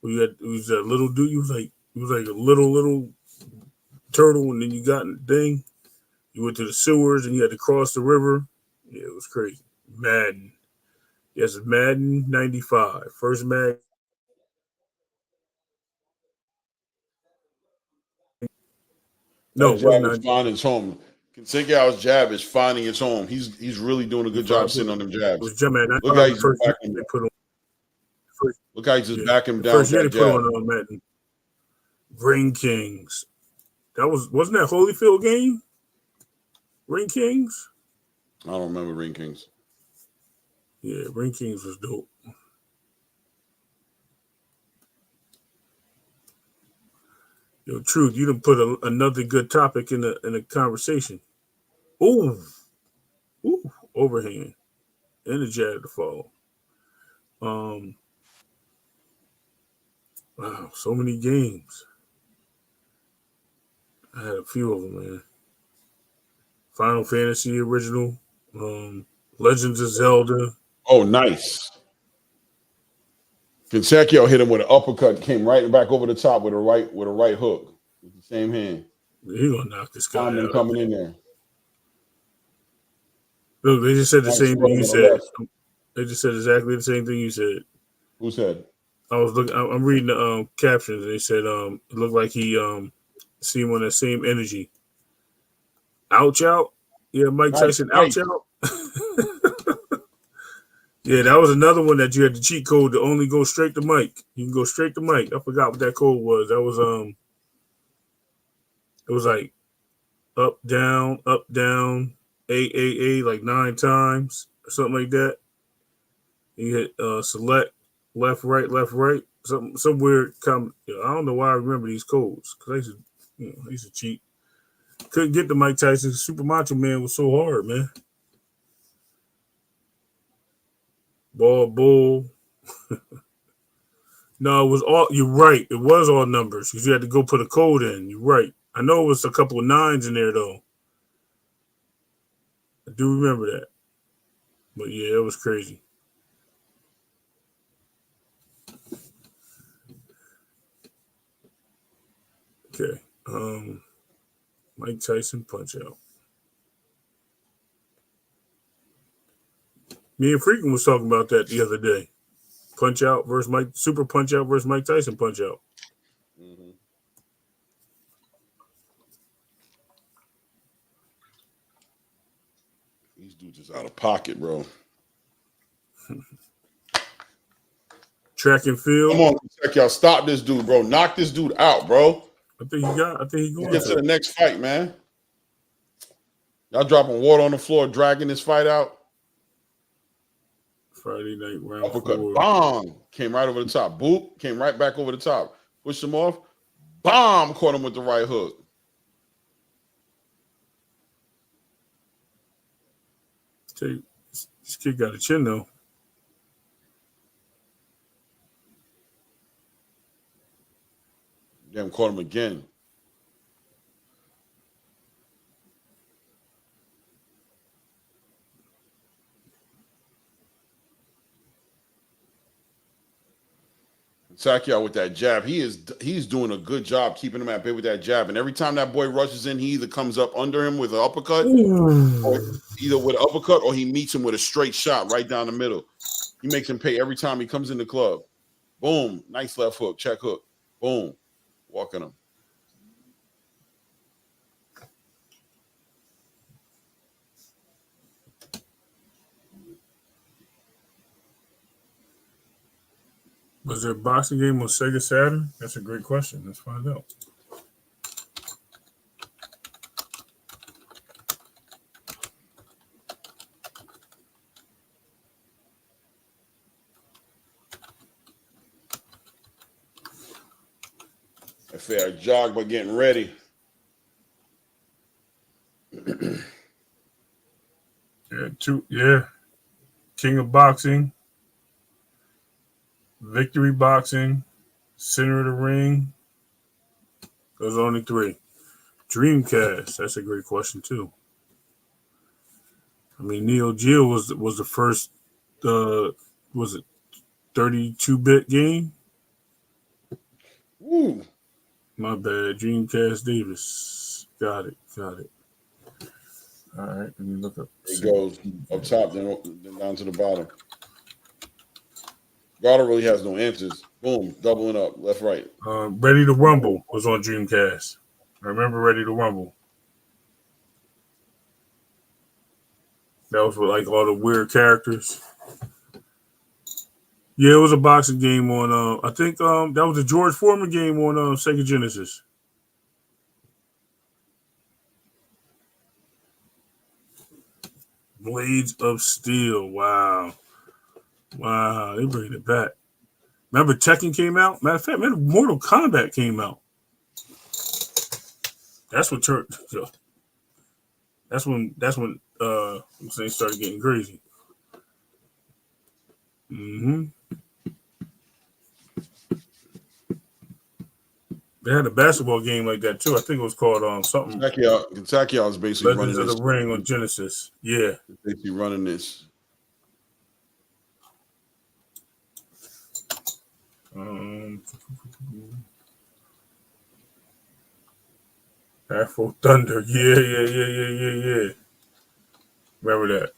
it was that little dude. He was like a little turtle, and then you got the thing. You went to the sewers and you had to cross the river. Yeah, it was crazy. Madden. Yes, Madden 95. First Madden. No, it wasn't. Finding his home. Kentucky's jab is finding his home. He's really doing a good job sitting on them jabs. Look how he's backing him. Look how he just back him down. First year they put on Madden. Ring Kings. Wasn't that Holyfield game? Ring Kings? I don't remember Ring Kings. Yeah, Ring Kings was dope. Yo, Truth, you done put another good topic in the conversation. Ooh, overhand. And the jab to fall. Wow, so many games. I had a few of them, man. Final Fantasy original, Legends of Zelda. Oh, nice. Kentucky hit him with an uppercut, came right back over the top with a right hook with the same hand. He's gonna knock this guy out. Coming in there. Look, they just said the same thing you said. They just said exactly the same thing you said. Who said? I'm reading the captions. They said it looked like he seemed on that same energy. Ouch out. Yeah, Mike Tyson, ouch out. Yeah, that was another one that you had the cheat code to only go straight to Mike. You can go straight to Mike. I forgot what that code was. That was it was like up, down, A, like 9 times or something like that. You hit select, left, right, some weird comment. I don't know why I remember these codes because I used to cheat. Couldn't get the Mike Tyson. Super Macho Man was so hard, man. Ball bull. No, it was all. You're right. It was all numbers because you had to go put a code in. You're right. I know it was a couple of nines in there though. I do remember that. But yeah, it was crazy. Okay. Mike Tyson punch out. Me and Freakin was talking about that the other day. Punch out versus Mike, Super Punch Out versus Mike Tyson Punch Out. Mm-hmm. These dudes is out of pocket, bro. Track and field. Come on, check y'all. Stop this dude, bro. Knock this dude out, bro. I think he going Get to the next fight, man. Y'all dropping water on the floor, dragging this fight out. Friday night round Uppercut, 4. bomb. Came right over the top. Boop. Came right back over the top. Pushed him off. Bomb. Caught him with the right hook. This kid got a chin though. Damn, caught him again. Pacquiao with that jab. He's doing a good job keeping him at bay with that jab. And every time that boy rushes in, he either comes up under him with an uppercut, or either with an uppercut, or he meets him with a straight shot right down the middle. He makes him pay every time he comes in the club. Boom. Nice left hook. Check hook. Boom. Walking him. Was there a boxing game on Sega Saturn? That's a great question. Let's find out. I fair jog by getting ready. Yeah. King of Boxing, Victory Boxing, Center of the Ring. Those are only 3. Dreamcast. That's a great question too. I mean, Neo Geo was the first. Was it 32-bit game? Woo. My bad. Dreamcast Davis. Got it. All right, let me look up. It goes up top, then down to the bottom. Garda really has no answers. Boom, doubling up, left, right. Ready to Rumble was on Dreamcast. I remember Ready to Rumble. That was with like all the weird characters. Yeah, it was a boxing game on. I think that was a George Foreman game on Sega Genesis. Blades of Steel. Wow, they bringing it back. Remember Tekken came out? Matter of fact, Mortal Kombat came out. That's when things started getting crazy. Mm-hmm. They had a basketball game like that too. I think it was called something. Pacquiao is basically Legends running of the Ring on Genesis. Yeah. Basically running this. Afro Thunder. Yeah. Remember that.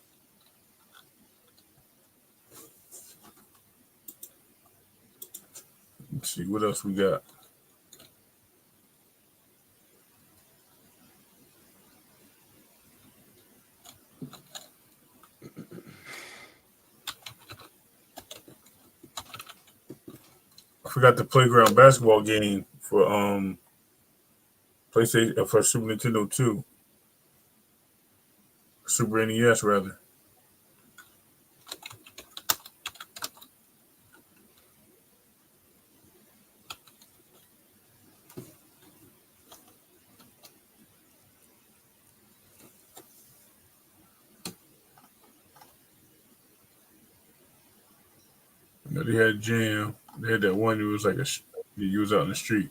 Let's see what else we got. I forgot the playground basketball game for PlayStation for Super Nintendo 2. Super NES rather. They had Jam. They had that one who was like you was out in the street.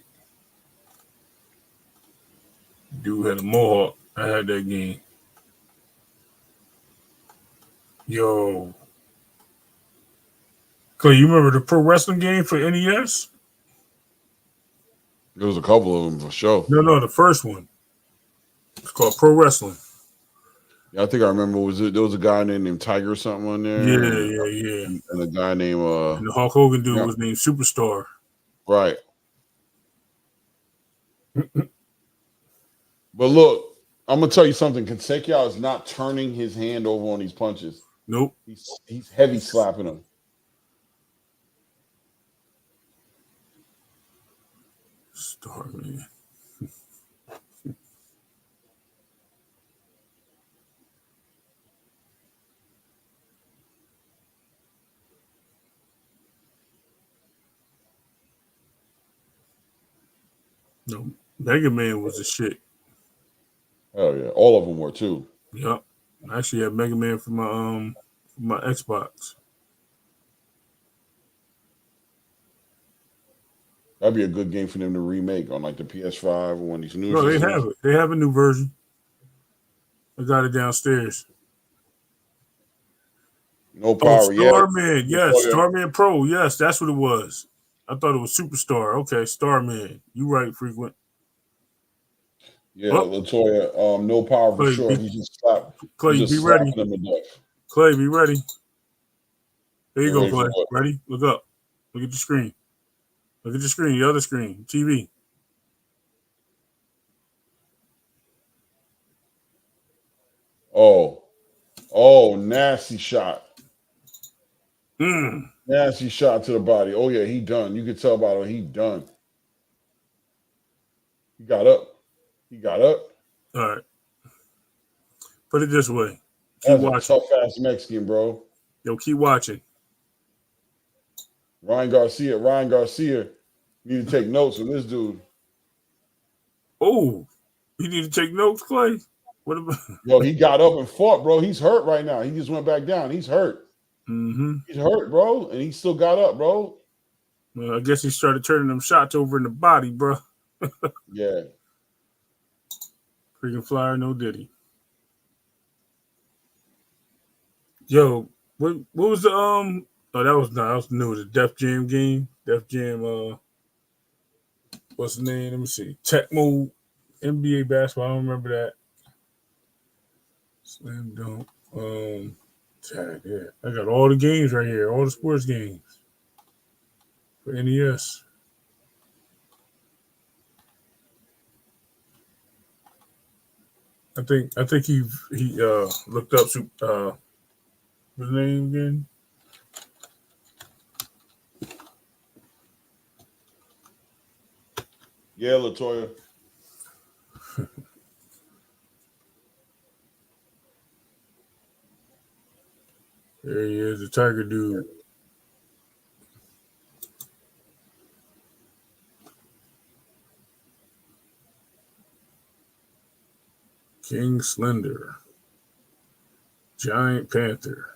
Dude had a mohawk. I had that game. Yo. Clay, you remember the pro wrestling game for NES? There was a couple of them for sure. No, the first one. It's called Pro Wrestling. Yeah, I think I remember. There was a guy named Tiger or something on there? Yeah. And a guy named And the Hulk Hogan dude was named Superstar. Right. But look, I'm gonna tell you something. Consequia is not turning his hand over on these punches. Nope. He's heavy slapping him. Starman. No, Mega Man was a shit. Oh yeah, all of them were too. Yep. I actually had Mega Man for my Xbox. That'd be a good game for them to remake on like the PS5 or one of these new. No, they have it. They have a new version. I got it downstairs. No power. Starman. Yes, Starman Pro. Yes, that's what it was. I thought it was Superstar. Okay, Starman. You right, Frequent. Yeah, Latoya. No power for Clay, sure. He just slapped. Clay, be ready. Clay, be ready. There you go, Clay. Ready? Look up. Look at the screen. Look at the screen. The other screen. TV. Oh, nasty shot. Mm. Nasty shot to the body. Oh yeah, he done. You can tell by the way he done. He got up. All right. Put it this way. Keep watching. Tough ass Mexican, bro. Yo, keep watching. Ryan Garcia. Need to take notes of this dude. Oh, you need to take notes, Clay. What about? Yo, he got up and fought, bro. He's hurt right now. He just went back down. He's hurt. Mm-hmm. He's hurt, bro, and he still got up, bro. Well, I guess he started turning them shots over in the body, bro. Yeah. Freaking flyer, no diddy. Yo, what was the Oh, that was new. The Def Jam game. Def Jam. What's the name? Let me see. Tecmo NBA basketball. I don't remember that. Slam dunk. Yeah. I got all the games right here. All the sports games for NES. I think he looked up what's his name again? Yeah, Latoya. There he is, the Tiger dude. King Slender. Giant Panther.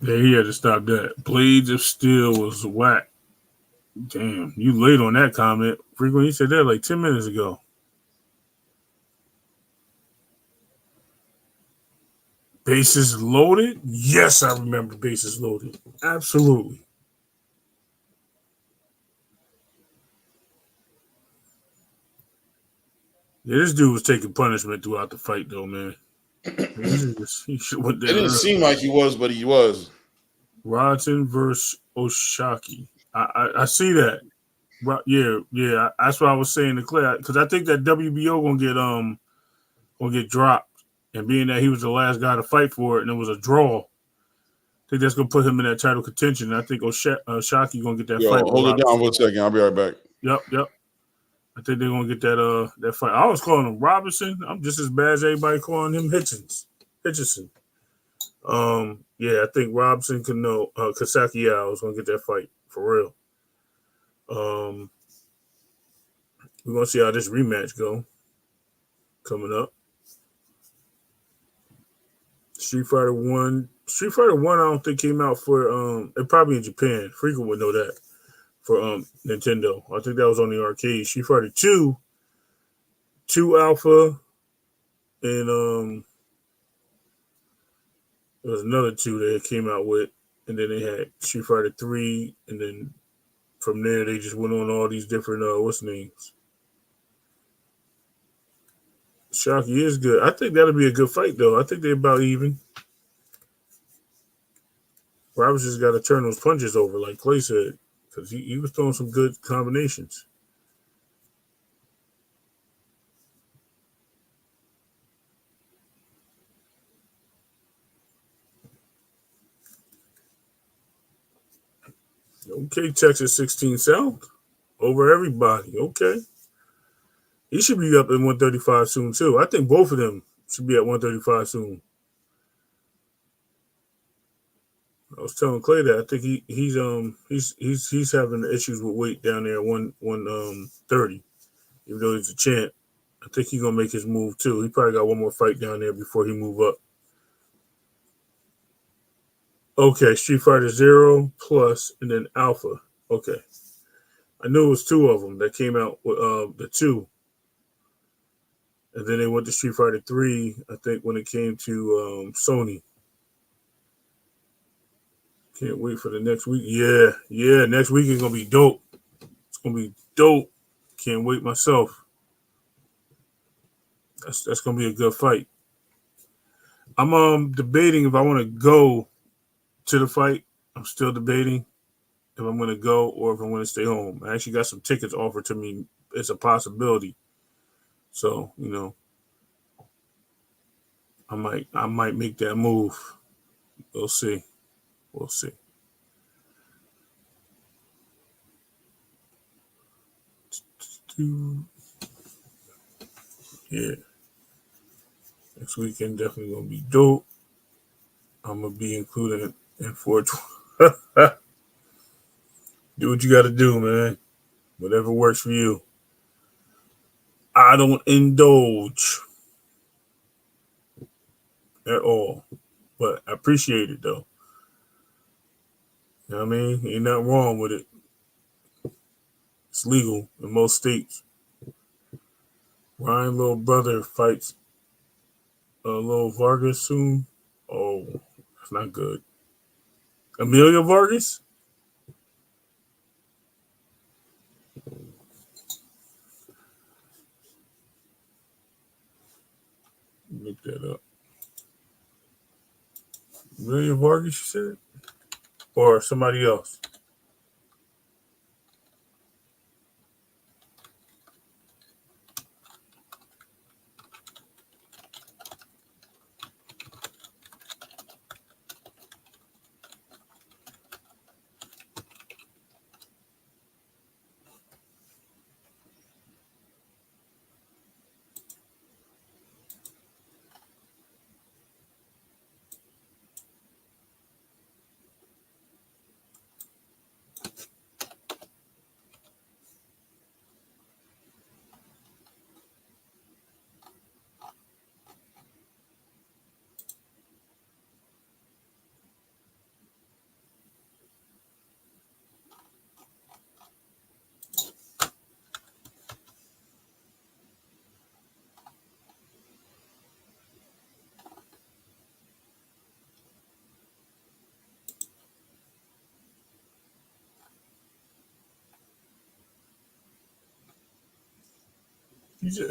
Yeah, he had to stop that. Blades of Steel was whack. Damn, you late on that comment. Frequently, you said that like 10 minutes ago. Bases Loaded? Yes, I remember Bases Loaded. Absolutely. Yeah, this dude was taking punishment throughout the fight, though, man. He should went there. It didn't seem like he was, but he was. Rodson versus Oshaki. I see that. Yeah. That's what I was saying to Claire, because I think that WBO gonna get dropped, and being that he was the last guy to fight for it, and it was a draw, think that's gonna put him in that title contention. I think Shockey gonna get that fight. Hold it down for a second. I'll be right back. Yep. I think they're gonna get that fight. I was calling him Robinson. I'm just as bad as everybody calling him Hitchison. Yeah, I think Robinson Kasaki is gonna get that fight for real. We're gonna see how this rematch go coming up. Street Fighter 1. Street Fighter 1 I don't think came out for it probably in Japan. Frequent would know that for Nintendo. I think that was on the arcade. Street Fighter 2 Alpha, and there was another 2 that came out with, and then they had Street Fighter 3, and then from there they just went on all these different what's the names. Shockey is good. I think that'll be a good fight, though. I think they're about even. Roberts just got to turn those punches over, like Clay said, because he was throwing some good combinations. Okay, Texas 16 South. Over everybody. Okay. He should be up in 135 soon, too. I think both of them should be at 135 soon. I was telling Clay that I think he's having issues with weight down there at 130. Even though he's a champ, I think he's gonna make his move too. He probably got one more fight down there before he move up. Okay, Street Fighter 0 Plus and then Alpha. Okay, I knew it was 2 of them that came out with the 2, and then they went to Street Fighter 3. I think when it came to Sony. Can't wait for the next week. Yeah. Next week is gonna be dope. It's gonna be dope. Can't wait myself. That's gonna be a good fight. I'm debating if I want to go to the fight. I'm still debating if I'm gonna go or if I'm gonna stay home. I actually got some tickets offered to me. It's a possibility. So, I might make that move. We'll see. Yeah. Next weekend definitely gonna be dope. I'm gonna be included in 420. Do what you gotta do, man. Whatever works for you. I don't indulge at all. But I appreciate it though. You know what I mean? Ain't nothing wrong with it. It's legal in most states. Ryan little brother fights Lil Vargas soon. Oh, that's not good. Amelia Vargas? Look that up. Amelia Vargas, you said? Or somebody else?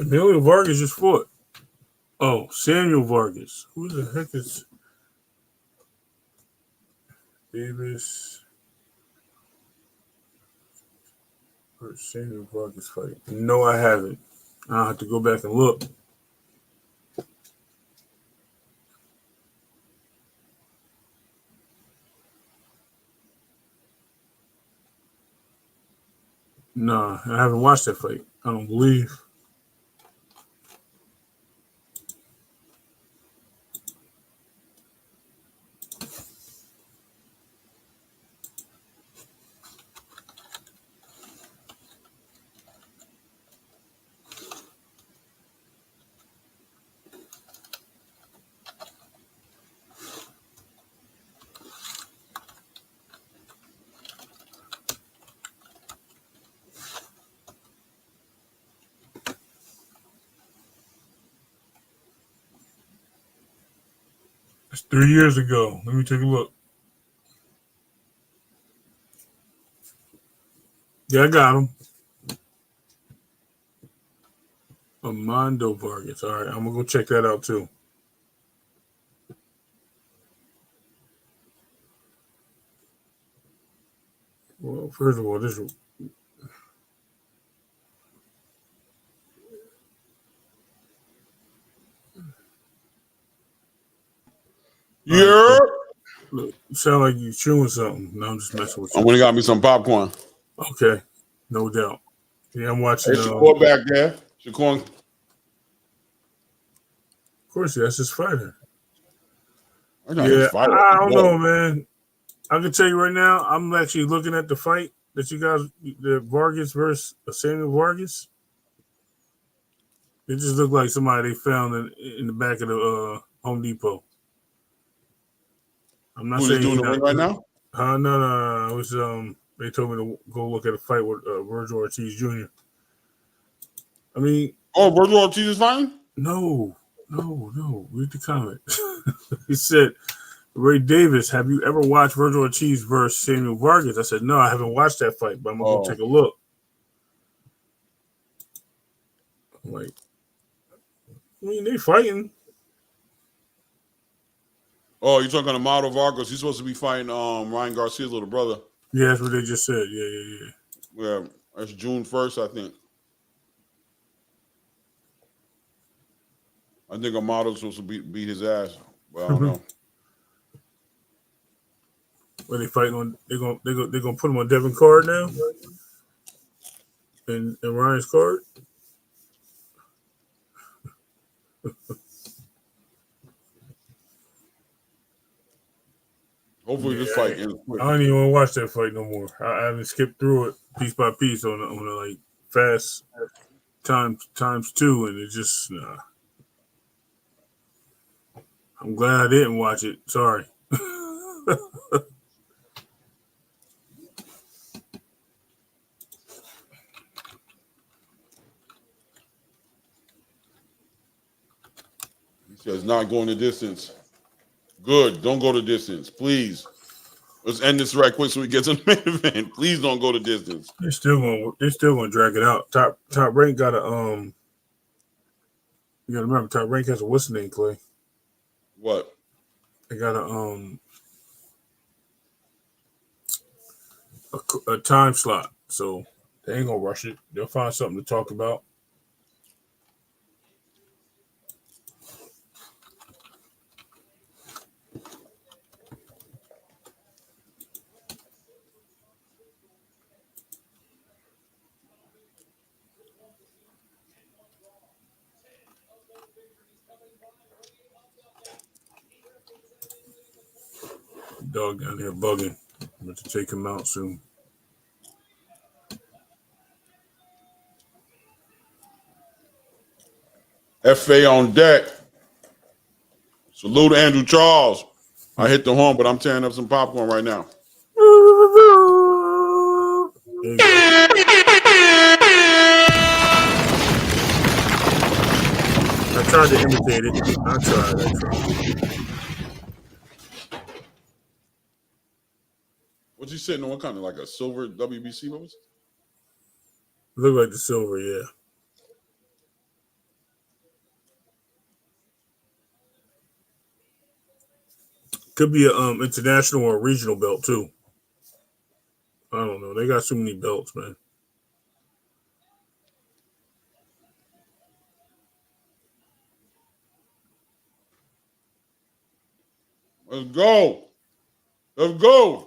Amelia Vargas just fought. Oh, Samuel Vargas. Who the heck is Davis? First Samuel Vargas fight. No, I haven't. I'll have to go back and look. No, I haven't watched that fight. I don't believe. It's 3 years ago. Let me take a look. Yeah, I got him. Armando Vargas. All right, I'm gonna go check that out too. Well, first of all, this. Yeah. Look, you sound like you chewing something. No, I'm just messing with I you. went and got me some popcorn. Okay, no doubt. Yeah, I'm watching. Hey, Shakur back there. Shakur. Of course, that's his fighter. Yeah, I don't know, man. I can tell you right now, I'm actually looking at the fight that you guys, the Vargas versus Samuel Vargas. It just looked like somebody they found in the back of the Home Depot. I'm not Who's saying he doing the ring right now? No. It was they told me to go look at a fight with Virgil Ortiz Jr. I mean, Virgil Ortiz is fighting? No. Read the comment. He said, Ray Davis, have you ever watched Virgil Ortiz versus Samuel Vargas? I said, no, I haven't watched that fight, but I'm gonna go take a look. I'm like, I mean, they fighting. Oh, you're talking to Amado Vargas. He's supposed to be fighting Ryan Garcia's little brother. Yeah, that's what they just said. Yeah, that's June 1st, I think. I think Amado's supposed to beat his ass, but I don't know. What they fighting on? They're gonna put him on Devin card now, and Ryan's card. Hopefully, this fight ends quick. I don't even want to watch that fight no more. I haven't skipped through it piece by piece on a like fast times two, and it just nah. I'm glad I didn't watch it. Sorry. He says not going the distance. Good. Don't go the distance, please. Let's end this right quick so we get to the main event. Please don't go the distance. They're still gonna drag it out. Top rank got a You gotta remember, Top rank has a what's the name, Clay? What? They got a time slot, so they ain't gonna rush it. They'll find something to talk about. Dog down here bugging. I'm going to take him out soon. FA on deck. Salute Andrew Charles. I hit the horn, but I'm tearing up some popcorn right now. I tried to imitate it. I tried. What's he sitting on? What kind of like a silver WBC? What was it? Look like the silver, yeah. Could be a international or regional belt too. I don't know. They got so many belts, man. Let's go. Let's go.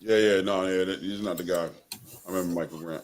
He's not the guy. I remember Michael Grant.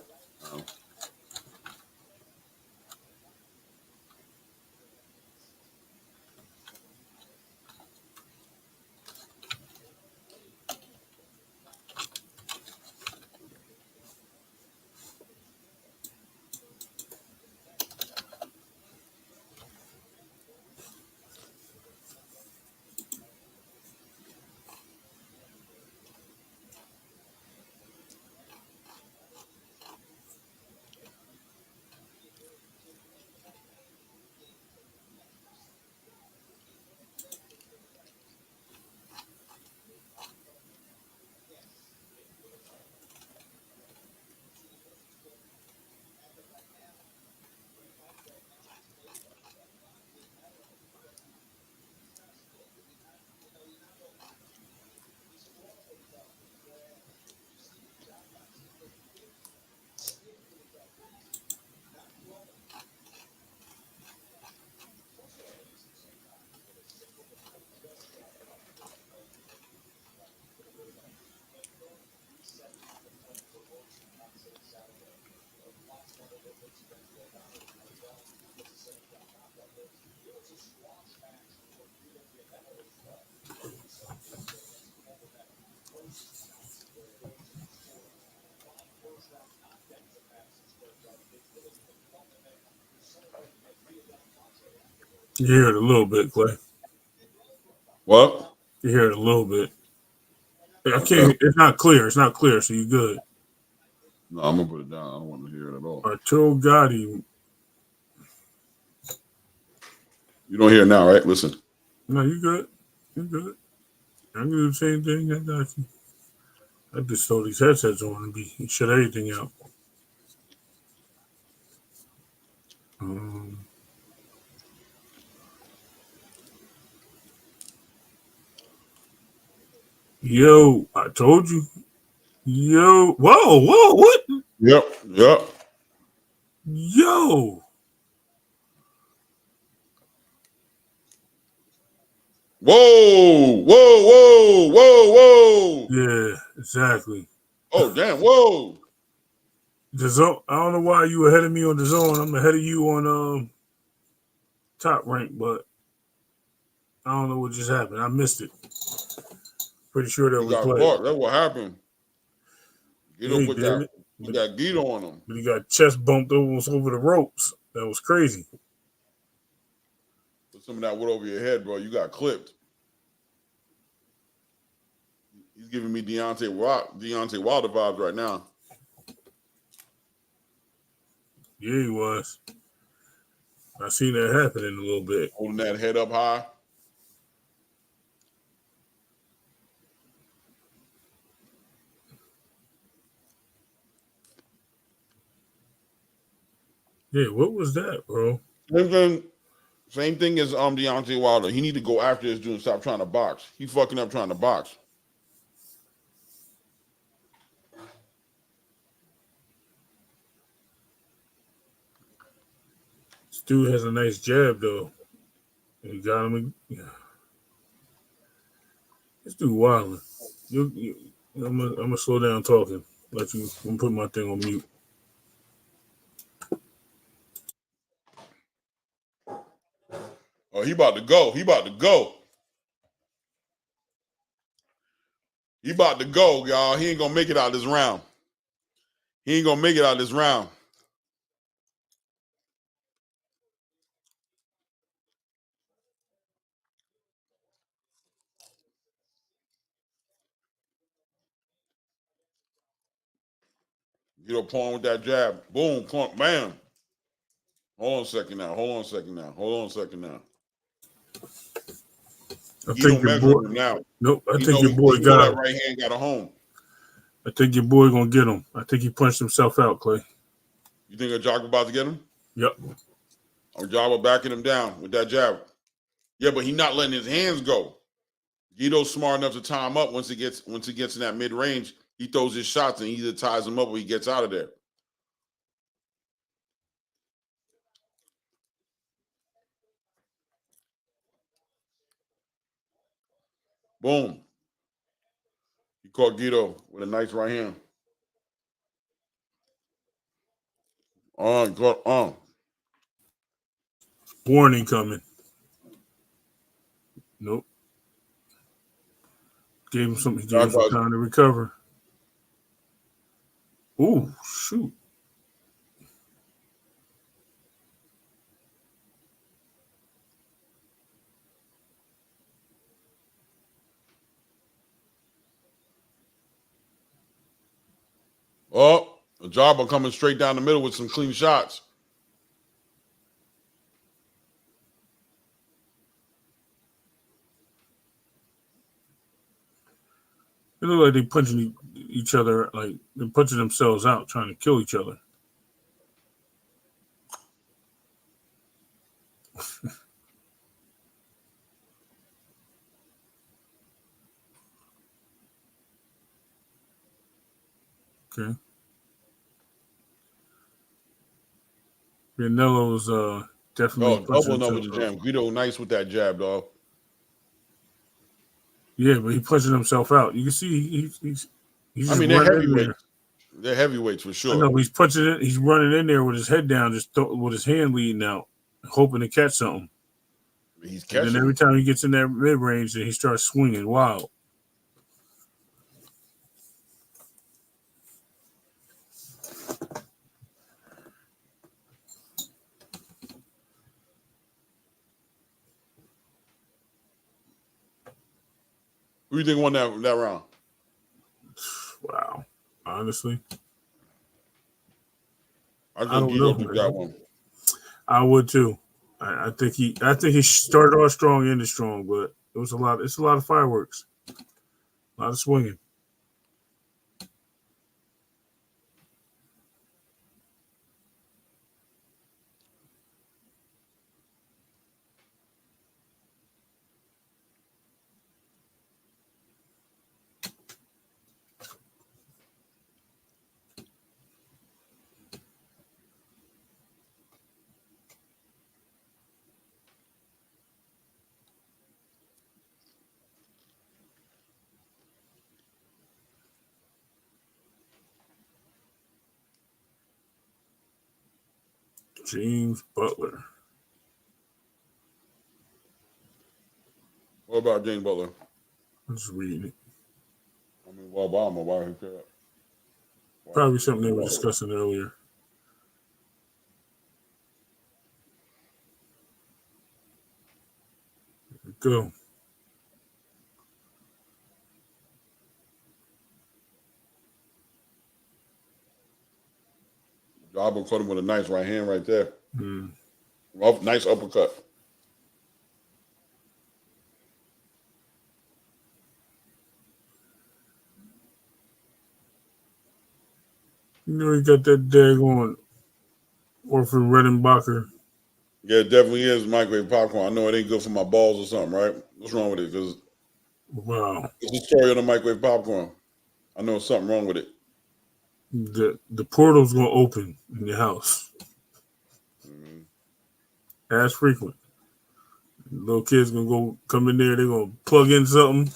You hear it a little bit, Clay. What? You hear it a little bit. I Okay. can't. It's not clear. It's not clear. So you good. No, I'm gonna put it down. I don't want to hear it at all. Arturo Gotti. You don't hear it now, right? Listen. No, you good. You good. I can do the same thing. I got you. I just throw these headsets on and shut everything out. Um, Yo, I told you. Yo, whoa, what? Yep. Yo, Whoa. yeah, exactly. Oh, damn. Whoa. The zone. I don't know why you ahead of me on the zone. I'm ahead of you on top rank, but I don't know what just happened. I missed it. Pretty sure that He was got play. caught. That's what happened. Yeah, Guido he put that. did. He got Guido on him. But he got chest bumped almost over the ropes. That was crazy. Put some of that wood over your head, bro. You got clipped. He's giving me Deontay Wilder vibes right now. Yeah, he was. I seen that happening a little bit. Holding that head up high. Yeah, what was that, bro? Same thing as Deontay Wilder. He need to go after this dude and stop trying to box. He fucking up trying to box. This dude has a nice jab, though. He got him. Yeah. This dude wilding. I'm gonna slow down talking. I'm gonna put my thing on mute. Oh, he about to go. He about to go, y'all. He ain't gonna make it out this round. He ain't gonna make it out this round. Get up on with that jab. Boom, clunk, bam. Hold on a second now. I He think don't your measure boy. him now. Nope. I think your boy He know got that him. right hand got a home. I think your boy gonna get him. I think he punched himself out, Clay. You think Ajagba about to get him? Yep. Ajagba backing him down with that jab. Yeah, but he not letting his hands go. Guido's smart enough to tie him up once he gets in that mid range. He throws his shots and either ties him up or he gets out of there. Boom. caught Guido with a nice right hand. Warning coming. Nope. Gave him some time to recover. Ooh, shoot. Oh, Jabba coming straight down the middle with some clean shots. It looked like they punching each other, like they're punching themselves out, trying to kill each other. Okay. Canelo's definitely double number to jam. Guido nice with that jab, dog. Yeah, but he punching himself out. You can see he's just they're running in heavyweights. there. They're heavyweights for sure. I know he's punching it. He's running in there with his head down, with his hand leading out, hoping to catch something. He's catching. And then every time he gets in that mid range, then he starts swinging wild. Who do you think won that round? Wow. Honestly, I think Guido took that one. I would too. I think he started off strong, ended strong, but it was a lot. It's a lot of fireworks, a lot of swinging. James Butler. What about James Butler? I'm just reading it. I mean, Obama, why he care? Probably something they were discussing earlier. Go. Jabba caught him with a nice right hand right there. Mm. Nice uppercut. You know he got that daggone Orphan Redenbacher. Yeah, it definitely is microwave popcorn. I know it ain't good for my balls or something, right? What's wrong with it? Because wow, it's a story on the microwave popcorn. I know something wrong with it. The portal's gonna open in your house. Mm-hmm. As frequent. Little kids gonna come in there. They're gonna plug in something,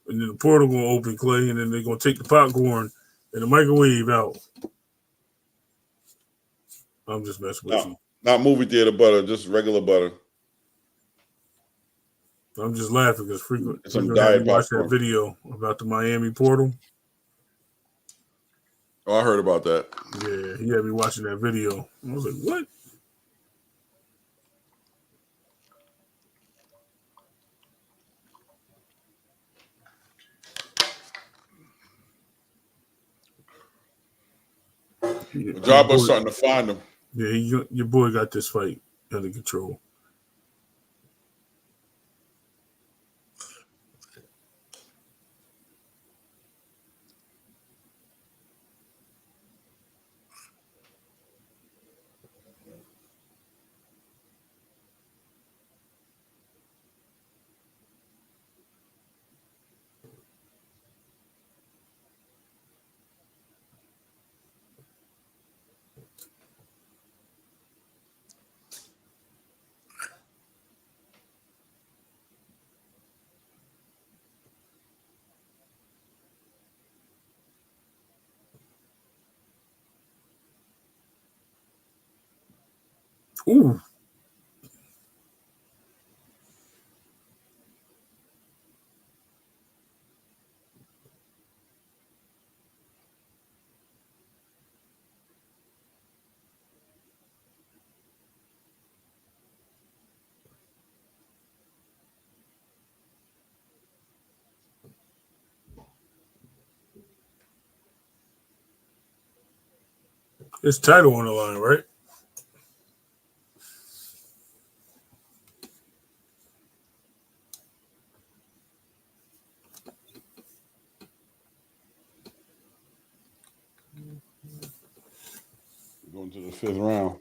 and then the portal gonna open, Clay, and then they're gonna take the popcorn and the microwave out. I'm just messing with you. Not movie theater butter, just regular butter. I'm just laughing because frequent diet had me watch that video about the Miami portal. Oh, I heard about that. Yeah, he had me watching that video. I was like, what? Jabba's starting to find him. Yeah, your boy got this fight under control. Ooh. It's title on the line, right? Going to the 5th round.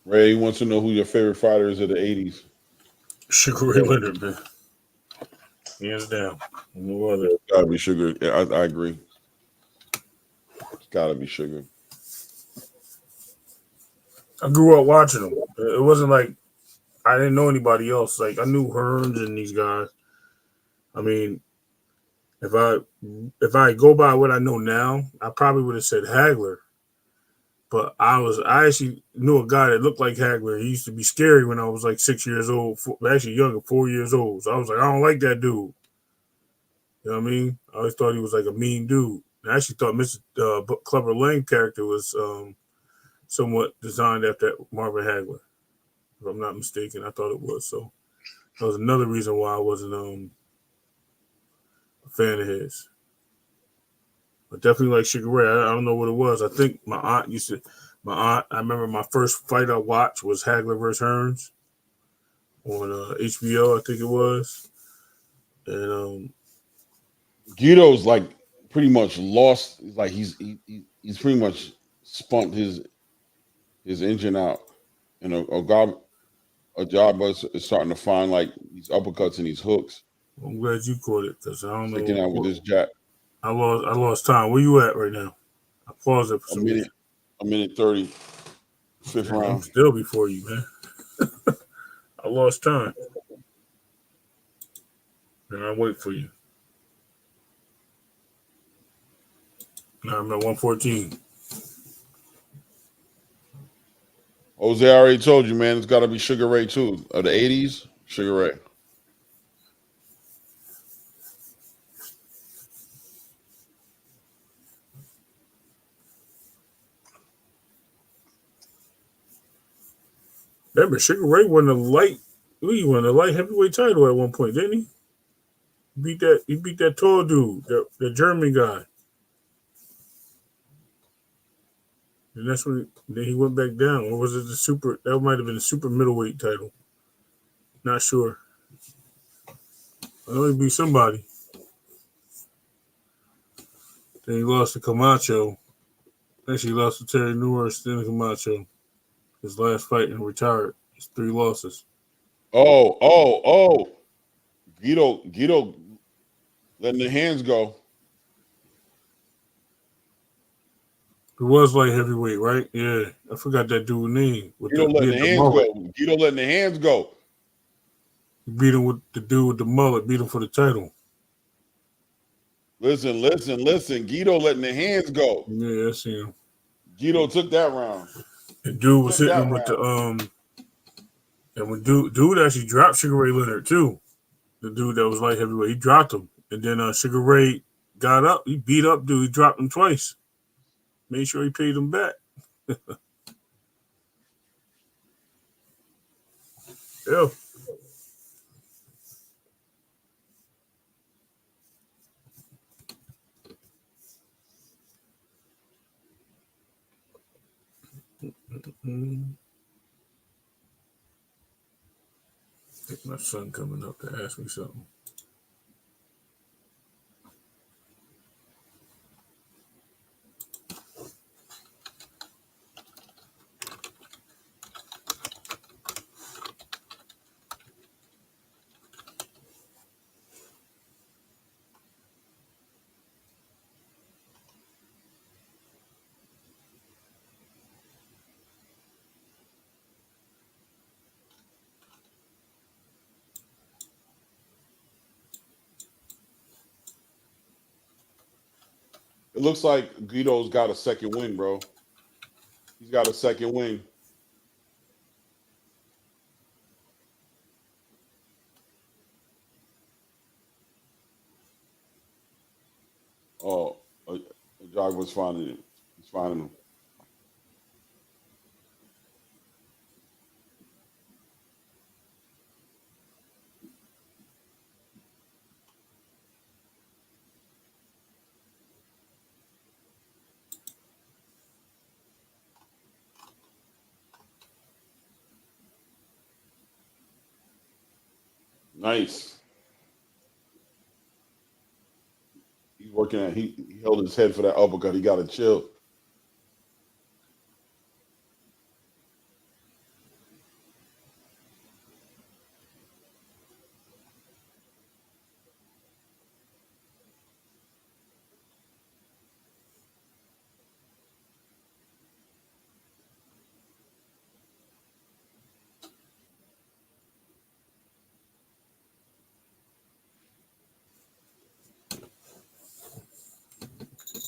Ray wants to know who your favorite fighter is of the 80s. Sugar Ray Leonard, man. Hands down. No other. It's gotta be Sugar. Yeah, I agree. It's gotta be Sugar. I grew up watching him. It wasn't like I didn't know anybody else. Like I knew Hearns and these guys. I mean, if I go by what I know now, I probably would have said Hagler. But I actually knew a guy that looked like Hagler. He used to be scary when I was like 6 years old, actually younger, 4 years old. So I was like, I don't like that dude. You know what I mean? I always thought he was like a mean dude. I actually thought Mr. Clever Lane character was somewhat designed after Marvin Hagler, if I'm not mistaken. I thought it was. So that was another reason why I wasn't a fan of his. But definitely like Sugar Ray. I don't know what it was. I think I remember my first fight I watched was Hagler versus Hearns on HBO, I think it was. And Guido's like pretty much lost. Like he's pretty much spunked his engine out, and a job is starting to find like these uppercuts and these hooks. I'm glad you caught it because I don't know. Sticking out with this jab. I lost time. Where you at right now? I paused it for some reason. A minute 30, 5th round. I'm still before you, man. I lost time. And I'll wait for you. Now I'm at 114. Jose already told you, man. It's got to be Sugar Ray too. Of the 80s, Sugar Ray. Remember, Sugar Ray won the light heavyweight title at one point, didn't he? He beat that tall dude, the German guy. And that's when then he went back down. Or was it the super? That might have been the super middleweight title. Not sure. I know he beat somebody. Then he lost to Camacho. Actually, he lost to Terry Norris, then Camacho. His last fight and retired. It's 3 losses. Oh. Guido letting the hands go. It was light heavyweight, right? Yeah. I forgot that dude's name. Guido letting the hands go. Guido letting the hands go. He beat him with the dude with the mullet, beat him for the title. Listen. Guido letting the hands go. Yeah, I see him. Guido took that round. And dude was hitting him with the and when dude actually dropped Sugar Ray Leonard too. The dude that was light heavyweight, he dropped him. And then Sugar Ray got up. He beat up dude. He dropped him twice. Made sure he paid him back. Yeah. I think my son coming up to ask me something. It looks like Guido's got a second win, bro. He's got a second win. Oh, Jog was finding him. He's finding him. Nice. He's working at. He held his head for that uppercut. He got to chill.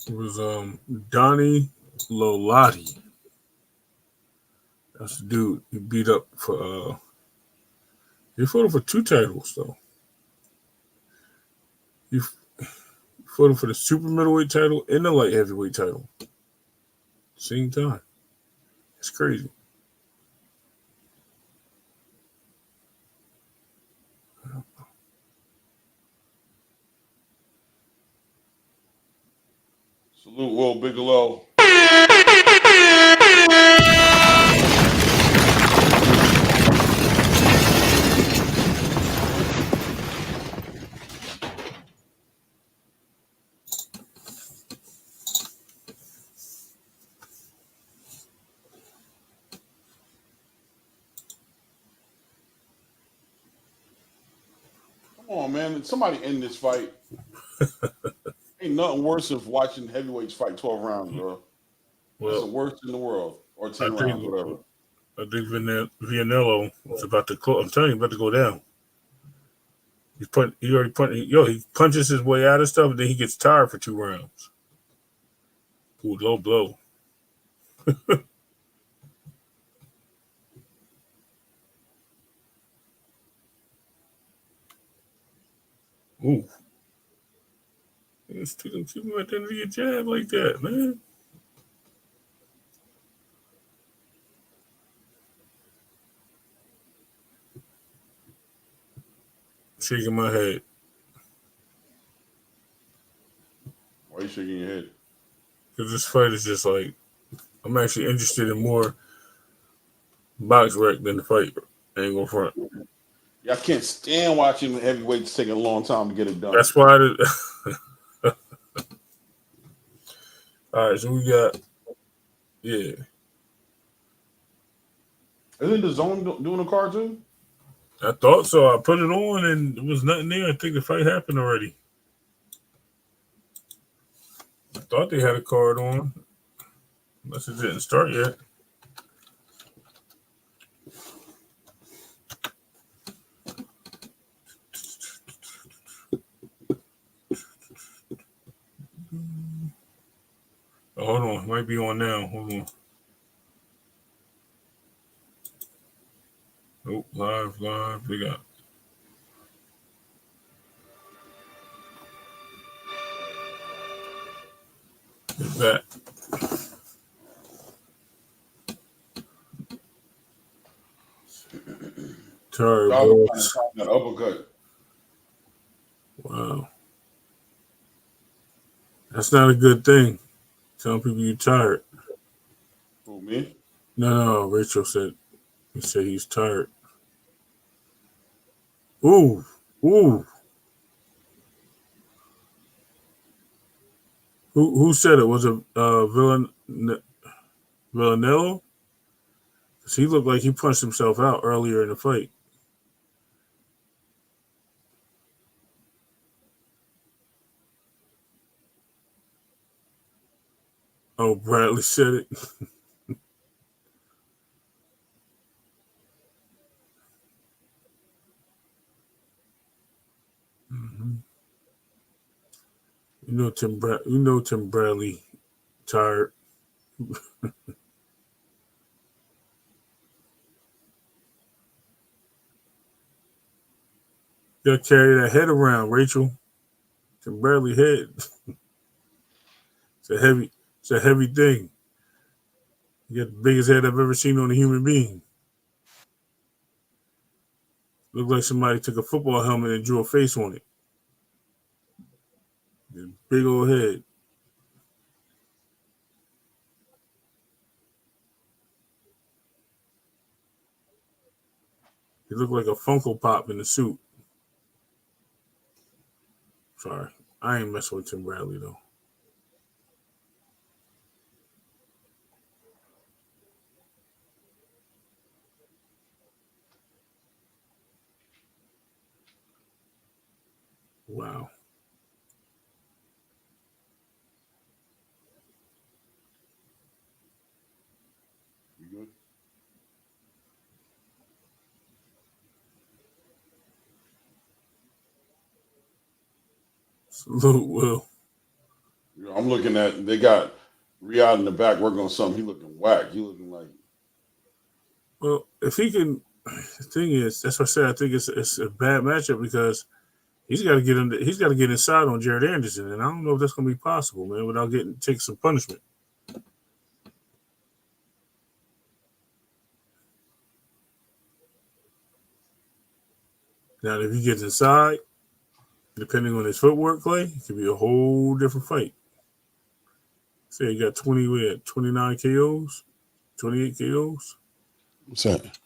It was Donnie Lolati. That's the dude he beat up for. He fought him for 2 titles though. He fought him for the super middleweight title and the light heavyweight title. Same time. It's crazy. Salute Will Bigelow. Come on, man. Somebody end this fight. Ain't nothing worse than watching heavyweights fight 12 rounds, bro. Well, it's the worst in the world. Or 10 rounds, whatever. I think Vianello was about to close. I'm telling you, about to go down. He punches his way out of stuff, and then he gets tired for 2 rounds. Ooh, low blow. Ooh. It's too much into your jab like that, man. Shaking my head. Why are you shaking your head? Because this fight is just like, I'm actually interested in more box rec than the fight. I ain't gonna front. Yeah, I can't stand watching heavyweights taking a long time to get it done. That's why. All right, so we got, yeah. Isn't the Zone doing a card too? I thought so. I put it on and there was nothing there. I think the fight happened already. I thought they had a card on, unless it didn't start yet. Oh, hold on. It might be on now. Hold on. Oh, live. We got. Get back. Tired, boys. That uppercut. Wow. That's not a good thing. Telling people you're tired. Who, me? No. Rachel said he's tired. Ooh. Who said it? Was it Villanello? Because he looked like he punched himself out earlier in the fight. Oh, Bradley said it. Mm-hmm. You know Tim Bradley tired. You gotta carry that head around, Rachel. Tim Bradley head. It's a heavy thing. You got the biggest head I've ever seen on a human being. Looked like somebody took a football helmet and drew a face on it. Big old head. He looked like a Funko Pop in the suit. Sorry. I ain't messing with Tim Bradley though. Wow. You good? Salute, Will. I'm looking at, they got Riyadh in the back working on something. He looking whack. He looking like. Well, if he can, the thing is, that's what I said. I think it's a bad matchup because he's got to get he's got to get inside on Jared Anderson, and I don't know if that's going to be possible, man, without taking some punishment. Now, if he gets inside, depending on his footwork play, it could be a whole different fight. Say he got 29 KOs, 28 KOs. What's that?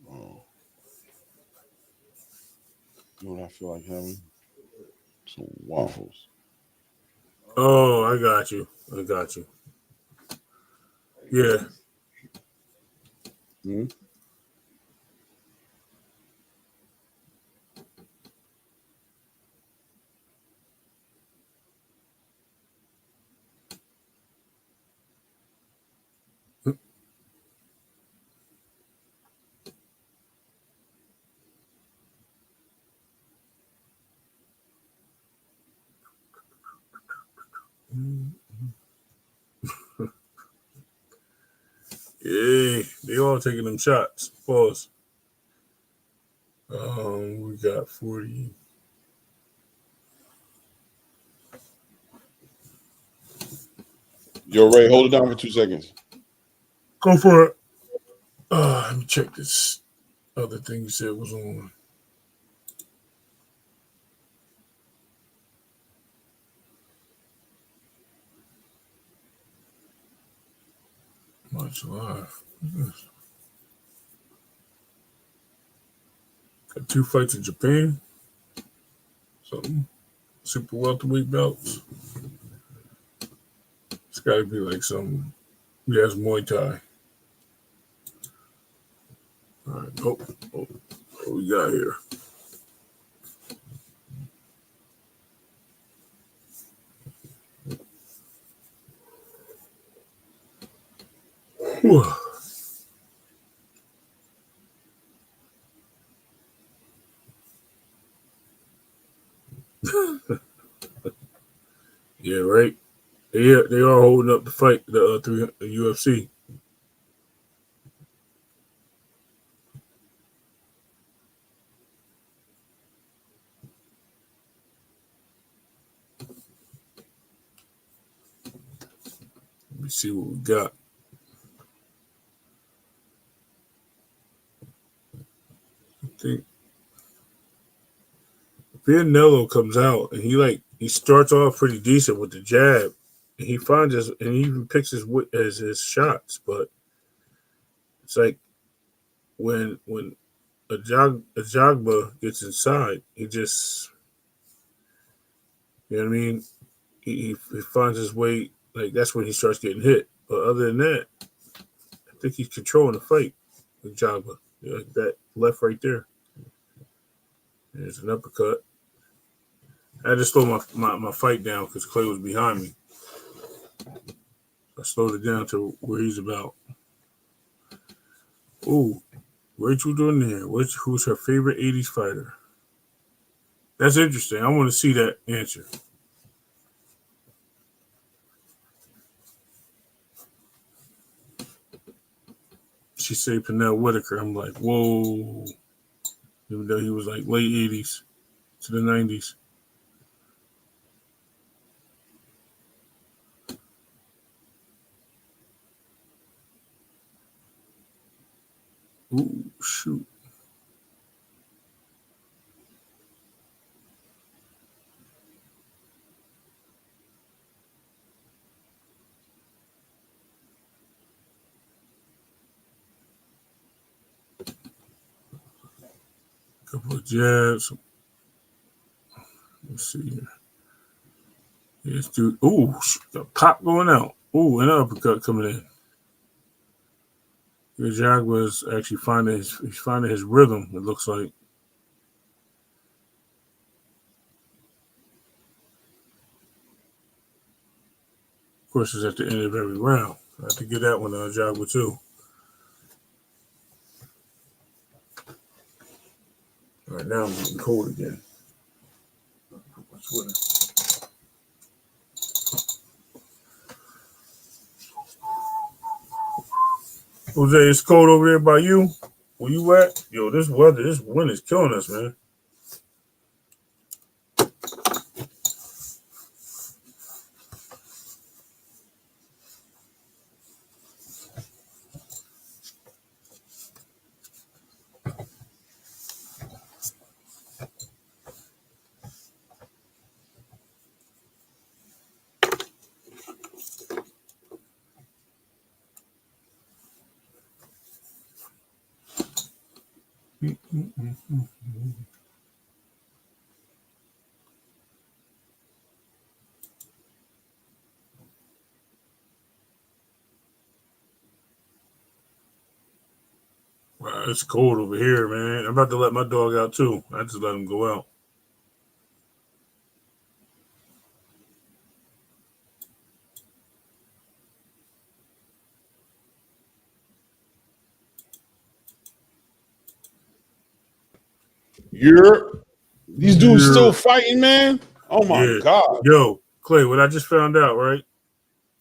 Oh. You know what I feel like having? Some waffles. Oh, I got you. Yeah. Mm-hmm. Yeah, they all taking them shots. Pause. We got 40. Yo, Ray, hold it down for 2 seconds. Go for it. Let me check this other thing you said was on. March live. Got 2 fights in Japan. Something. Super welterweight belts. It's got to be like some. Yeah, it's Muay Thai. All right. Oh, what we got here? Whew. Yeah, right. They are holding up the fight, the UFC. me see what we got. I think Pianello comes out and he starts off pretty decent with the jab, and he even picks his shots, but it's like when Ajagba gets inside, he just, you know what I mean. He finds his way, like that's when he starts getting hit. But other than that, I think he's controlling the fight with Jagba. Like that left right there. There's an uppercut. I just slowed my fight down because Clay was behind me. I slowed it down to where he's about. Ooh, Rachel doing there. Who's her favorite 80s fighter? That's interesting. I want to see that answer. She said Pernell Whitaker. I'm like, whoa. Even though he was like late 80s to the 90s. Ooh, shoot. Couple of jabs. Let's see here. This dude. Ooh, got pop going out. Ooh, an uppercut coming in. Your Jag was actually he's finding his rhythm, it looks like. Of course, it's at the end of every round. I have to get that one on Jagba too. All right, now I'm getting cold again. Jose, it's cold over there by you? Where you at? Yo, this wind is killing us, man. Wow, it's cold over here, man. I'm about to let my dog out too. I just let him go out. These dudes still fighting, man. Oh my God. Yo, Clay, what I just found out, right?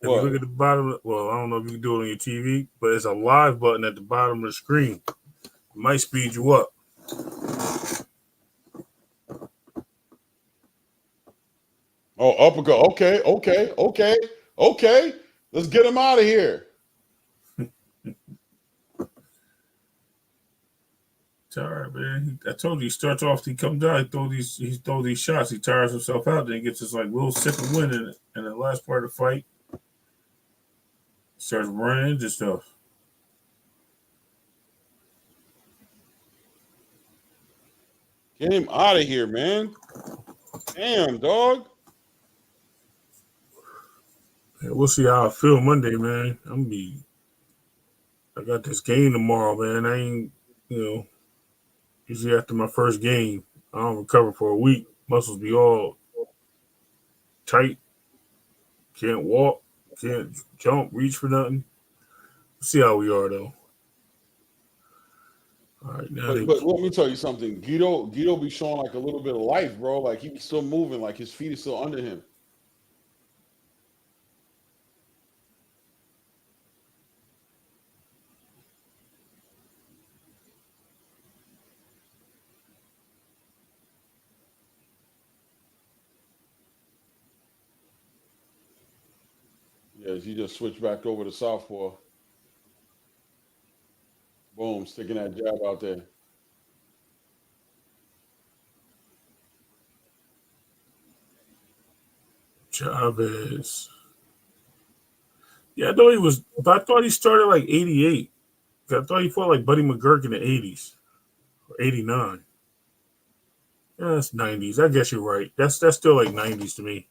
If What? you look at the bottom, well, I don't know if you can do it on your TV, but it's a live button at the bottom of the screen. It might speed you up. Oh, uppercut. Okay. Let's get him out of here. It's all right, man. I told you, he starts off, he comes down, he throw these shots, he tires himself out, then he gets this like little sip of wind in it. And the last part of the fight, he starts running into stuff. Get him out of here, man. Damn, dog. Yeah, we'll see how I feel Monday, man. I got this game tomorrow, man. I ain't, usually after my first game, I don't recover for a week. Muscles be all tight. Can't walk, can't jump, reach for nothing. We'll see how we are though. All right, now But let me tell you something. Guido be showing like a little bit of life, bro. Like he be still moving, like his feet are still under him. Yeah, is. He just switched back over to southpaw. Boom, sticking that jab out there. Chavez. Yeah, I thought he was, but I thought he started like 88. I thought he fought like Buddy McGurk in the 80s or 89. Yeah, that's 90s. I guess you're right. That's still like 90s to me.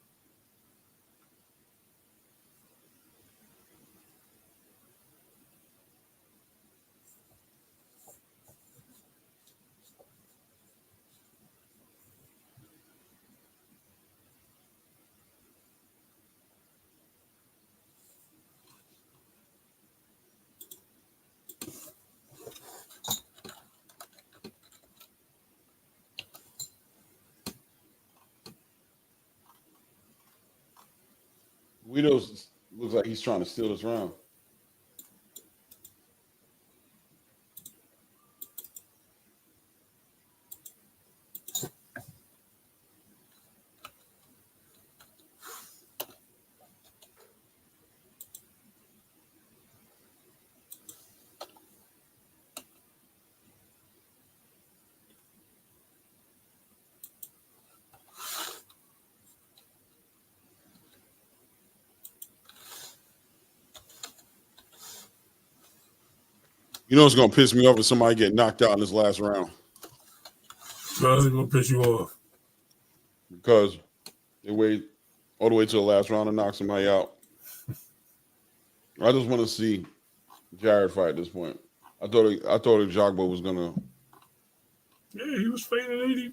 Guido's looks like he's trying to steal this round. You know what's gonna piss me off if somebody get knocked out in this last round How's it gonna piss you off? because they wait all the way to the last round and knock somebody out. I just want to see Jared fight at this point. I thought Jogba was gonna. Yeah, he was fighting 80.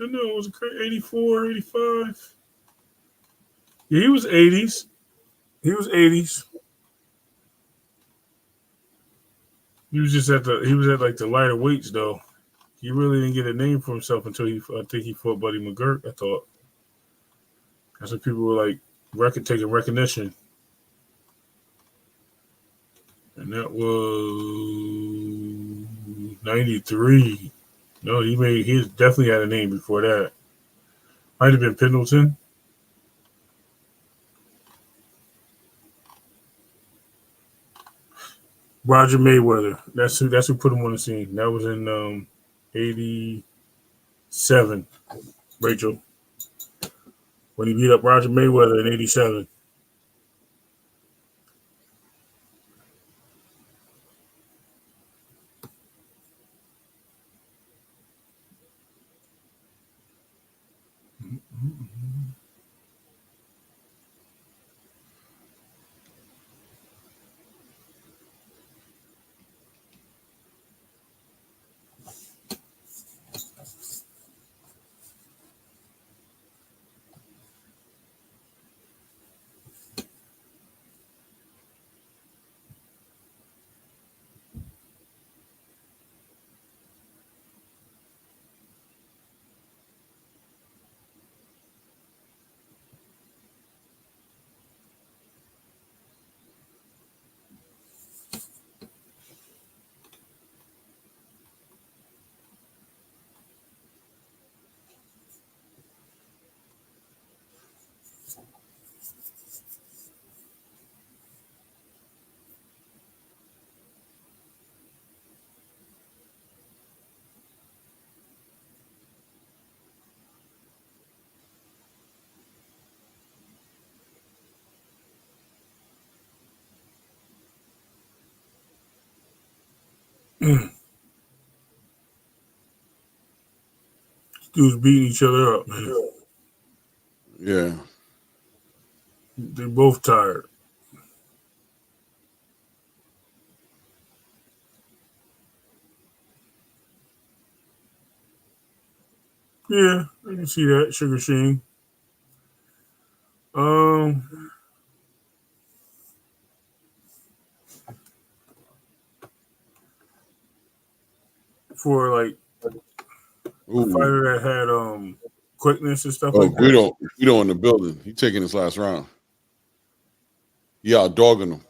I know it was 84, 85. Yeah, he was 80s. He was 80s. He was just he was at like the lighter weights though. He really didn't get a name for himself until I think he fought Buddy McGurk. I thought that's when people were like taking recognition, and that was 93. No, he definitely had a name before that. Might have been Pendleton. Roger Mayweather. That's who put him on the scene. That was in 87. Rachel. When he beat up Roger Mayweather in 87. Dudes beating each other up, man. Yeah. They're both tired. Yeah, I can see that. Sugar Shane. Um, for like a Ooh. fighter that had quickness and stuff Oh, like that. Guido in the building. He taking his last round. Yeah, dogging him.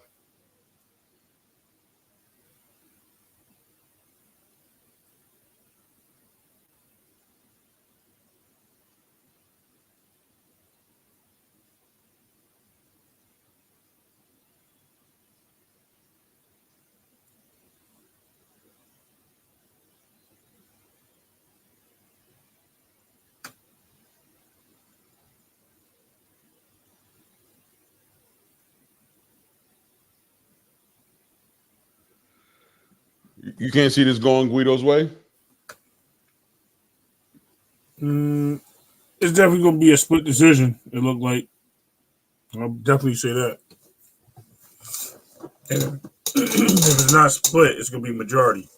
You can't see this going Guido's way? It's definitely going to be a split decision, it looked like. I'll definitely say that. And if it's not split, it's going to be majority.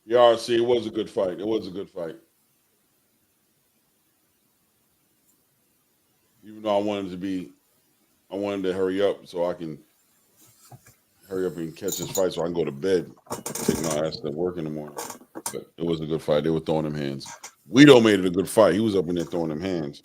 Yeah, see, it was a good fight. It was a good fight. Even though I wanted to hurry up so I can hurry up and catch this fight so I can go to bed, take my ass to work in the morning. But it was a good fight. They were throwing them hands. Guido made it a good fight. He was up in there throwing them hands.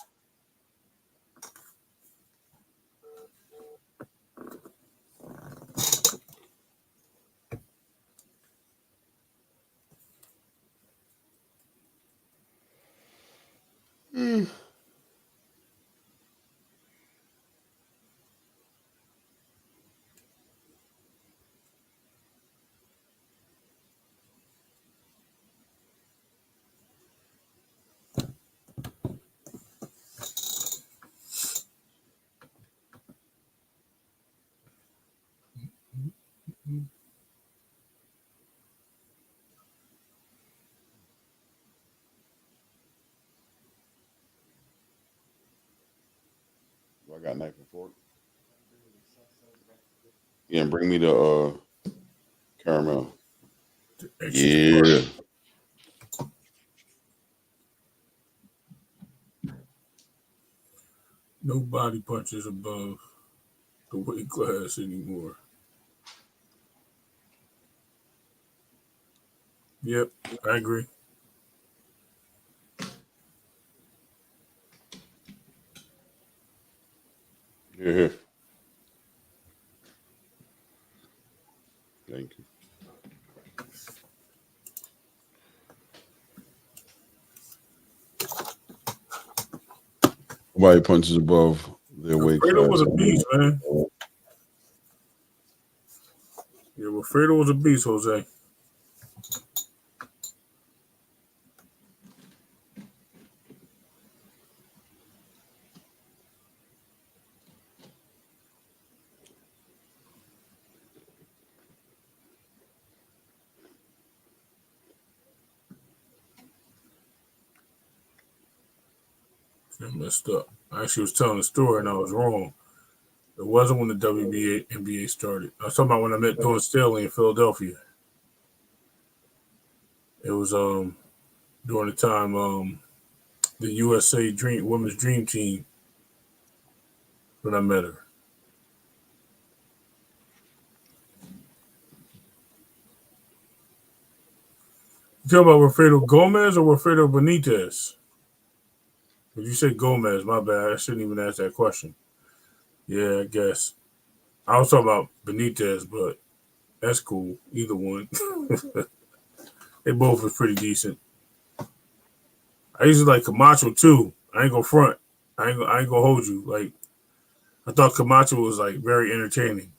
I got a knife and fork. Yeah, bring me the caramel. Yeah. No body punches above the weight class anymore. Yep, I agree. Yeah. Thank you. Nobody punches above their weight Wilfredo class. was a beast, man. Yeah, Wilfredo was a beast, Jose. I messed up. I actually was telling a story and I was wrong. It wasn't when the WBA NBA started. I was talking about when I met Dawn Staley in Philadelphia. It was during the time the USA Women's Dream Team when I met her. You talking about Wilfredo Gomez or Wilfredo Benitez? If you said Gomez, my bad. I shouldn't even ask that question. Yeah, I guess. I was talking about Benitez, but that's cool. Either one. They both was pretty decent. I used to like Camacho too. I ain't gonna front. I ain't gonna hold you. Like I thought Camacho was like very entertaining,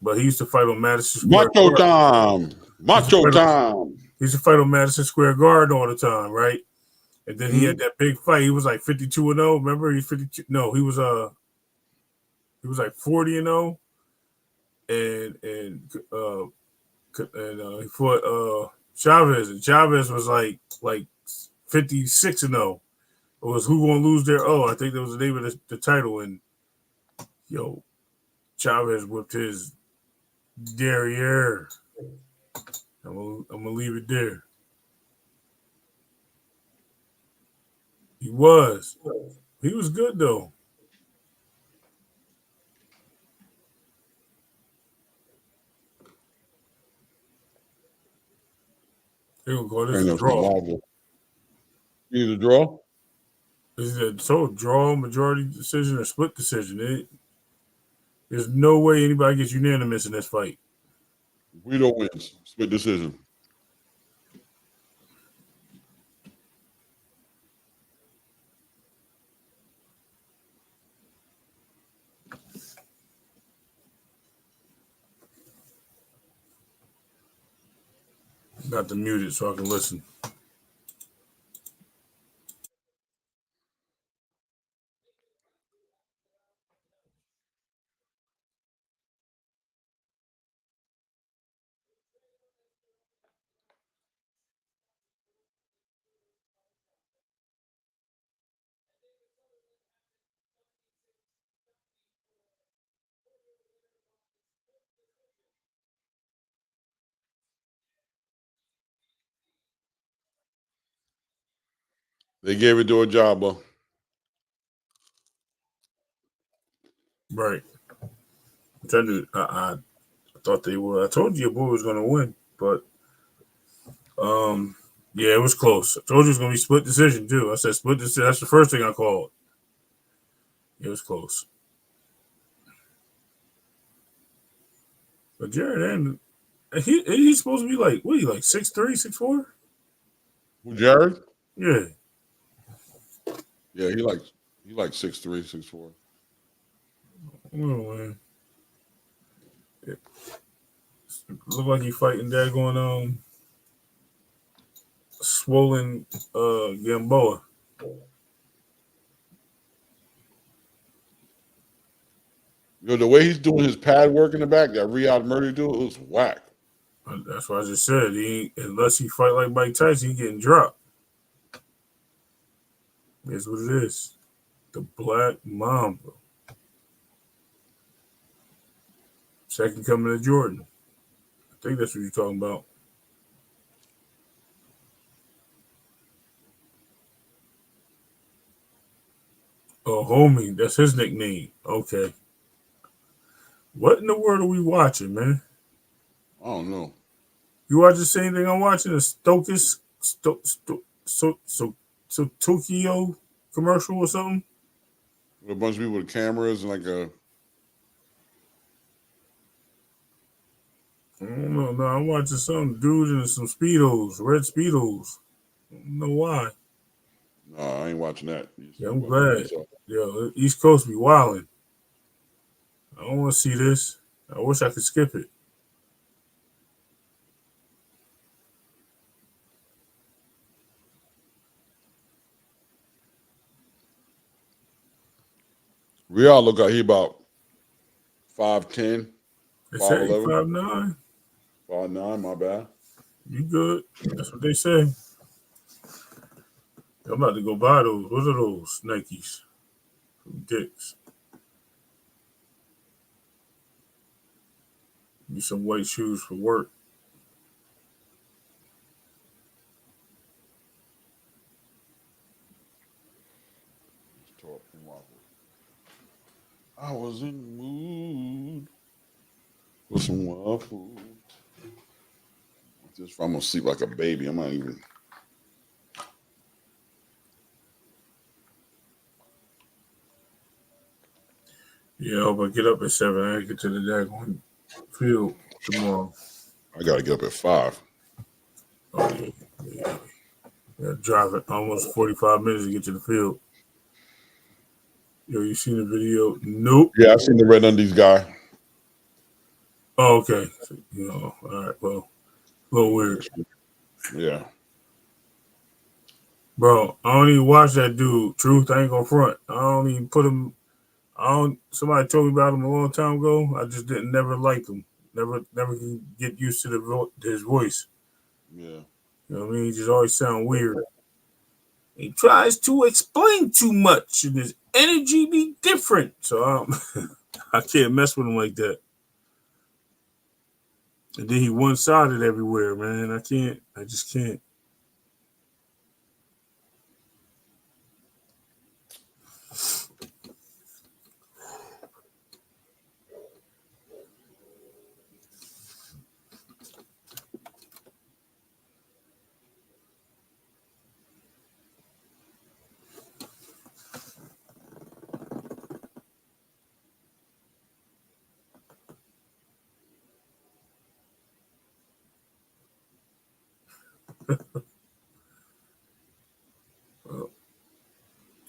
but he used to fight on Madison Square Macho Garden. time. Macho time. He used to fight on Madison Square Garden all the time, right? And then he had that big fight. He was like 52-0. Remember, he's 52. No, he was like 40-0, and he fought Chavez, and Chavez was like 56-0. It was who gonna lose their? Oh, I think that was the name of the title. And yo, Chavez whipped his derriere. I'm gonna leave it there. He was good though. They gonna call this a draw. You a draw? Is it so draw, majority decision, or split decision? There's no way anybody gets unanimous in this fight. Guido wins. Split decision. Got to mute it so I can listen. They gave it to a jobber. Right. I thought they were. I told you your boy was going to win, but yeah, it was close. I told you it was going to be split decision too. I said split decision. That's the first thing I called. It was close. But Jared, he's supposed to be like, what are you, like 6'3", 6'4"? Who, Jared? Yeah. Yeah, he like 6'3", 6'4". Oh, man. It looked like he fighting that going swollen Gamboa. The way he's doing his pad work in the back, that Riyadh Merhy do, it was whack. That's what I just said. Unless he fight like Mike Tyson, he getting dropped. That's what it is. The Black Mamba. Second coming to Jordan. I think that's what you're talking about. Oh, homie, that's his nickname. Okay. What in the world are we watching, man? I don't know. You watch the same thing I'm watching? A Tokyo commercial or something? With a bunch of people with cameras and like a. I don't know. No, I'm watching some dude in some Speedos, red Speedos. I don't know why. No, I ain't watching that. Yeah, I'm glad. Yo, East Coast be wilding. I don't want to see this. I wish I could skip it. Riyadh look like he about 5'10". They say 5'11". 5'9". 5'9", my bad. You good. That's what they say. I'm about to go buy those. What are those Nikes? Dicks. Need some white shoes for work. I was in the mood for some waffle. I'm gonna sleep like a baby. I'm not even. Yeah, I hope I get up at 7. I get to the daggone field tomorrow. I gotta get up at 5. Oh, yeah. Drive it almost 45 minutes to get to the field. Yo, you seen the video? Nope. Yeah, I seen the red undies guy. Oh, okay. So, all right. Well, a little weird. Yeah. Bro, I don't even watch that dude. Truth, I ain't gonna front. I don't even put him. Somebody told me about him a long time ago. I just never liked him. Never can get used to his voice. Yeah. You know what I mean? He just always sound weird. He tries to explain too much, and his energy be different. So I can't mess with him like that. And then he one-sided everywhere, man. I just can't.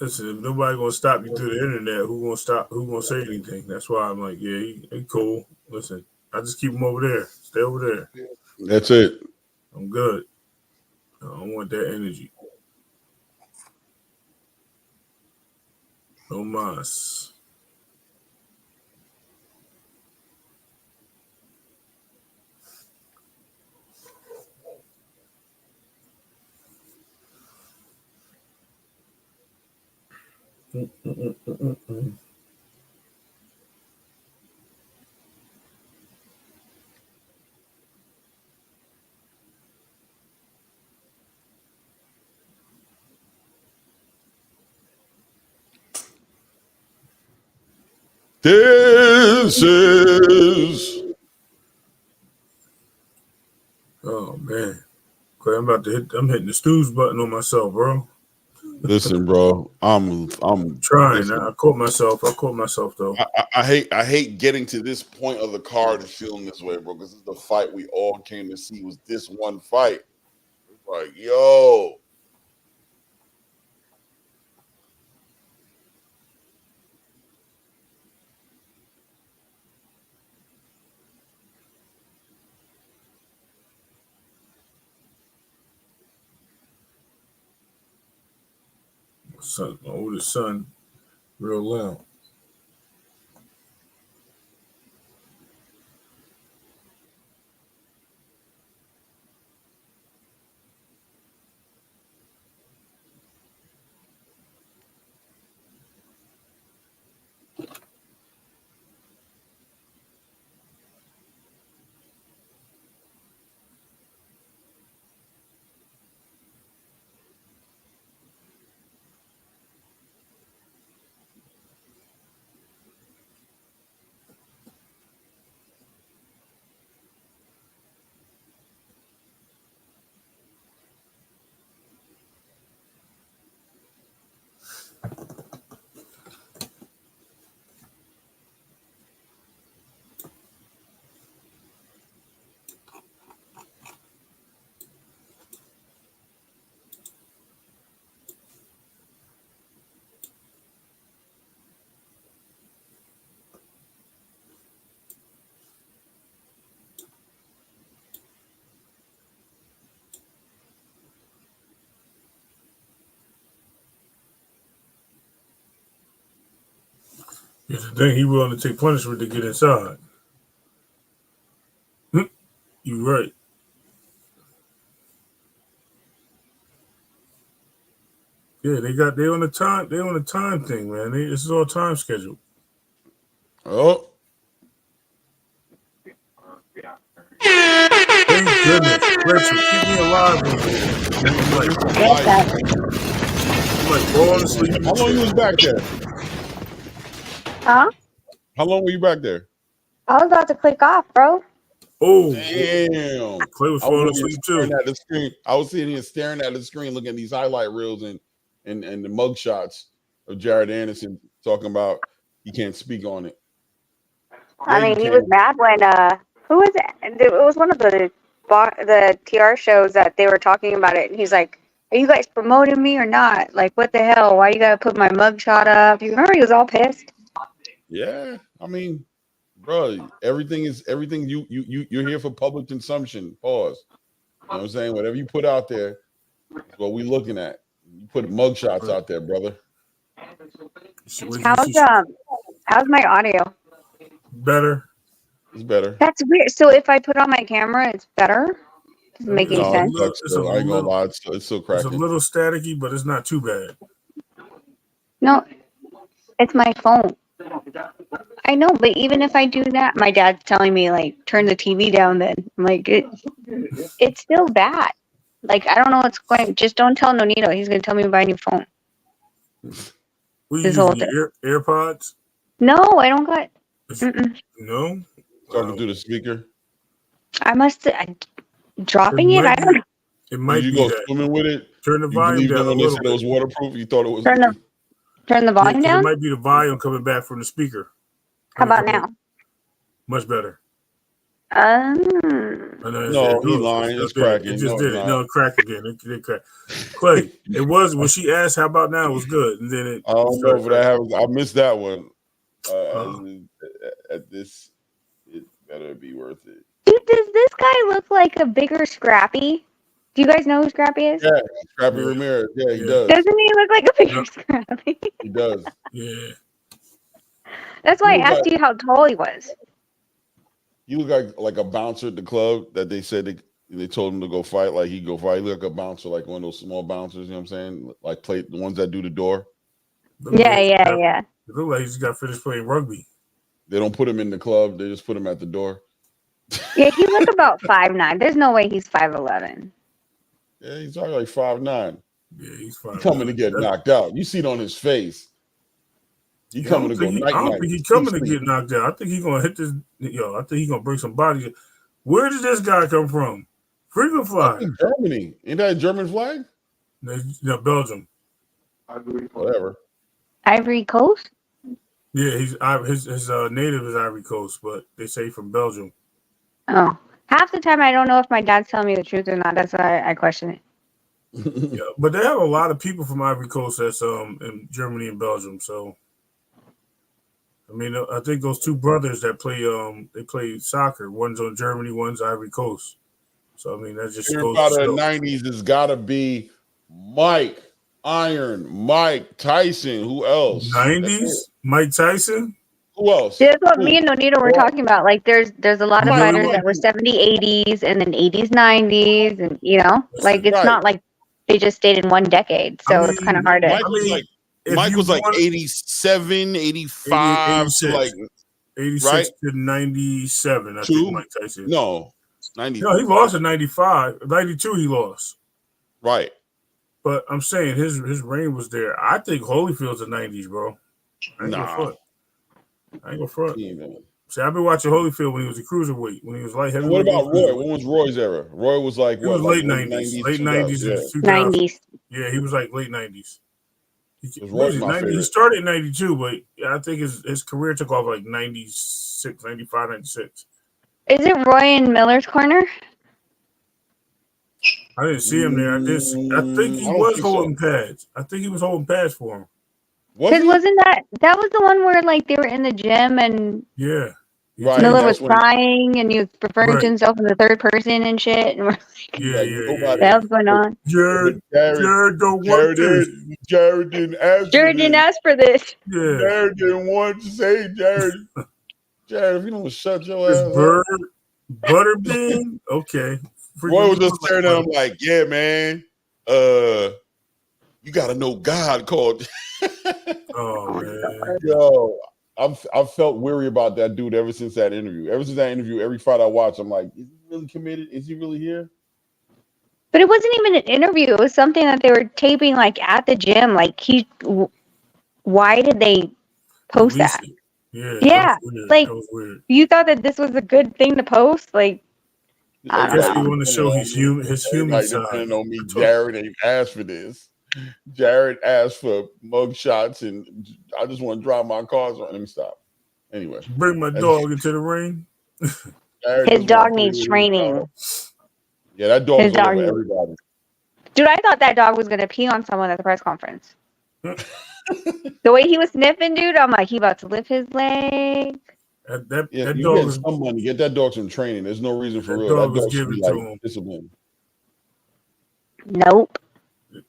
Listen, if nobody gonna stop you through the internet, who gonna stop? Who gonna say anything? That's why I'm like, yeah, he cool. Listen, I just keep him over there. Stay over there. That's it. I'm good. I don't want that energy. No mas. This is. Oh man, okay, I'm hitting the snooze button on myself, bro. Listen, bro. I'm Trying. listen, I caught myself. Though. I hate getting to this point of the card and feeling this way, bro. Because this is the fight we all came to see. Was this one fight? It's like, yo. My oldest son, real loud. Here's the thing: he willing to take punishment to get inside. You right. Yeah, they on the time thing, man. This is all time scheduled. Oh. Thank goodness. Rachel, keep me alive when you like falling asleep. How long you was back there? Huh? How long were you back there? I was about to click off, bro. Oh, damn. Clay was falling asleep too. At the screen. I was sitting here staring at the screen, looking at these highlight reels and the mug shots of Jared Anderson talking about he can't speak on it. I mean, he was mad when who was it? It was one of the TR shows that they were talking about it, and he's like, "Are you guys promoting me or not? Like, what the hell? Why you gotta put my mugshot up?" You remember he was all pissed. Yeah, I mean, bro, everything you're here for public consumption. Pause. You know what I'm saying? Whatever you put out there is what we looking at. You put mugshots out there, brother. How's my audio? Better. It's better. That's weird. So if I put on my camera, it's better. Doesn't make any sense. I ain't gonna lie, it's still cracking. It's a little staticky, but it's not too bad. No, it's my phone. I know, but even if I do that, my dad's telling me like turn the TV down. Then I'm like, it's still bad. Like I don't know what's going. Just don't tell Nonito. He's gonna tell me to buy a new phone. What you using, AirPods? No, I don't got. No. Talking through the speaker. I must. Dropping it. I don't. It might be. Did you go swimming with it? Turn the volume down a when little they said it was waterproof, you thought it was. Turn the volume down. It might be the volume coming back from the speaker. How about now? Much better. No, he lying. It's cracking. It just No, did it's it. not. No, it cracked again. It cracked. Clay, it was when she asked how about now, it was good, and then it. I don't know if that happens. I missed that one. At this, it better be worth it. Dude, does this guy look like a bigger Scrappy? Do you guys know who Scrappy is? Yeah, Scrappy Ramirez. Yeah, he does. Doesn't he look like a bigger Scrappy? He does. Yeah. That's why I asked you how tall he was. You look like a bouncer at the club that they said they told him to go fight. Like he go fight. He look like a bouncer, like one of those small bouncers. You know what I'm saying? Like the ones that do the door. Yeah. It looked like he just got finished playing rugby. They don't put him in the club. They just put him at the door. Yeah, he looked about 5'9". There's no way he's 5'11". Yeah, he's already like 5'9". Yeah, he's 5'9". Coming to get knocked out. You see it on his face. He coming to go night. I don't think he's coming to get knocked out. I think he's gonna hit this. I think he's gonna bring some bodies. Where did this guy come from? Frequent fly. Germany. Ain't that a German flag? No, Belgium. Whatever. Ivory Coast? Yeah, his native is Ivory Coast, but they say from Belgium. Oh. Half the time I don't know if my dad's telling me the truth or not. That's why I question it. Yeah, but they have a lot of people from Ivory Coast that's in Germany and Belgium. So, I mean, I think those two brothers that play soccer. One's on Germany, one's Ivory Coast. So I mean, that just goes out of the 90s has got to be Mike Tyson. Who else? 90s, Mike Tyson. Who else? That's what me and Nonito were talking about. Like, there's a lot of fighters that were 70s, 80s, and then 80s, 90s, and like it's not like they just stayed in one decade. So it's kind of hard to. Mike was like 87, 85, 86, like 86 right? to 97. I think Mike Tyson. No, 90. No, he lost in 95. 92 he lost. Right. But I'm saying his reign was there. I think Holyfield's the 90s, bro. I ain't gonna front. See, I've been watching Holyfield when he was a cruiserweight, when he was light heavyweight. What about Roy? When was Roy's era? Roy was like what? Late 90s. Late 90s and 2000s. 90s. Yeah, he was like late 90s. He started in 92, but I think his career took off like 96, 95, 96. Is it Roy in Miller's Corner? I didn't see him there. I think he was holding pads. I think he was holding pads for him. Because wasn't that was the one where like they were in the gym and Miller was crying and he was referring to himself in the third person and shit, and we're like, that was going on. Jared don't want this. Jared didn't ask for this. Yeah. Jared didn't want to say Jared. Jared, if you don't shut your ass up. Butterbean? Okay. Roy was just staring at him like, yeah, man. You gotta know God called. Oh man. Yo, I've felt weary about that dude ever since that interview. Ever since that interview, every fight I watch, I'm like, is he really committed? Is he really here? But it wasn't even an interview. It was something that they were taping like at the gym. Like why did they post that? Yeah. Like you thought that this was a good thing to post? Like I guess he want to show his human side. Depending on me, Jared ain't asked for this. Jared asked for mug shots, and I just want to drive my cars. Let me stop. Anyway, bring my dog into the ring. His dog needs training. Yeah, that dog's over everybody. Dude, I thought that dog was gonna pee on someone at the press conference. The way he was sniffing, dude, I'm like, he about to lift his leg. That you dog get is some money. Get that dog some training. There's no reason for real. Dog that dog was given should to be him. Discipline. Nope.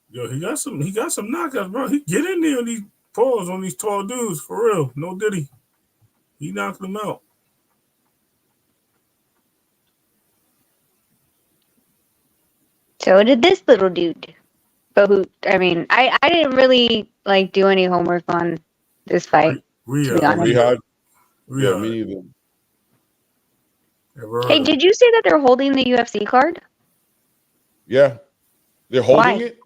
Yo, he got some knockouts, bro. He get in there on these paws on these tall dudes for real. No diddy. He knocked them out. So did this little dude. But I didn't really like do any homework on this fight. Rehab. Yeah, me neither. Hey, did you say that they're holding the UFC card? Yeah. They're holding it?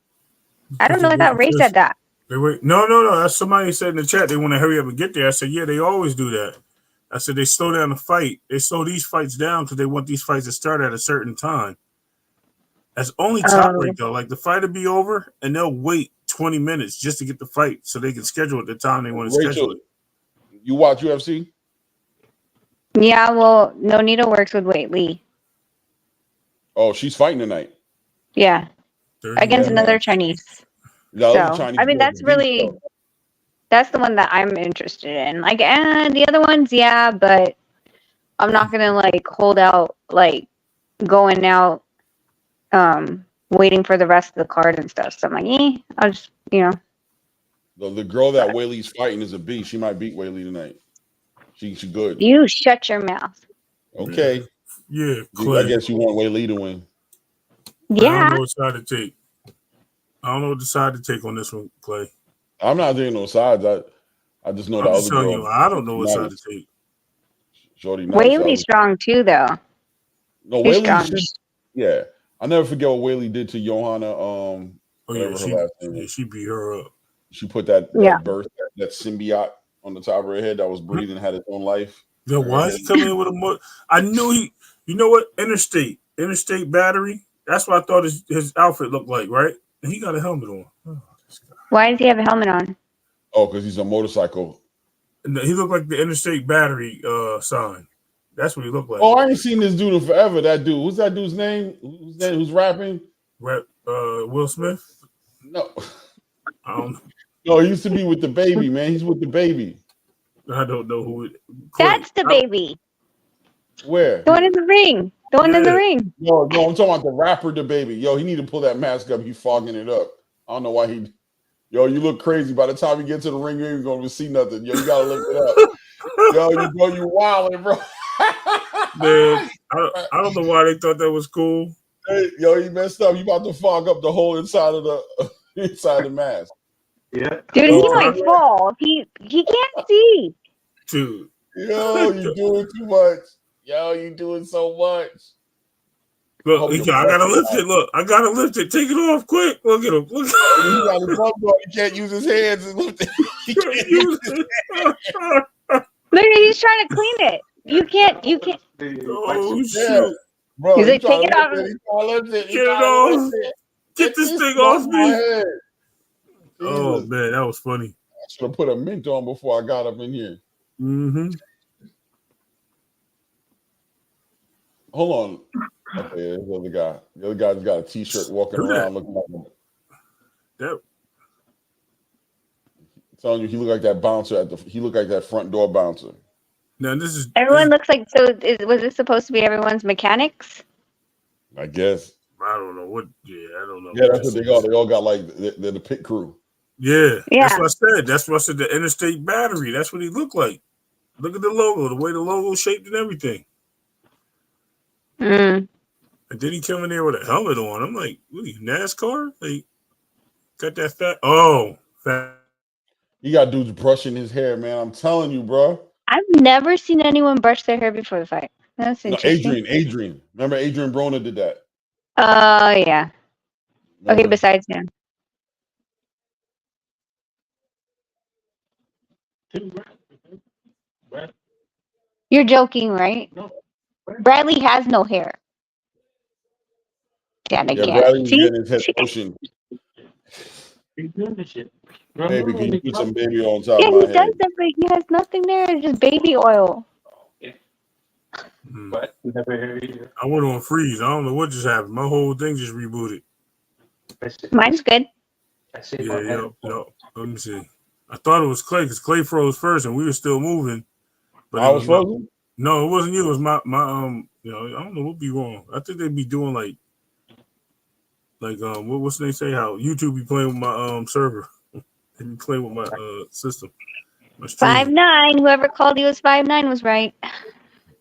I don't know. I thought Ray said that. They wait. No. That's somebody said in the chat they want to hurry up and get there. I said, yeah, they always do that. I said they slow down the fight. They slow these fights down because they want these fights to start at a certain time. That's only top rate though. Like the fight will be over and they'll wait 20 minutes just to get the fight so they can schedule it the time they want to schedule it. You watch UFC? Yeah, well, Nonito works with Wade Lee. Oh, she's fighting tonight. Yeah, 30 against minutes. another Chinese. The other So Chinese I mean, girl's that's a beast, really though. that's the one that I'm interested in. Like, and the other ones, yeah, but I'm not gonna like hold out, like going out, waiting for the rest of the card and stuff. So I'm like, I'll just, The girl that Whaley's fighting is a beast. She might beat Whaley tonight. She good. you shut your mouth. Okay. Yeah, I Clay. guess you want Whaley to win. I don't Yeah, know what side to take. I don't know what side to take on this one, Clay. I'm not taking no sides. I just know I'm the just other telling girl. you, I don't know what side to Nice. take. Shorty nice. Whaley's strong too, though. No, She's Whaley strong. should. Yeah. I'll never forget what Whaley did to Johanna. Oh Whatever yeah, her last name was. she beat her up. She put that Yeah. birth, that symbiote on the top of her head that was breathing, had its own life. Yeah, why is he coming in with a I knew he. You know what? Interstate battery. That's what I thought his outfit looked like, right? And he got a helmet on. Oh, this guy. Why does he have a helmet on? Oh, because he's a motorcycle. And he looked like the interstate battery sign. That's what he looked like. Oh, I ain't seen this dude in forever. That dude. What's that dude's name? Who's rapping? Will Smith? No. I don't know. No, he used to be with the baby, man. He's with the baby. I don't know who it. That's the baby. Where? The one in the ring. The one in the ring. No, I'm talking about the rapper, the baby. Yo, he need to pull that mask up. He's fogging it up. I don't know why he. Yo, you look crazy. By the time you get to the ring, you ain't gonna see nothing. Yo, you gotta look it up. Yo, you wilding, bro. Man, I don't know why they thought that was cool. Hey, yo, you messed up. You about to fog up the whole inside of the mask. Yeah. Dude, he might fall. He can't see. Dude. Yo, you doing too much. Yo, you doing so much. Look, I gotta lift it. Look, I gotta lift it. Take it off quick. Look at him. Look. He got his bum on. He can't use his hands and lift it. He can't use his hands. Look, he's trying to clean it. You can't. Oh shoot, Yeah. Bro, He's like, take it off. Get it off. Get this thing off me. Oh man, that was funny. I should have put a mint on before I got up in here. Mm-hmm. Hold on. Okay, there's the other guy. The other guy's got a t-shirt walking around looking like that. I'm telling you, he looked like that bouncer he looked like that front door bouncer. Now everyone looks like was this supposed to be everyone's mechanics? I guess. I don't know what. Yeah, I don't know. Yeah, that's what they all. They all got like they're the pit crew. Yeah, that's what I said. That's what I said. The interstate battery. That's what he looked like. Look at the logo, the way the logo shaped and everything. Mm. And then he come in there with a helmet on. I'm like, what are you, NASCAR? Like, got that fat. Oh, fat. He got dudes brushing his hair, man. I'm telling you, bro. I've never seen anyone brush their hair before the fight. That's interesting. Adrian. Remember Adrian Broner did that. Oh, yeah. Remember? Okay, besides him. You're joking, right? No. Bradley has no hair. Yeah, Bradley was getting his head motion. He's doing this shit. Baby, can you put some baby on top of my he head? does that, but he has nothing there. It's just baby oil. But never heard either. I went on freeze. I don't know what just happened. My whole thing just rebooted. Mine's good. Yeah. Let me see. I thought it was Clay because Clay froze first and we were still moving. But I was frozen? No, it wasn't you. It was my I don't know what be wrong. I think they'd be doing like what's they say how YouTube be playing with my server. They be playing with my system. 5'9". Whoever called you was 5'9" was right.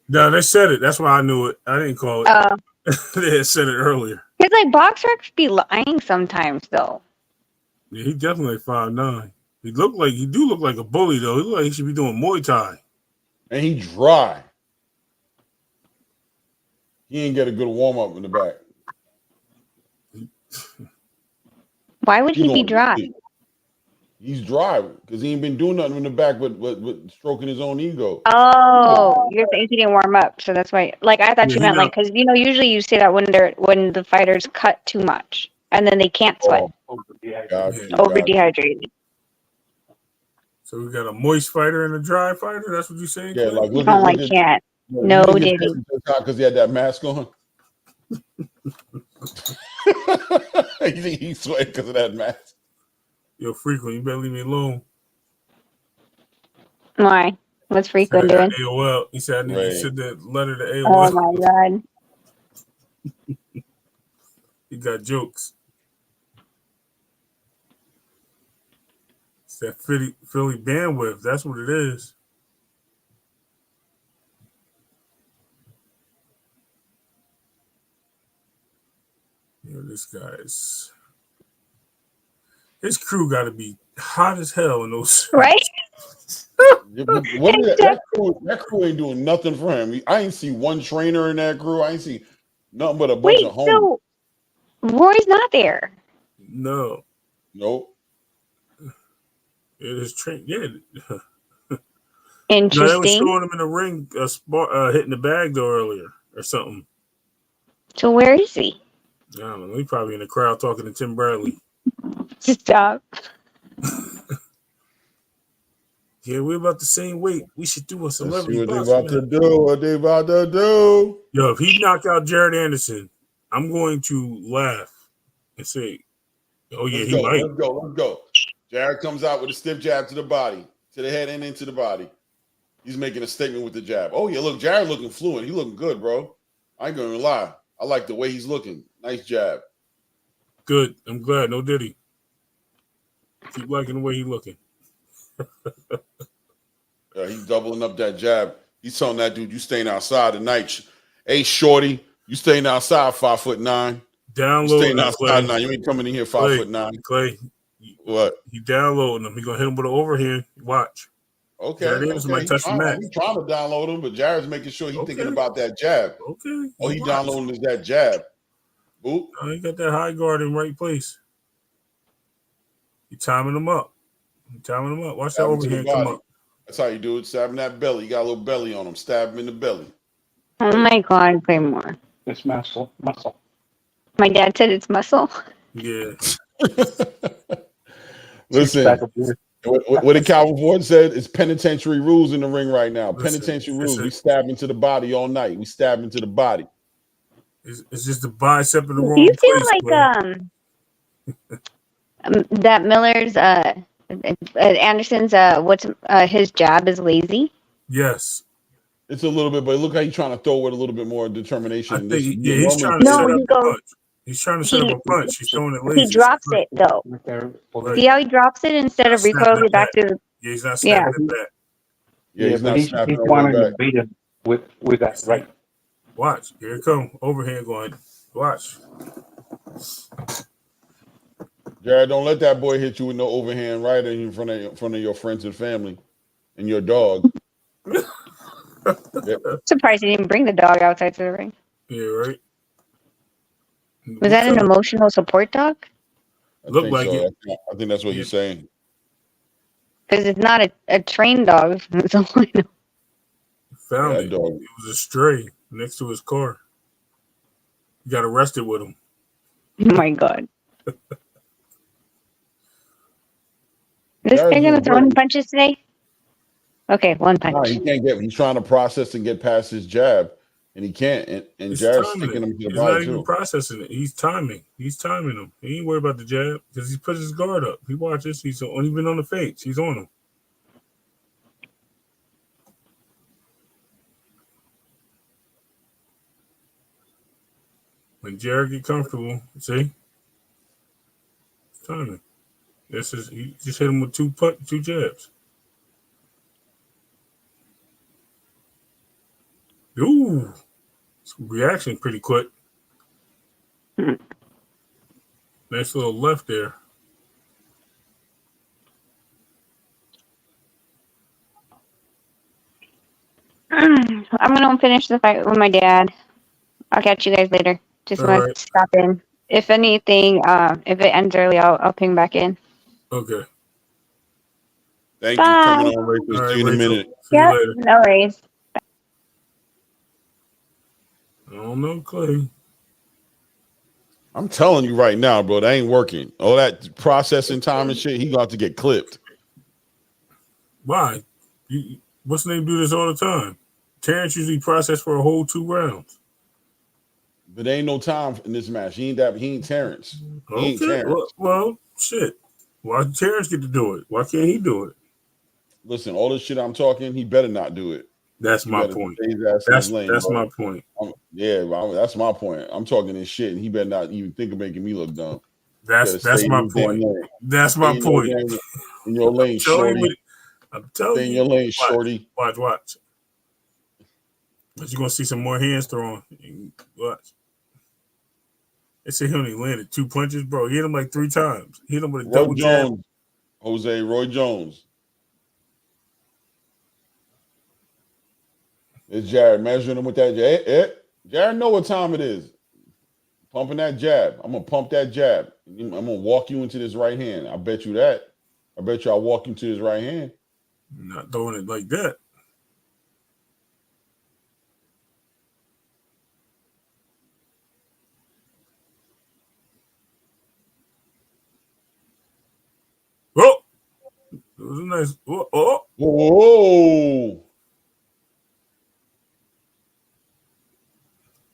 No, they said it. That's why I knew it. I didn't call it. Oh. They had said it earlier. It's like boxers be lying sometimes though. Yeah, he definitely 5'9". He do look like a bully though. He look like he should be doing Muay Thai. And he dry. He ain't get a good warm up in the back. Why would he be dry? He's dry because he ain't been doing nothing in the back but stroking his own ego. Oh, you're saying he didn't warm up, so that's why. Like I thought you meant like because usually you say that when the fighters cut too much and then they can't sweat. Over dehydrated. So we got a moist fighter and a dry fighter. That's what you're saying? Yeah, like can't. No, Diddy. Because he had that mask on. You think he's sweating because of that mask? Yo, Frequent, you better leave me alone. Why? What's Frequent Said I got doing? AOL. He said I need you to Right. send that letter to Oh AOL. my god. He got jokes. It's that Philly bandwidth. That's what it is. Yeah, this guy's. His crew got to be hot as hell in those. Right? That crew ain't doing nothing for him. I ain't see one trainer in that crew. I ain't see nothing but a bunch Wait, of homies. so Roy's not there. No. Nope. It is train. Yeah. No, Interesting. they were showing him in the ring, hitting the bag though earlier or something. So where is he? I don't know. He probably in the crowd talking to Tim Bradley. Stop. Yeah, we're about the same weight. We should do a Let's see celebrity what they box about to match. do. What they about to do? Yo, if he knock out Jared Anderson, I'm going to laugh and say, "Oh yeah, he might." Let's go. Jared comes out with a stiff jab to the body, to the head and into the body. He's making a statement with the jab. Oh yeah, look, Jared looking fluent. He looking good, bro. I ain't gonna lie. I like the way he's looking. Nice jab. Good. I'm glad. No Diddy. Keep liking the way he looking. He's doubling up that jab. He's telling that dude, you staying outside tonight. Hey, shorty, you staying outside 5'9". Download. You staying outside now. You ain't coming in here 5'9". Clay. What? He downloading him. He gonna hit him with an overhand. Watch. Okay. He's trying to download him, but Jared's making sure he's thinking about that jab. Okay. Oh, he downloading is that jab. Boop. He got that high guard in right place. You timing him up. Watch that overhand come up. That's how you do it. Stab him that belly. You got a little belly on him. Stab him in the belly. Oh my god, Claymore. It's muscle. My dad said it's muscle. Yeah. Listen, what did Calvin Ford said? It's penitentiary rules in the ring right now. Penitentiary rules. We stab into the body all night. We stab into the body. It's just the bicep in the wrong You place. Feel like that Miller's Anderson's what's his jab is lazy. Yes. It's a little bit, but it looks like he's trying to throw with a little bit more determination. I think, he's trying to set up a punch. He's trying to set up a punch. He's throwing it lazy. He drops it though. See how he drops it instead of recoiling it back to the. Yeah, he's not snapping it back. Yeah, he's not snapping it back. Beat him with that right. Watch. Here it comes. Overhand going. Watch. Jared, don't let that boy hit you with no overhand right in front of your friends and family and your dog. Surprised he didn't bring the dog outside to the ring. Yeah, right. Was that an emotional support dog? Look like so. it. I think that's what he's saying. Because it's not a trained dog. That's all I know. Found it. Dog. It was a stray next to his car. He got arrested with him. Oh my god. Is this guy gonna throw any punches today? Okay, one punch. No, he can't get. He's trying to process and get past his jab, and he can't. And Jared's sticking him to the body too. He's not even processing it. He's timing. He's timing him. He ain't worried about the jab because he put his guard up. He watches. He's only been on the feints. He's on him. When Jared get comfortable, see, it's timing. He just hit him with two jabs. Ooh, reaction pretty quick. Nice little left there. I'm gonna finish the fight with my dad. I'll catch you guys later. Just want to stop in. If anything, if it ends early, I'll ping back in. Okay. Thank you for coming on, Rachel. See you in a minute. Yeah, no worries. I don't know, Clay. I'm telling you right now, bro, that ain't working. All that processing time and shit, he got to get clipped. Why? What's the name do this all the time? Terrence usually process for a whole 2 rounds. But there ain't no time in this match. He ain't Terrence. He ain't Okay. Terrence. Well, shit. Why did Terrence get to do it? Why can't he do it? Listen, all this shit I'm talking, he better not do it. That's He my better point. stay his ass in his lane, That's bro. my point. That's my point. I'm talking this shit, and he better not even think of making me look dumb. That's my point. That's my point. In your lane, shorty. I'm telling Stay in you. your lane, shorty. Watch. But you're gonna see some more hands thrown. Watch. They say he only landed 2 punches, bro. He hit him like 3 times. He hit him with a double jab. Roy Jones. It's Jared measuring him with that jab. Jared know what time it is. Pumping that jab. I'm gonna pump that jab. I'm gonna walk you into this right hand. I bet you that. I bet you I'll walk you to his right hand. Not throwing it like that. Oh, it was a nice. Whoa!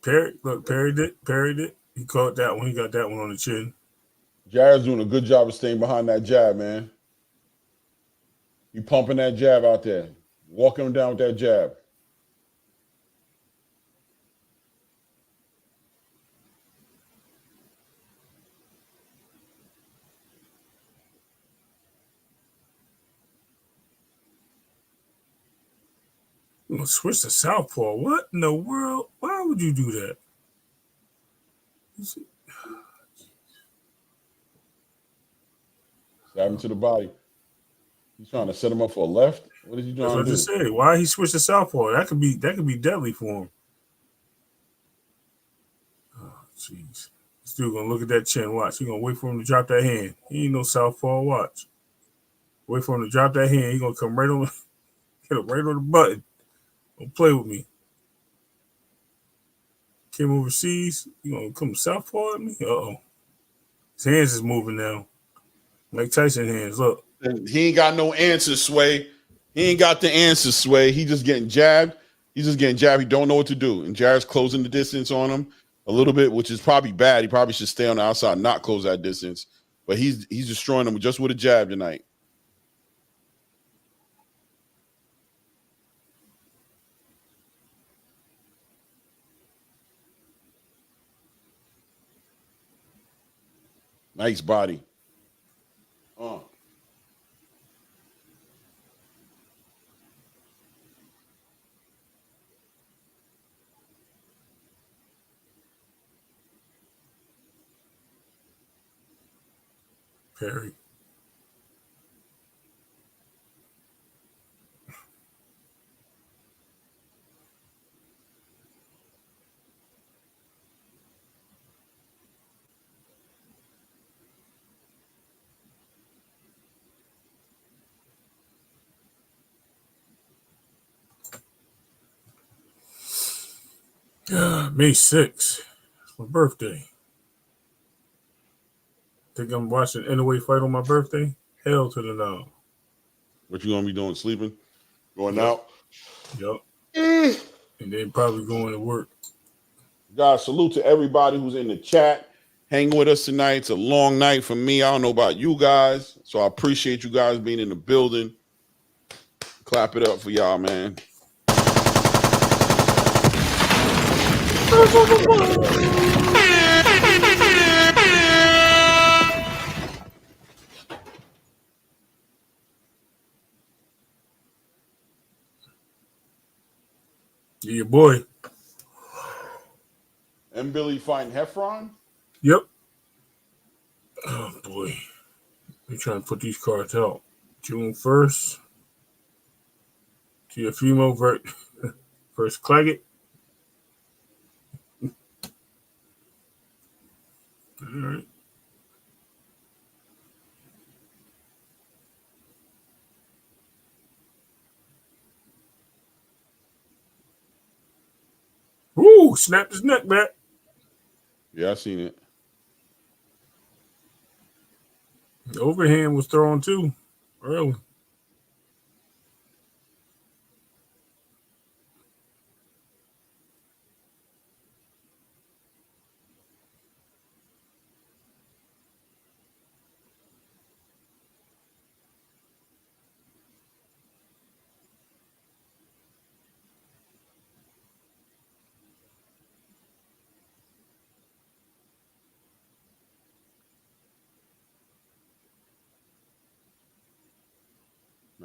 Parried it. He caught that one. He got that one on the chin. Jared's doing a good job of staying behind that jab, man. He pumping that jab out there, walking him down with that jab. You gonna switch to southpaw? What in the world? Why would you do that? Stab him to the body. He's trying to set him up for a left. What is he That's trying what I to do? just said. Why he switched to southpaw? That could be deadly for him. Oh, jeez. This dude gonna look at that chin. Watch. He gonna wait for him to drop that hand. He ain't no southpaw. Watch. Wait for him to drop that hand. He gonna come right on, hit him right on the button. Don't play with me. Came overseas. You gonna come southpaw at me? Uh-oh. His hands is moving now. Mike Tyson hands. Look. He ain't got no answers, Sway. He ain't got the answers, Sway. He just getting jabbed. He's just getting jabbed. He don't know what to do. And Jared's closing the distance on him a little bit, which is probably bad. He probably should stay on the outside, not close that distance. But he's destroying him just with a jab tonight. Nice body. Perry. May 6th. It's my birthday. Think I'm watching Inoue fight on my birthday? Hell to the no. What you gonna be doing? Sleeping? Going out? Yup. And then probably going to work. Guys, salute to everybody who's in the chat, hanging with us tonight. It's a long night for me. I don't know about you guys, so I appreciate you guys being in the building. Clap it up for y'all, man. Yeah, boy. And Billy fighting Heffron? Yep. Oh, boy. They're trying to put these cards out. June 1st. Tiafimo versus Claggett. All right. Woo! Snapped his neck back. Yeah, I seen it. The overhand was thrown too early.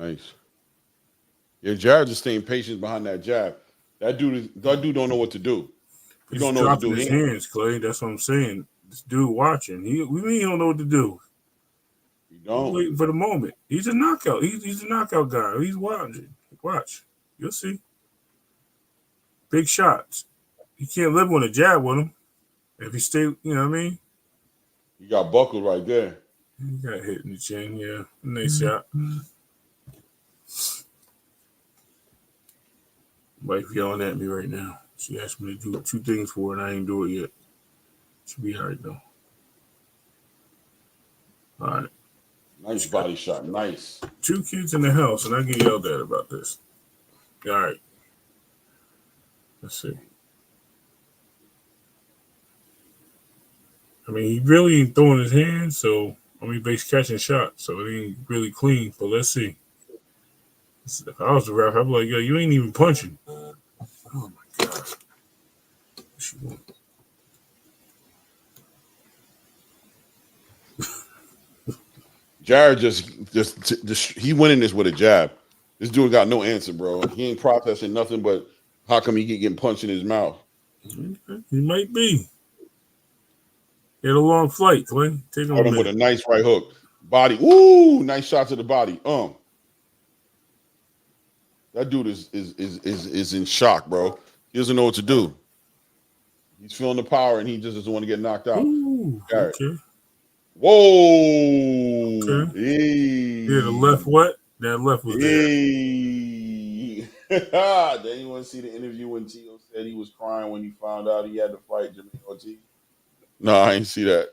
Nice. Yeah, Jared just staying patient behind that jab. That dude don't know what to do. He He's don't know what to dropping do. his hands, Clay. That's what I'm saying. This dude watching. We mean he don't know what to do. He He's don't. waiting for the moment. He's a knockout. He's a knockout guy. He's watching. Watch. You'll see. Big shots. He can't live on a jab with him. If he stay, you know what I mean? He got buckled right there. He got hit in the chin, yeah. Nice shot. Wife yelling at me right now. She asked me to do 2 things for her and I ain't do it yet. She'll be all right though. All right. Nice body shot. Nice. 2 kids in the house and I get yelled at about this. All right. Let's see. I mean, he really ain't throwing his hands, so but he's catching shots, so it ain't really clean. But let's see. If I was the ref, I'd be like, yo, you ain't even punching. Oh my god. Jared just he winning this with a jab. This dude got no answer, bro. He ain't processing nothing but how come he getting punched in his mouth? He might be. He had a long flight, Clay. Take him Caught a him with minute. a nice right hook. Body. Ooh, nice shot to the body. That dude is in shock, bro. He doesn't know what to do. He's feeling the power and he just doesn't want to get knocked out. Ooh, Jared. okay. Whoa. Okay. Hey. Yeah, the left what? That left was there. Hey. Did anyone see the interview when Tito said he was crying when he found out he had to fight Jermaine Ortiz? No, I ain't see that.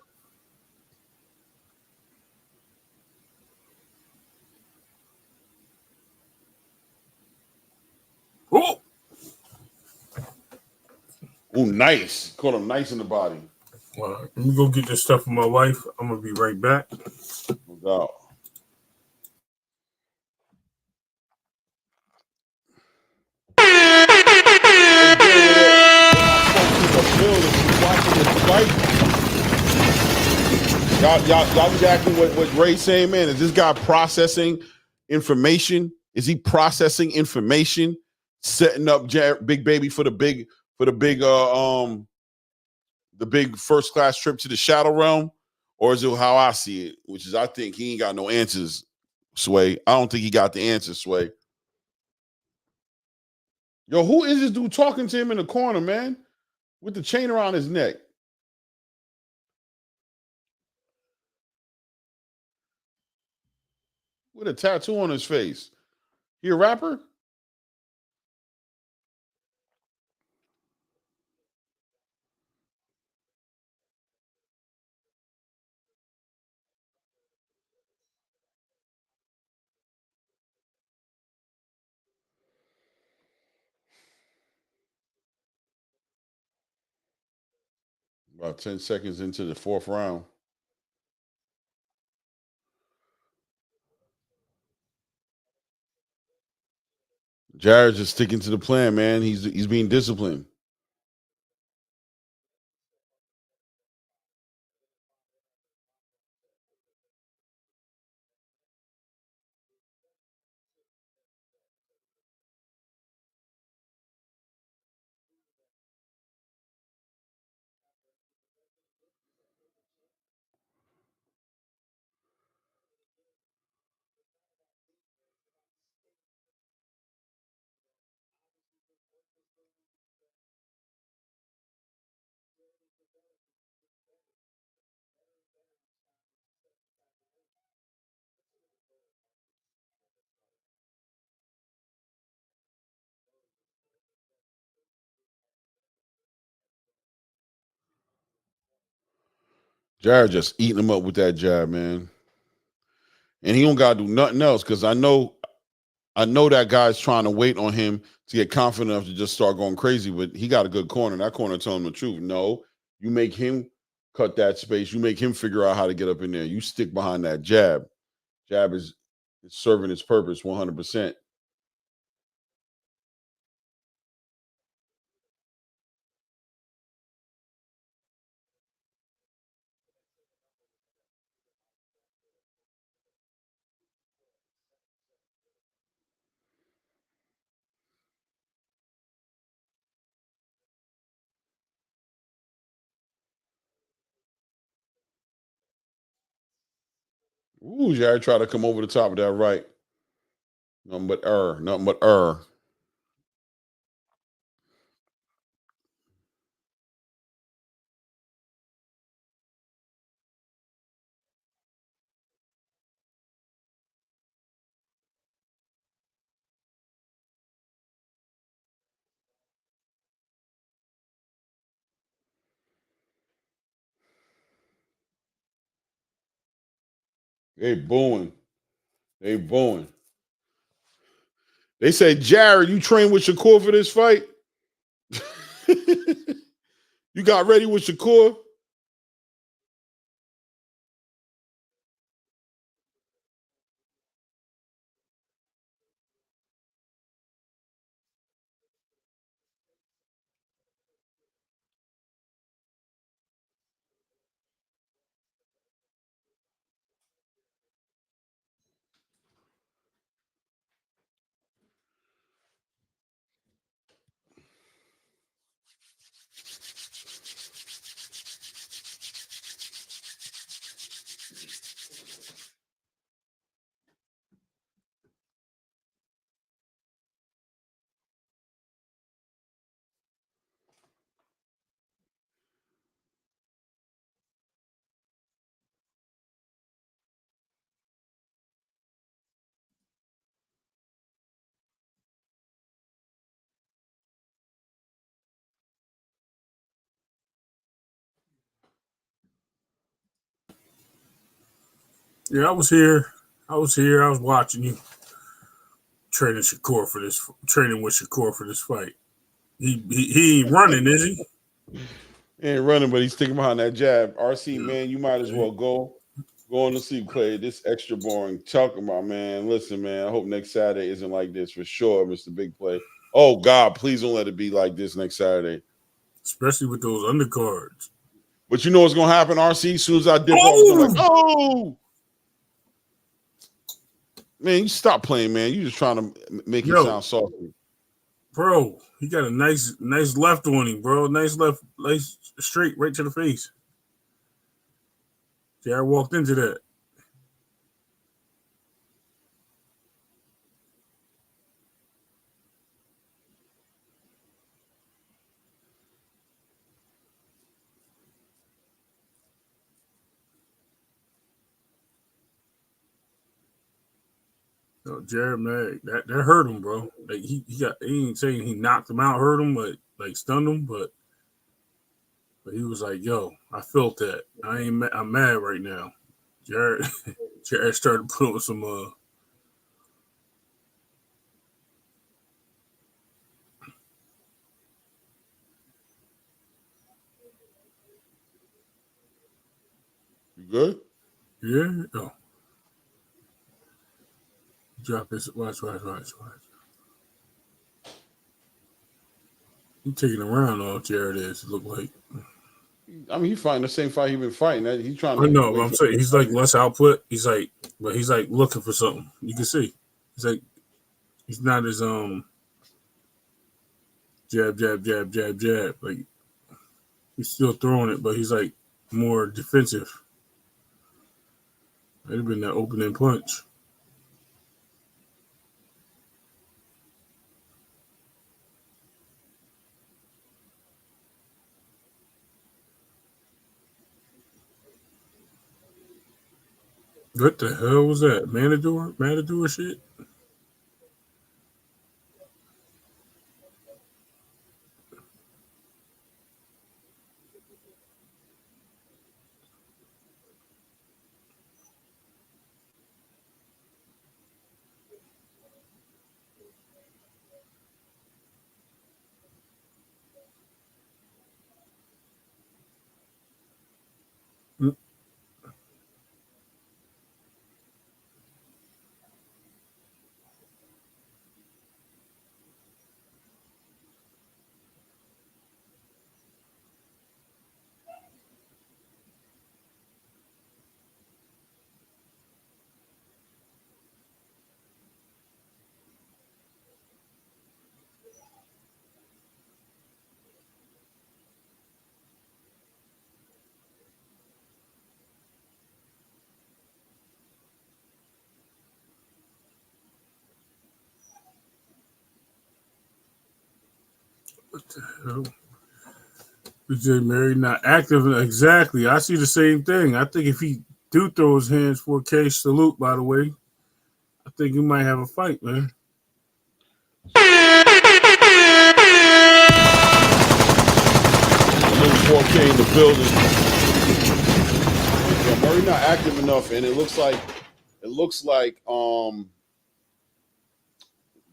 Oh! Oh, nice. Caught him nice in the body. All right, let me go get this stuff for my wife. I'm going to be right back. No doubt. Y'all exactly what Ray's saying, man. Is this guy processing information? Is he processing information, setting up Big Baby for the big first class trip to the Shadow Realm, or is it how I see it, which is I think he ain't got no answers, Sway. I don't think he got the answers, Sway. Yo, who is this dude talking to him in the corner, man, with the chain around his neck? With a tattoo on his face. He a rapper? About 10 seconds into the 4th round. Jared's just sticking to the plan, man. He's being disciplined. Jared just eating him up with that jab, man. And he don't gotta do nothing else because I know that guy's trying to wait on him to get confident enough to just start going crazy, but he got a good corner. That corner telling him the truth. No, you make him cut that space. You make him figure out how to get up in there. You stick behind that jab. Jab is serving its purpose 100%. Ooh, Jared tried to come over the top of that right. Nothing but Nothing but They booing. They booing. They say, Jared, you trained with Shakur for this fight? You got ready with Shakur? Yeah, I was here. I was watching you training with Shakur for this fight. He ain't running, is he? He ain't running, but he's sticking behind that jab. RC, man, you might as well go on to sleep, Clay. This extra boring talking about, man. Listen, man, I hope next Saturday isn't like this for sure, Mr. Big Play. Oh, God, please don't let it be like this next Saturday. Especially with those undercards. But you know what's going to happen, RC? As soon as I dip off, I'm like, oh! Man, you stop playing, man. You just trying to make it sound salty. Bro, he got a nice left on him, bro. Nice straight right to the face. Jared walked into that. No, Jared, man, that hurt him, bro. Like he ain't saying he knocked him out, hurt him, but like stunned him, but he was like, "Yo, I felt that. I'm mad right now." Jared started putting some You good? Yeah. Oh. Drop this. Watch. He taking around all Jared is. It look like. I mean, he's fighting the same fight he's been fighting. He's trying I to know, but wait I'm for saying he's like less output. He's like looking for something. You can see. He's like he's not as jab. Like he's still throwing it, but he's like more defensive. It'd have been that opening punch. What the hell was that? Matador shit? What the hell? DJ Merhy not active. Exactly. I see the same thing. I think if he do throw his hands 4K, salute, by the way, I think he might have a fight, man. 4K in the building. Yeah, Merhy not active enough, and it looks like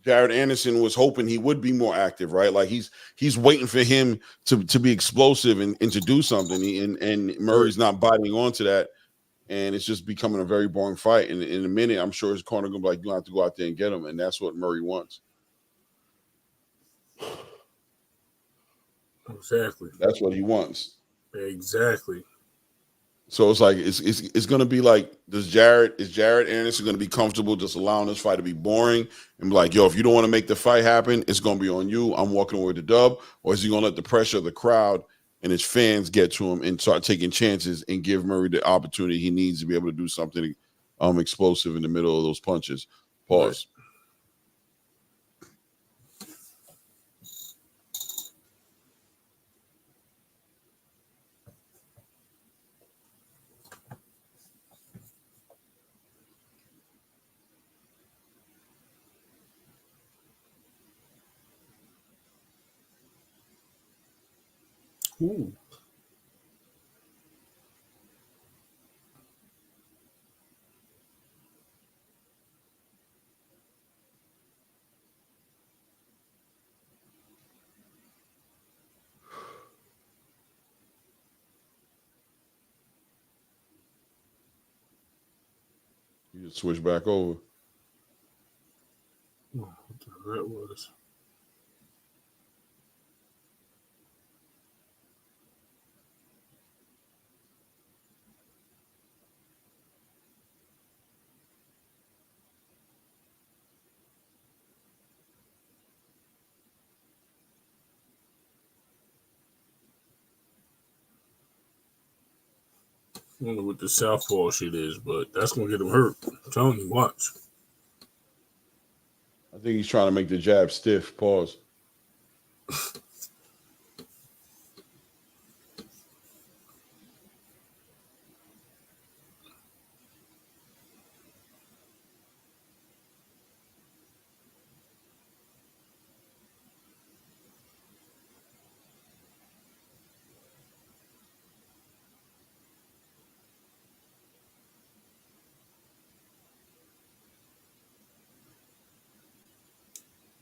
Jared Anderson was hoping he would be more active, right? Like he's waiting for him to be explosive and to do something, and Murray's not biting onto that, and it's just becoming a very boring fight. And in a minute, I'm sure his corner gonna be like, you have to go out there and get him, and that's what Merhy wants. Exactly. That's what he wants. Exactly. So it's like it's going to be like, is Jared Anderson going to be comfortable just allowing this fight to be boring and be like, yo, if you don't want to make the fight happen, it's going to be on you. I'm walking away with the dub. Or is he going to let the pressure of the crowd and his fans get to him and start taking chances and give Merhy the opportunity he needs to be able to do something explosive in the middle of those punches? Pause. Ooh. You just switch back over. What that was. I don't know what the southpaw shit is, but that's gonna get him hurt. I'm telling you, watch. I think he's trying to make the jab stiff. Pause.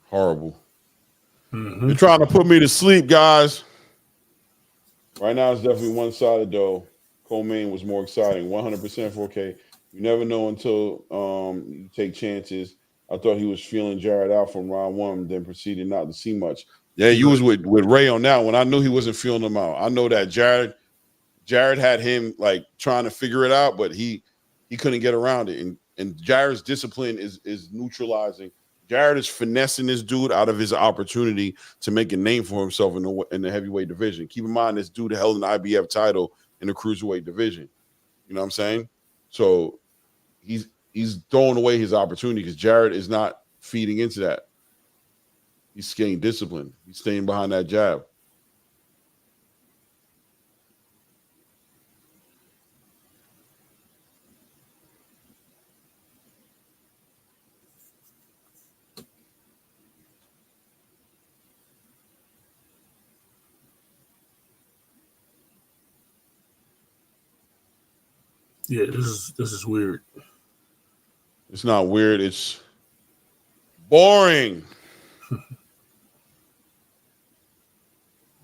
Horrible. Mm-hmm. You're trying to put me to sleep, guys. Right now, it's definitely one-sided, though. Co-main was more exciting. 100% 4K. You never know until you take chances. I thought he was feeling Jared out from round one, then proceeded not to see much. Yeah, you was with Ray on that one. I knew he wasn't feeling him out. I know that Jared had him like trying to figure it out, but he couldn't get around it. And Jared's discipline is neutralizing. Jared is finessing this dude out of his opportunity to make a name for himself in the heavyweight division. Keep in mind, this dude held an IBF title in the cruiserweight division. You know what I'm saying? So he's throwing away his opportunity because Jared is not feeding into that. He's staying disciplined. He's staying behind that jab. Yeah, this is weird. It's not weird. It's boring.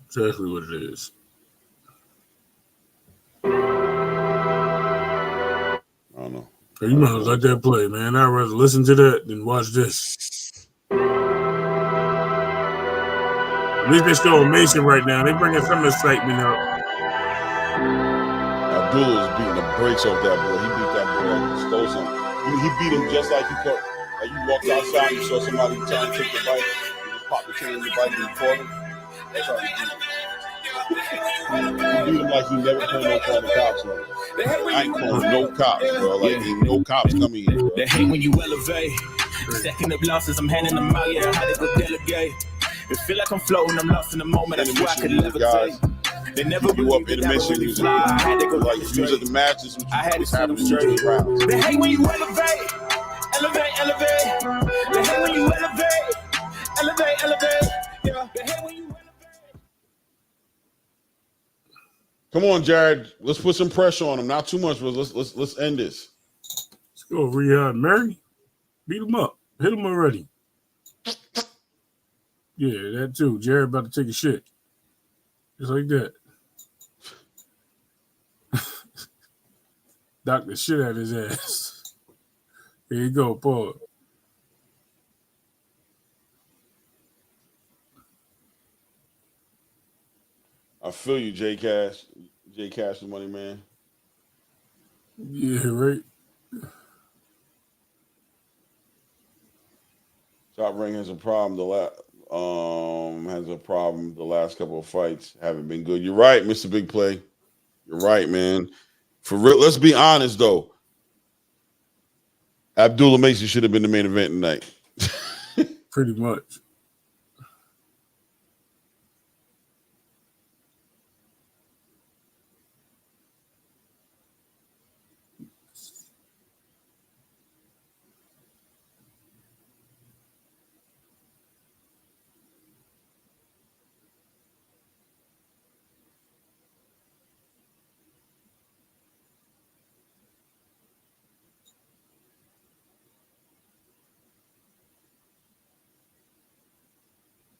Exactly what it is. I don't know. You might as well let that play, man. I'd rather listen to that than watch this. At least they're still Mason right now. They bringing some excitement up. Abdullah was beating the brakes off that boy. He beat that boy like he stole something. He beat him just like he caught. Like you walked outside and you saw somebody trying to take the bike. You just popped the chain in the bike and you caught him. That's how he beat him. He beat him like he never pulled no call the cops on him. I ain't calling no cops, bro. Like ain't no cops coming here, bro. They hate when you elevate. Second of losses, I'm handing them out. Yeah, I had to go delegate. It feel like I'm floating, I'm lost in the moment. I swear I could levitate. They never You up intermission really music. fly. I had to go Like you was at the matches, I had to was see them happening straight. in rounds. They hate when you elevate. Elevate. They hate when you elevate. Elevate. Yeah. They hate when you elevate. Come on, Jared. Let's put some pressure on him. Not too much, but let's end this. Let's go, Rehab Merhy. Beat him up. Hit him already. Yeah, that too. Jared about to take a shit. Just like that. Knock the shit out of his ass. Here you go, Paul. I feel you, J Cash. J Cash, the money man. Yeah, right. Top Ring has a problem. The last couple of fights haven't been good. You're right, Mr. Big Play. You're right, man. For real, let's be honest though. Abdullah Mason should have been the main event tonight. Pretty much.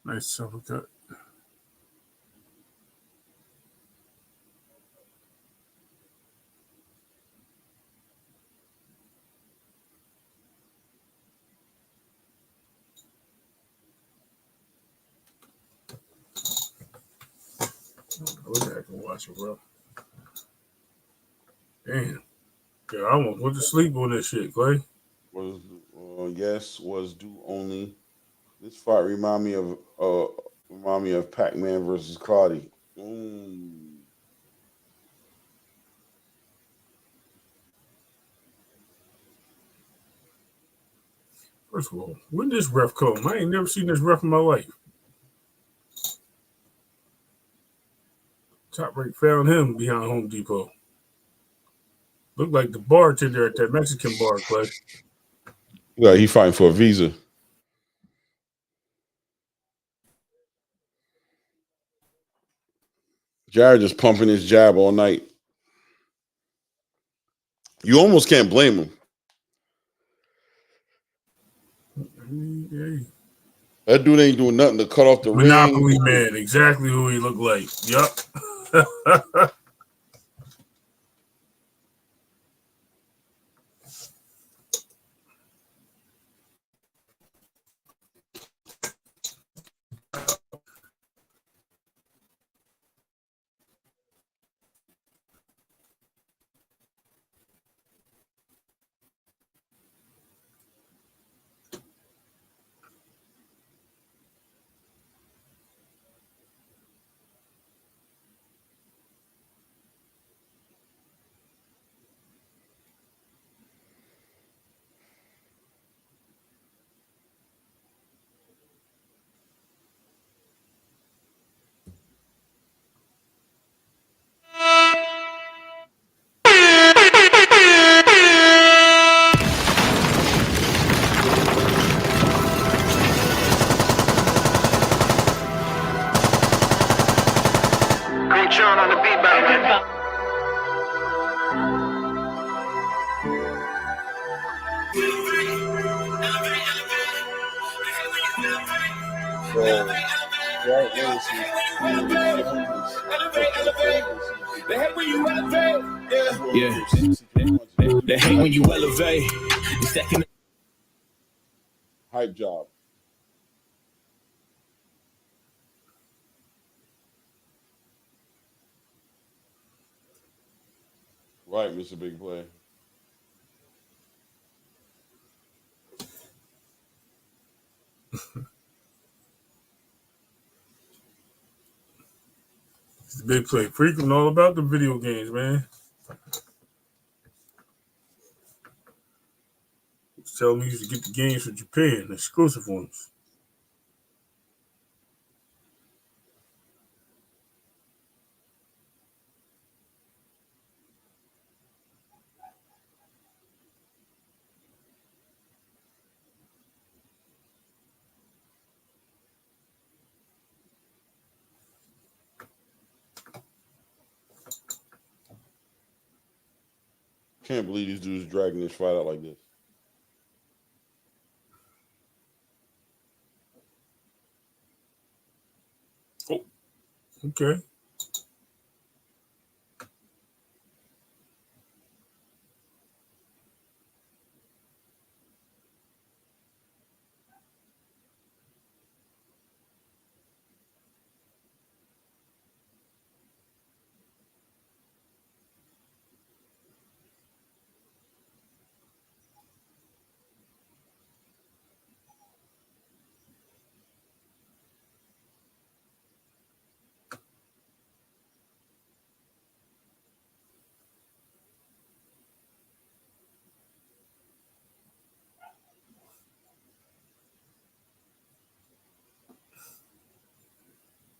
Nice uppercut. I wish I could watch it, bro. Damn. Yeah, I almost went to sleep on this shit, Clay. Was due only. This fight remind me of Pac-Man versus Cardi. First of all, when did this ref come? I ain't never seen this ref in my life. Top Rank found him behind Home Depot. Looked like the bartender at that Mexican bar, Clay. Yeah, he fighting for a visa. Jared just pumping his jab all night. You almost can't blame him. Hey. That dude ain't doing nothing to cut off the Monopoly ring. Man, exactly who he looked like. Yup. On the beat, baby. They hate when you elevate. Yeah. They hate when you elevate. It's second. Hype job. Right, Mr. Big Play. It's a big play. Freaking all about the video games, man. Tell me you used to get the games from Japan, exclusive ones. can't believe these dudes dragging this fight out like this. Oh, okay.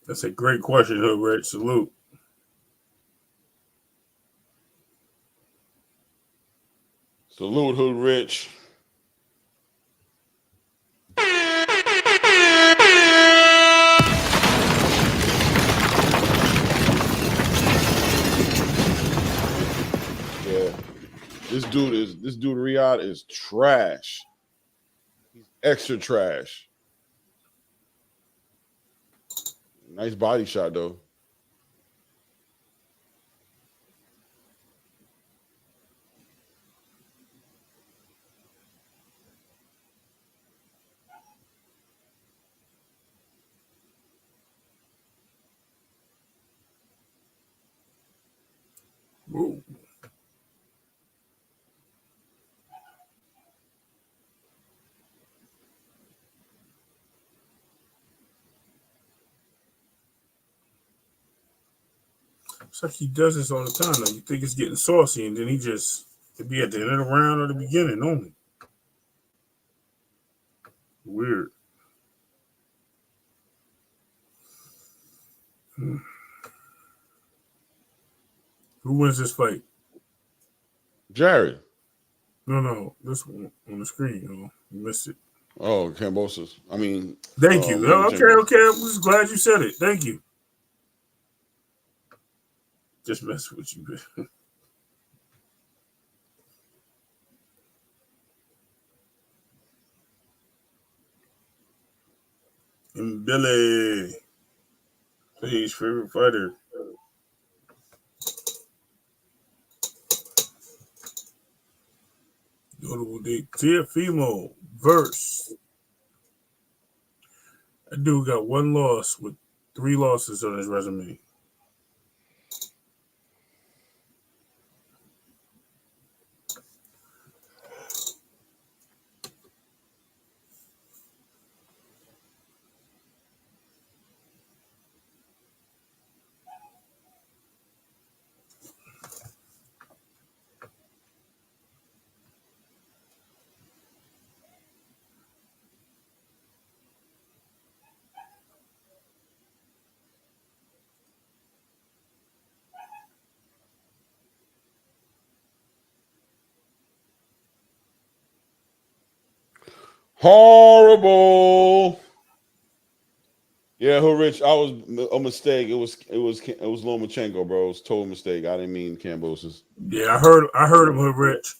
That's a great question, Hood Rich. Salute. Salute, Hood Rich. Yeah. This dude Riyadh is trash. He's extra trash. Nice body shot though. Ooh. It's like he does this all the time. Though. You think it's getting saucy, and then he just could be at the end of the round or the beginning only. Weird. Who wins this fight? Jared. No. This one on the screen. You missed it. Oh, Kambosos. I mean, Thank you. Okay. I'm just glad you said it. Thank you. Just messing with you. And Billy, please, favorite fighter. Notable date. Tiafimo verse. That dude got one loss with 3 losses on his resume. Horrible. Yeah, Hood Rich. I was a mistake. It was Lomachenko, bro. It was a total mistake. I didn't mean Kambosos. Yeah, I heard him, Hood Rich.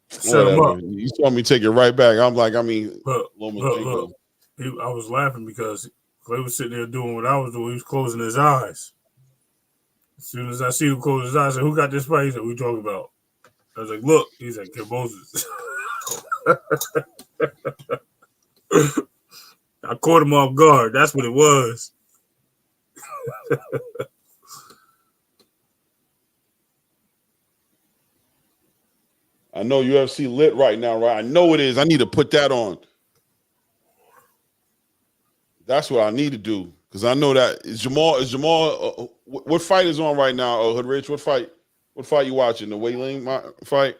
Set him up. You saw me take it right back. I'm like, I mean, Look. I was laughing because Clay was sitting there doing what I was doing. He was closing his eyes. As soon as I see him close his eyes, I said, "Who got this fight?" He said, "We talking about?" I was like, "Look," he's like, "Kambosos." I caught him off guard. That's what it was. I know UFC lit right now, right? I know it is. I need to put that on. That's what I need to do because I know that is Jamal. What fight is on right now? Hood Rich, what fight? What fight you watching? The Wei Ling fight?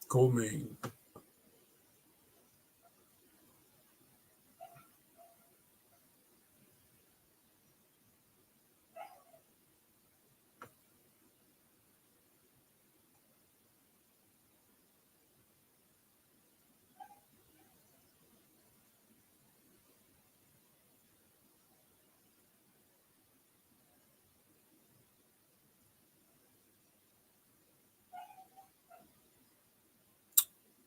Co-main.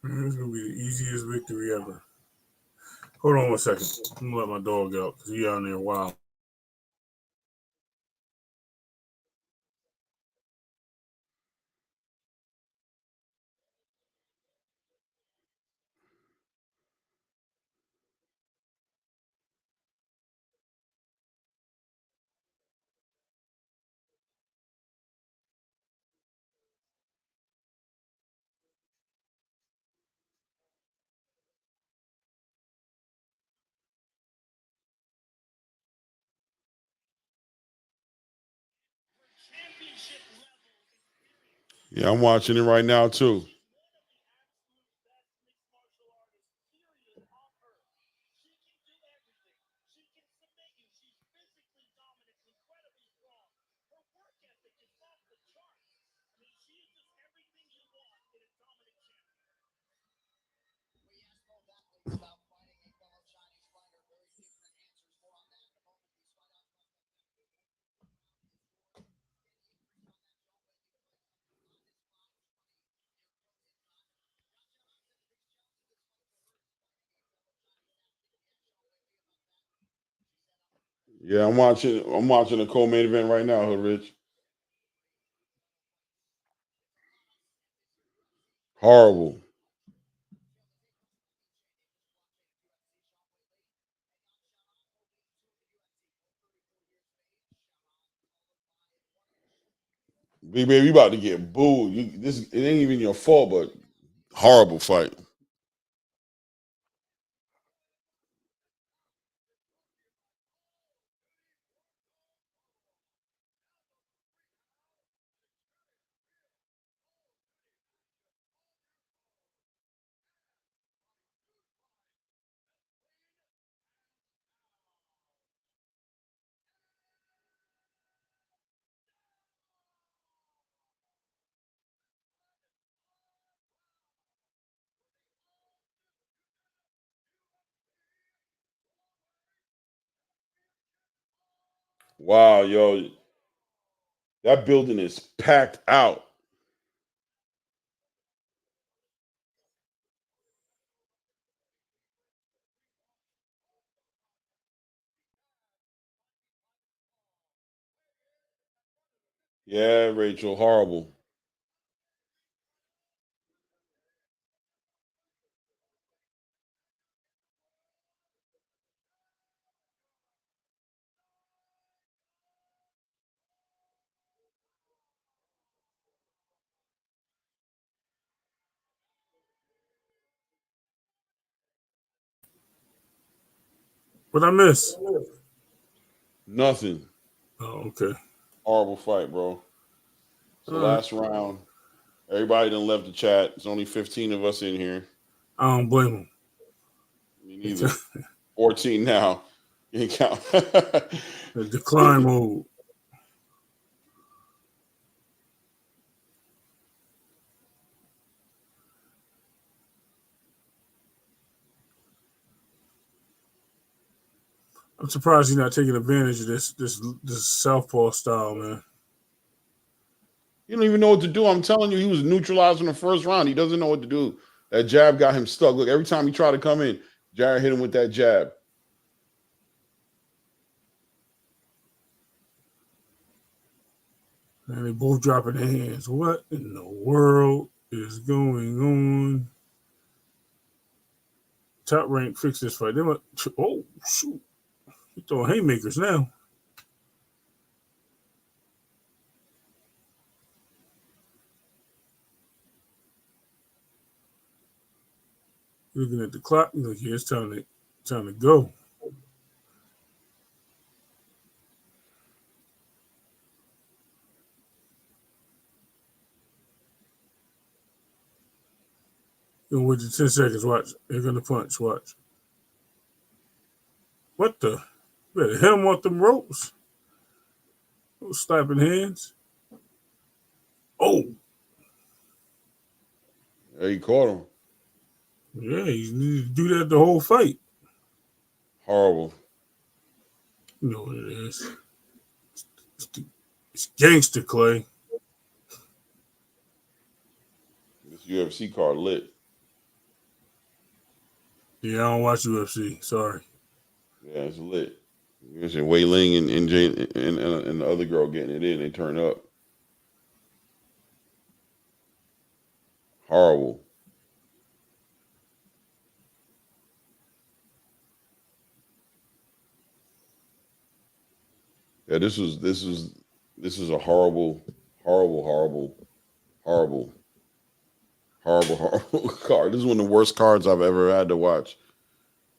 It's gonna be the easiest victory ever. Hold on 1 second. I'm gonna let my dog out because he out there wild. Yeah, I'm watching it right now too. Yeah, I'm watching. I'm watching the co-main event right now, Hood Rich. Horrible. Big baby, you about to get booed. This it ain't even your fault, but horrible fight. Wow, yo, that building is packed out. Yeah, Rachel, horrible. What I miss? Nothing. Oh, okay. Horrible fight, bro. So All right. last round, everybody done left the chat. There's only 15 of us in here. I don't blame him. Me neither. 14 now. You ain't count. The decline mode. I'm surprised he's not taking advantage of this southpaw style, man. You don't even know what to do. I'm telling you, he was neutralized in the first round. He doesn't know what to do. That jab got him stuck. Look, every time he tried to come in, Jared hit him with that jab. And they both dropping their hands. What in the world is going on? Top Rank fix this fight. Oh, shoot. He throwing haymakers now. Looking at the clock. Look, yeah, it's time to go. You're gonna wait 10 seconds. Watch. They're gonna punch. Watch. What the? You better hit him off them ropes. Those slapping hands. Oh, Yeah, he caught him. yeah, you need to do that the whole fight. Horrible. You know what it is. It's gangster, Clay. This UFC card lit. Yeah, I don't watch UFC. Sorry. Yeah, it's lit. You see Wei Ling and Jane and the other girl getting it in. They turn up. Horrible. Yeah, this is a horrible card. This is one of the worst cards I've ever had to watch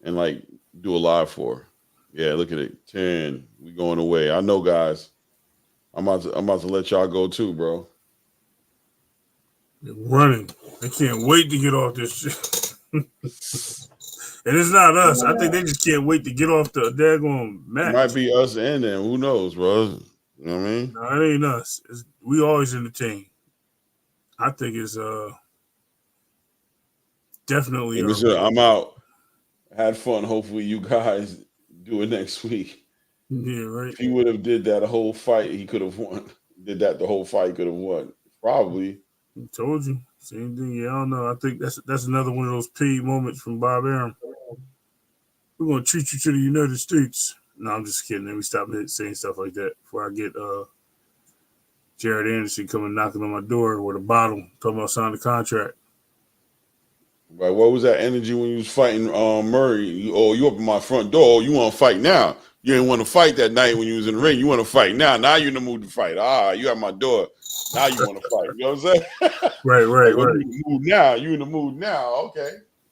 and like do a live for. Yeah, look at it. 10. We going away. I know, guys. I'm about to let y'all go too, bro. They're running. They can't wait to get off this shit. And it's not us. I think they just can't wait to get off the daggone match. It might be us and them. Who knows, bro? You know what I mean? No, it ain't us. We always entertain. I think it's definitely. I'm out. Had fun. Hopefully, you guys do it next week. Yeah, right. If he would have did that whole fight, he could have won. Did that the whole fight, could have won. Probably. I told you. Same thing. Yeah, I don't know. I think that's another one of those paid moments from Bob Arum. We're gonna treat you to the United States. No, I'm just kidding. Let me stop saying stuff like that before I get Jared Anderson coming knocking on my door with a bottle, talking about signing the contract. Right. What was that energy when you was fighting Merhy? You up in my front door. You want to fight now? You didn't want to fight that night when you was in the ring. You want to fight now. Now you're in the mood to fight. You at my door. Now you want to fight. You know what I'm saying? Right. You in the mood now. You in the mood now. Okay.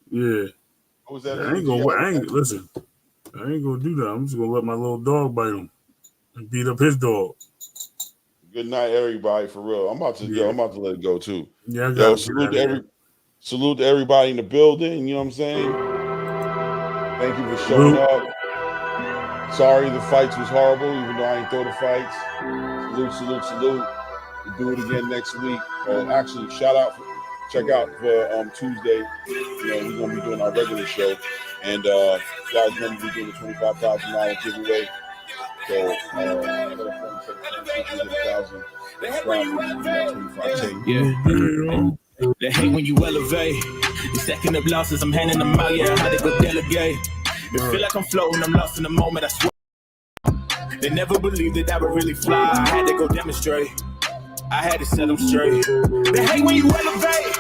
Yeah. What was that? I ain't gonna do that. I'm just gonna let my little dog bite him and beat up his dog. Good night, everybody. For real. I'm about to let it go too. Yeah, salute to everybody in the building. You know what I'm saying? Thank you for showing up. Sorry the fights was horrible, even though I ain't throw the fights. Salute. We'll do it again next week. Actually, check out for Tuesday. You know, we're gonna be doing our regular show. And guys, remember we're doing the $25,000 giveaway. So They hate when you elevate. You're stacking up losses, I'm handing them out, yeah, how they go delegate. It feel like I'm floating, I'm lost in the moment, I swear. They never believed that I would really fly, I had to go demonstrate. I had to set them straight. They hate when you elevate.